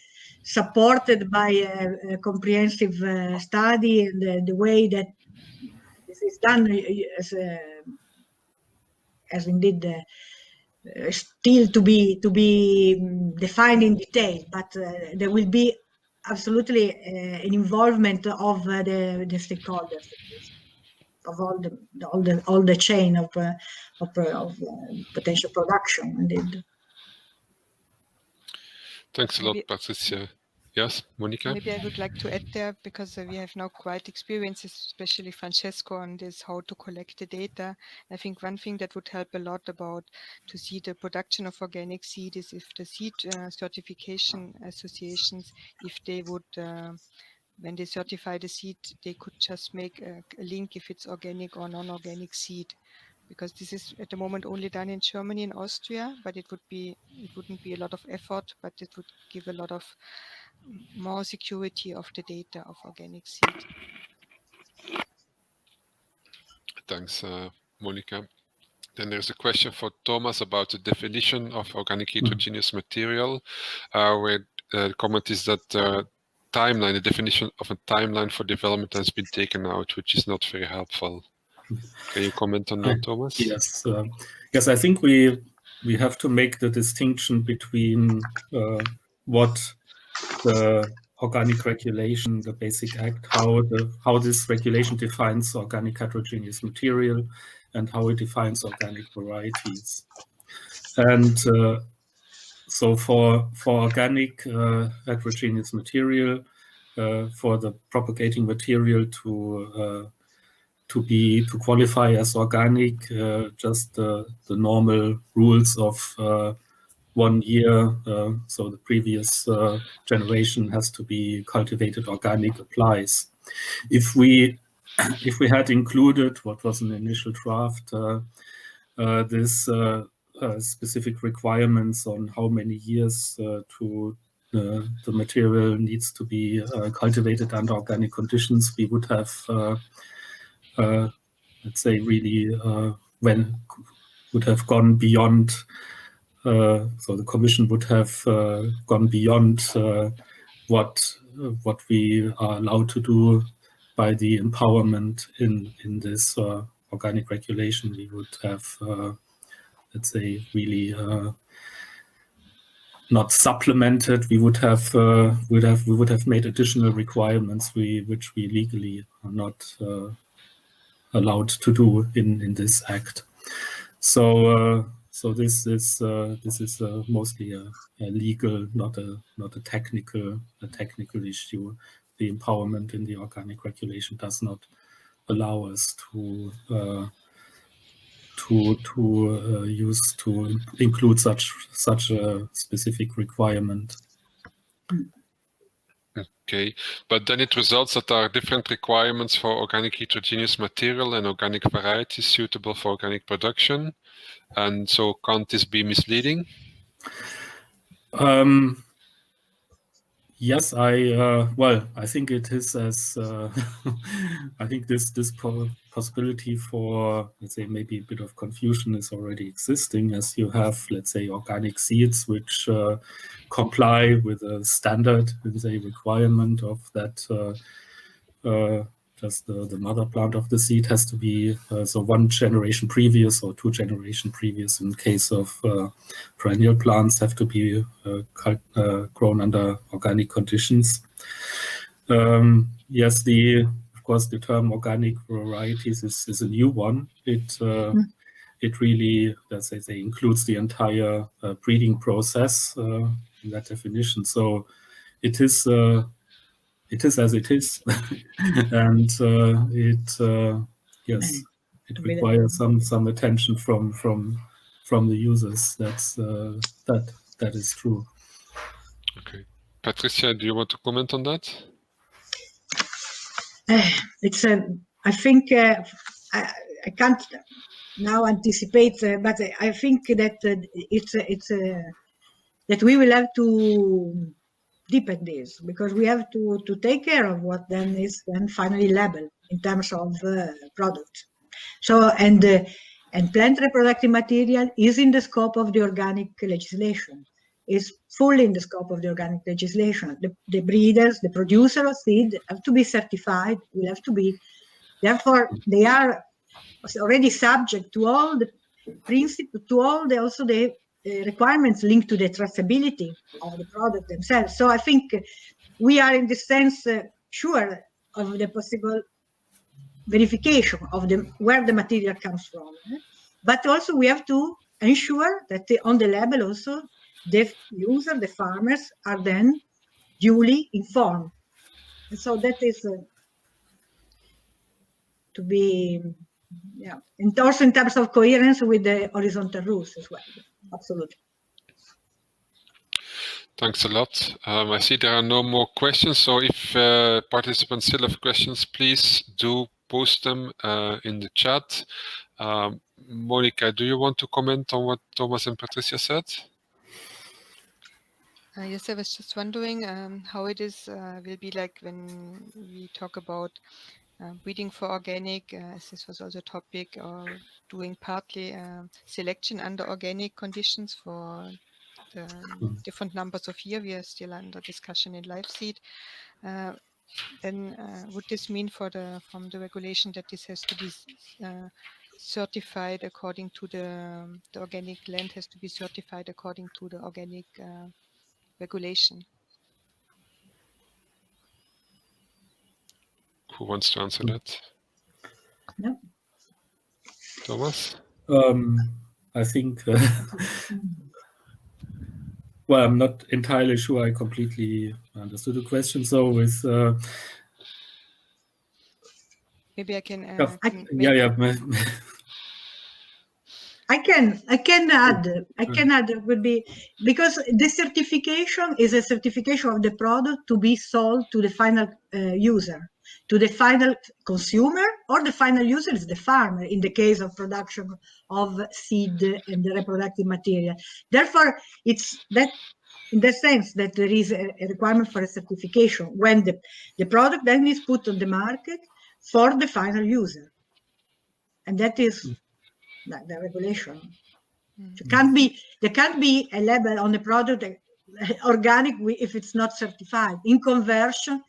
supported by a comprehensive study, and the way that this is done as indeed still to be defined in detail, but there will be absolutely an involvement of the stakeholders, of all the chain of potential production. Indeed. Thanks a lot, Patrizia. Yes, Monika? Maybe I would like to add there, because we have now quite experiences, especially Francesco, on this, how to collect the data. I think one thing that would help a lot about to see the production of organic seed is if the seed certification associations, if they would, when they certify the seed, they could just make a link if it's organic or non-organic seed. Because this is at the moment only done in Germany and Austria, but it wouldn't be a lot of effort, but it would give a lot of more security of the data of organic seed. Thanks, Monika. Then there's a question for Thomas about the definition of organic heterogeneous material, where the comment is that the definition of a timeline for development has been taken out, which is not very helpful. Can you comment on that, Thomas? Yes, yes. I think we have to make the distinction between what the organic regulation, the Basic Act, how this regulation defines organic heterogeneous material, and how it defines organic varieties. And so for organic heterogeneous material, for the propagating material to qualify as organic, just the normal rules of 1 year, so the previous generation has to be cultivated organic applies. If we had included what was an initial draft, this specific requirements on how many years the material needs to be cultivated under organic conditions, we would have, let's say, really would have gone beyond. So the Commission would have gone beyond what we are allowed to do by the empowerment in this organic regulation. We would have, let's say, really not supplemented. We would have made additional requirements which we legally are not allowed to do in this act. So this is mostly a legal, not a technical issue. The empowerment in the organic regulation does not allow us to include such a specific requirement. Okay, but then it results that there are different requirements for organic heterogeneous material and organic varieties suitable for organic production. And so can't this be misleading? Yes, I think it is as I think this possibility for, let's say, maybe a bit of confusion is already existing, as you have, let's say, organic seeds which comply with a standard, let's say, requirement of that just the mother plant of the seed has to be so 1 generation previous or 2 generation previous. In case of perennial plants, have to be grown under organic conditions. Yes, of course the term organic varieties is a new one. It really, let's say, includes the entire breeding process in that definition. So it is as it is, and yes, it requires some attention from the users. That is true. Okay, Patrizia, do you want to comment on that? I think I can't now anticipate, but I think that that we will have to deepen this, because we have to take care of what then is then finally labeled in terms of product. So and plant reproductive material is in the scope of the organic legislation. Is fully in the scope of the organic legislation. The breeders, the producer of seed have to be certified. Will have to be. Therefore, they are already subject to all the principles, to all the also the requirements linked to the traceability of the product themselves. So I think we are in this sense sure of the possible verification of where the material comes from. But also we have to ensure that on the label also the user, the farmers, are then duly informed. And so that is to be, yeah, and also in terms of coherence with the horizontal rules as well. Absolutely. Thanks a lot. I see there are no more questions, so if participants still have questions, please do post them in the chat. Monika, do you want to comment on what Thomas and Patrizia said? Yes, I was just wondering how it is will be like when we talk about breeding for organic, as this was also a topic, or doing partly selection under organic conditions for the different numbers of year. We are still under discussion in LIVESEED. Then would this mean from the regulation that this has to be certified according to the organic land has to be certified according to the organic regulation? Who wants to answer that? No. Thomas? I think, well, I'm not entirely sure I completely understood the question. So with maybe I can. I can add. It would be because the certification is a certification of the product to be sold to the final user, to the final consumer, or the final user is the farmer in the case of production of seed and the reproductive material. Therefore, it's that in the sense that there is a requirement for a certification when the product then is put on the market for the final user, and that is the regulation. There can't be a label on the product organic if it's not certified. In conversion,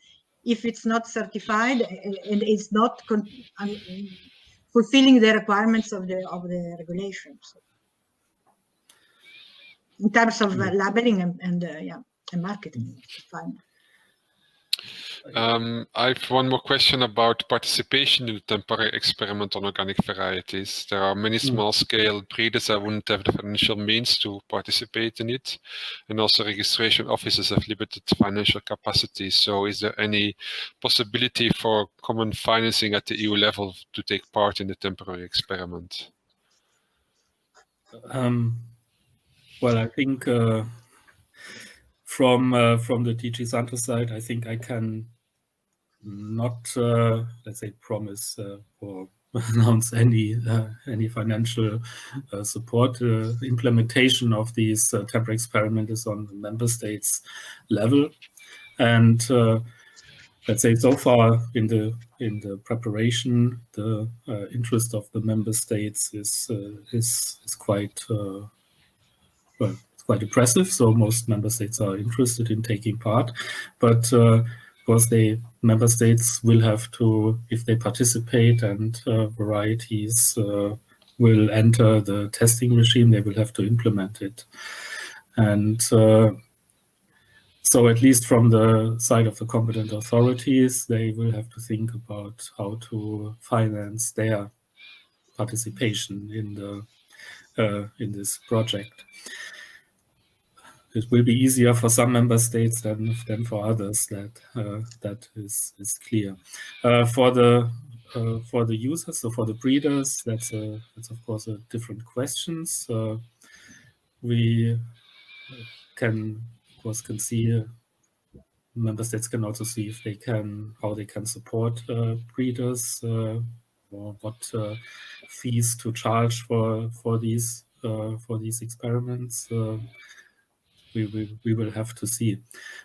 if it's not certified and it's not fulfilling the requirements of the regulations in terms of labeling and marketing. Fine. I have one more question about participation in the temporary experiment on organic varieties. There are many small-scale breeders that wouldn't have the financial means to participate in it, and also registration offices have limited financial capacity. So is there any possibility for common financing at the EU level to take part in the temporary experiment? Well, I think from the DG Santo side, I think I can not, let's say, promise or announce any financial support. Implementation of these temporary experiments is on the member states level, and let's say so far in the preparation, the interest of the member states is quite well, it's quite impressive. So most member states are interested in taking part, but of course, member states will have to, if they participate and varieties will enter the testing regime, they will have to implement it. And so at least from the side of the competent authorities, they will have to think about how to finance their participation in this project. It will be easier for some member states than for others. That is clear. For the users, so for the breeders, that's of course a different question. We can of course see member states can also see if how they can support breeders or what fees to charge for these experiments. We will have to see,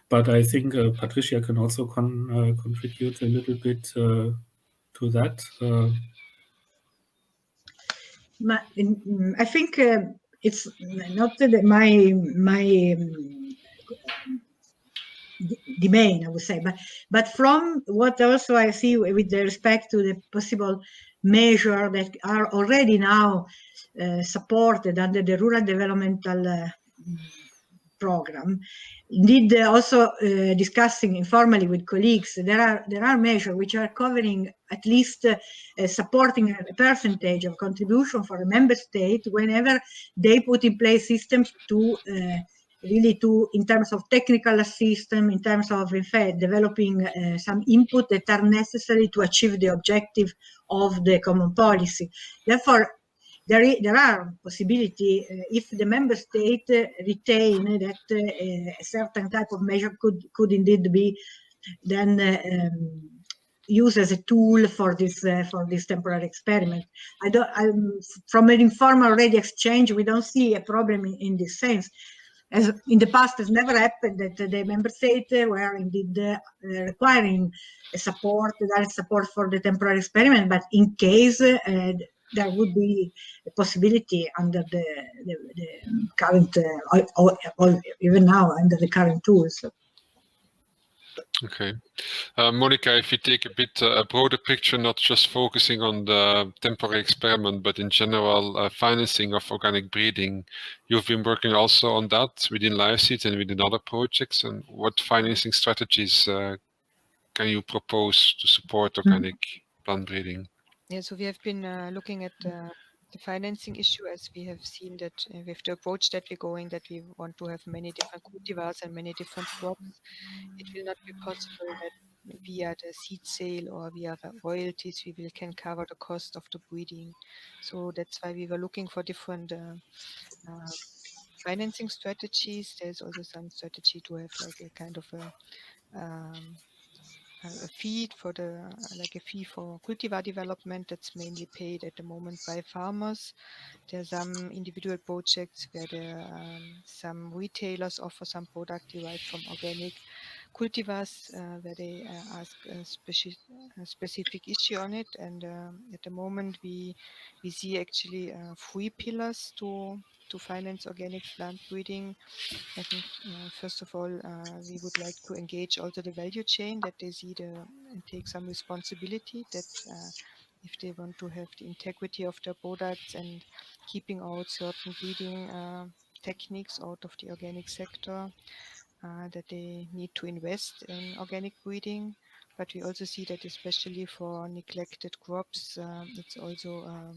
but I think Patrizia can also contribute a little bit to that. I think it's not my domain, I would say, but from what also I see with respect to the possible measures that are already now supported under the Rural Developmental Program. Indeed, also discussing informally with colleagues, there are measures which are covering at least supporting a percentage of contribution for a member state whenever they put in place systems to really in terms of technical assistance, in terms of, in fact, developing some input that are necessary to achieve the objective of the common policy. Therefore, there are possibility if the member state retain that a certain type of measure could indeed be then used as a tool for this temporary experiment. From an informal already exchange, we don't see a problem in this sense. As in the past, has never happened that the member states were indeed requiring direct support for the temporary experiment, but in case there would be a possibility under the current, or even now under the current tools. Okay. Monika, if you take a bit a broader picture, not just focusing on the temporary experiment, but in general financing of organic breeding, you've been working also on that within LiveSeed and within other projects. And what financing strategies can you propose to support organic plant breeding? Yeah, so we have been looking at the financing issue, as we have seen that with the approach that we're going, that we want to have many different cultivars and many different crops. It will not be possible that via the seed sale or via the royalties we can cover the cost of the breeding. So that's why we were looking for different financing strategies. There's also some strategy to have like a kind of a fee for a fee for cultivar development that's mainly paid at the moment by farmers. There are some individual projects where some retailers offer some product derived from organic cultivars where they ask a specific issue on it. And at the moment we see actually 3 pillars to finance organic plant breeding. I think first of all we would like to engage also the value chain, that they see and take some responsibility, that if they want to have the integrity of their products and keeping out certain breeding techniques out of the organic sector, that they need to invest in organic breeding. But we also see that especially for neglected crops, it's also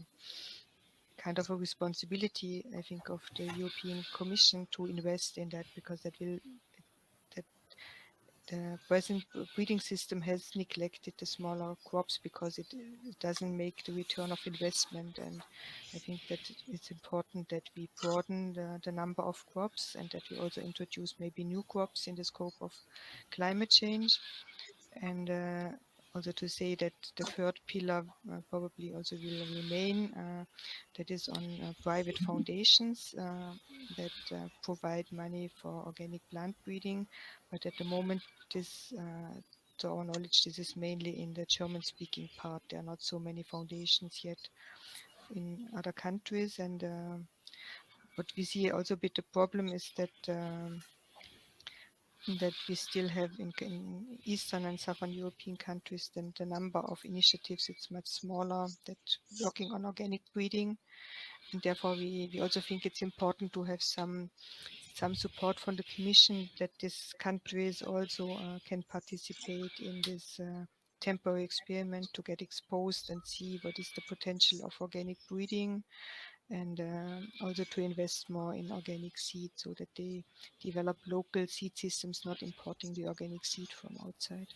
kind of a responsibility, I think, of the European Commission to invest in that, because that the present breeding system has neglected the smaller crops because it doesn't make the return of investment. And I think that it's important that we broaden the number of crops, and that we also introduce maybe new crops in the scope of climate change. And also to say that the third pillar probably also will remain, that is on private foundations that provide money for organic plant breeding. But at the moment, this, to our knowledge, this is mainly in the German-speaking part. There are not so many foundations yet in other countries. And what we see also a bit the problem is that we still have in Eastern and Southern European countries, then the number of initiatives, it's much smaller, that working on organic breeding. And therefore we also think it's important to have some support from the Commission, that these countries also can participate in this temporary experiment to get exposed and see what is the potential of organic breeding, and also to invest more in organic seed so that they develop local seed systems, not importing the organic seed from outside.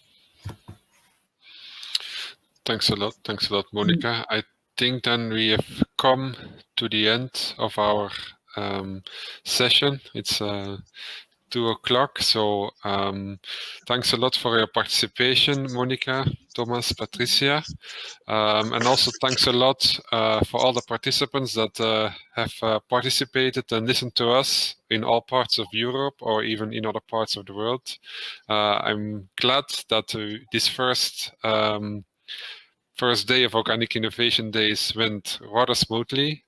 Thanks a lot, Monika. I think then we have come to the end of our session. It's 2 o'clock, so thanks a lot for your participation, Monika, Thomas, Patrizia, and also thanks a lot for all the participants that have participated and listened to us in all parts of Europe or even in other parts of the world. I'm glad that this first day of Organic Innovation Days went rather smoothly.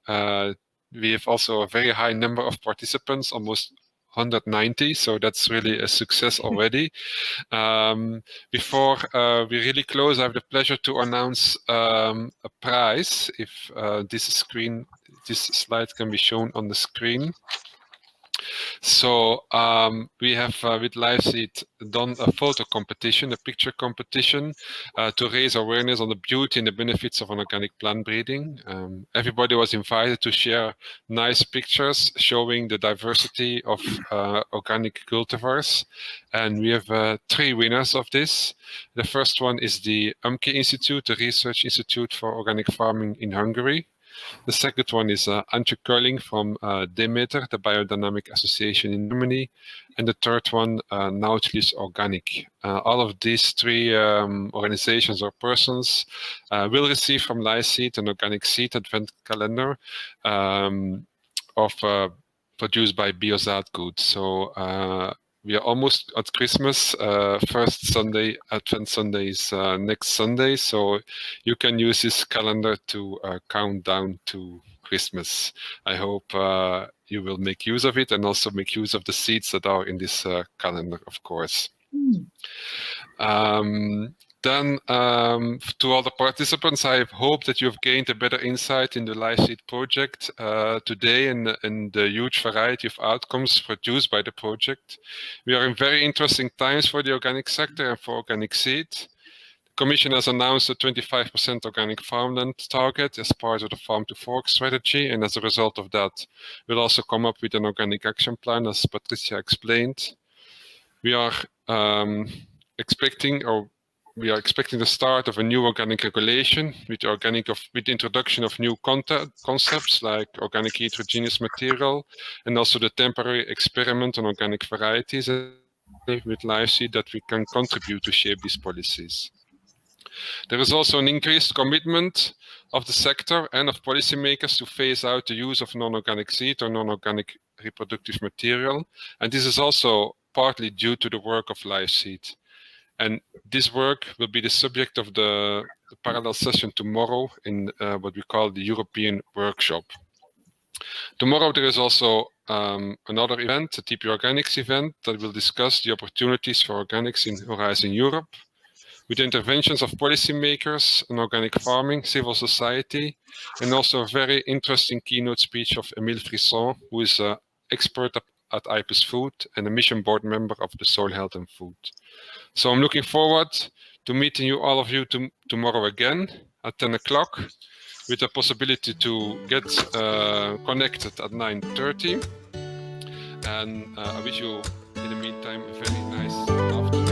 We have also a very high number of participants, almost 190, so that's really a success already. Before we really close, I have the pleasure to announce a prize. If this slide can be shown on the screen. So we have with LiveSeed done a photo competition, a picture competition, to raise awareness on the beauty and the benefits of an organic plant breeding. Everybody was invited to share nice pictures showing the diversity of organic cultivars. And we have 3 winners of this. The first one is the UMKE Institute, the Research Institute for Organic Farming in Hungary. The second one is Antje Curling from Demeter, the Biodynamic Association in Germany. And the third one, Nautilus Organic. All of these 3 organizations or persons will receive from LiveSeed an organic seed advent calendar produced by Biozaadgoed. So we are almost at Christmas. First Sunday, Advent Sunday is next Sunday. So you can use this calendar to count down to Christmas. I hope you will make use of it and also make use of the seeds that are in this calendar, of course. Then to all the participants, I hope that you've gained a better insight in the LiveSeed project today and the huge variety of outcomes produced by the project. We are in very interesting times for the organic sector and for organic seed. The Commission has announced a 25% organic farmland target as part of the Farm to Fork strategy, and as a result of that, we'll also come up with an organic action plan, as Patrizia explained. We are expecting the start of a new organic regulation with the introduction of new concepts like organic heterogeneous material, and also the temporary experiment on organic varieties with LiveSeed that we can contribute to shape these policies. There is also an increased commitment of the sector and of policymakers to phase out the use of non-organic seed or non-organic reproductive material, and this is also partly due to the work of LiveSeed. And this work will be the subject of the parallel session tomorrow in what we call the European workshop. Tomorrow there is also another event, a TP Organics event, that will discuss the opportunities for organics in Horizon Europe, with interventions of policymakers on organic farming, civil society, and also a very interesting keynote speech of Emile Frisson, who is an expert at IPES Food and a mission board member of the Soil Health and Food. So I'm looking forward to meeting all of you tomorrow again at 10 o'clock with the possibility to get connected at 9:30. And I wish you, in the meantime, a very nice afternoon.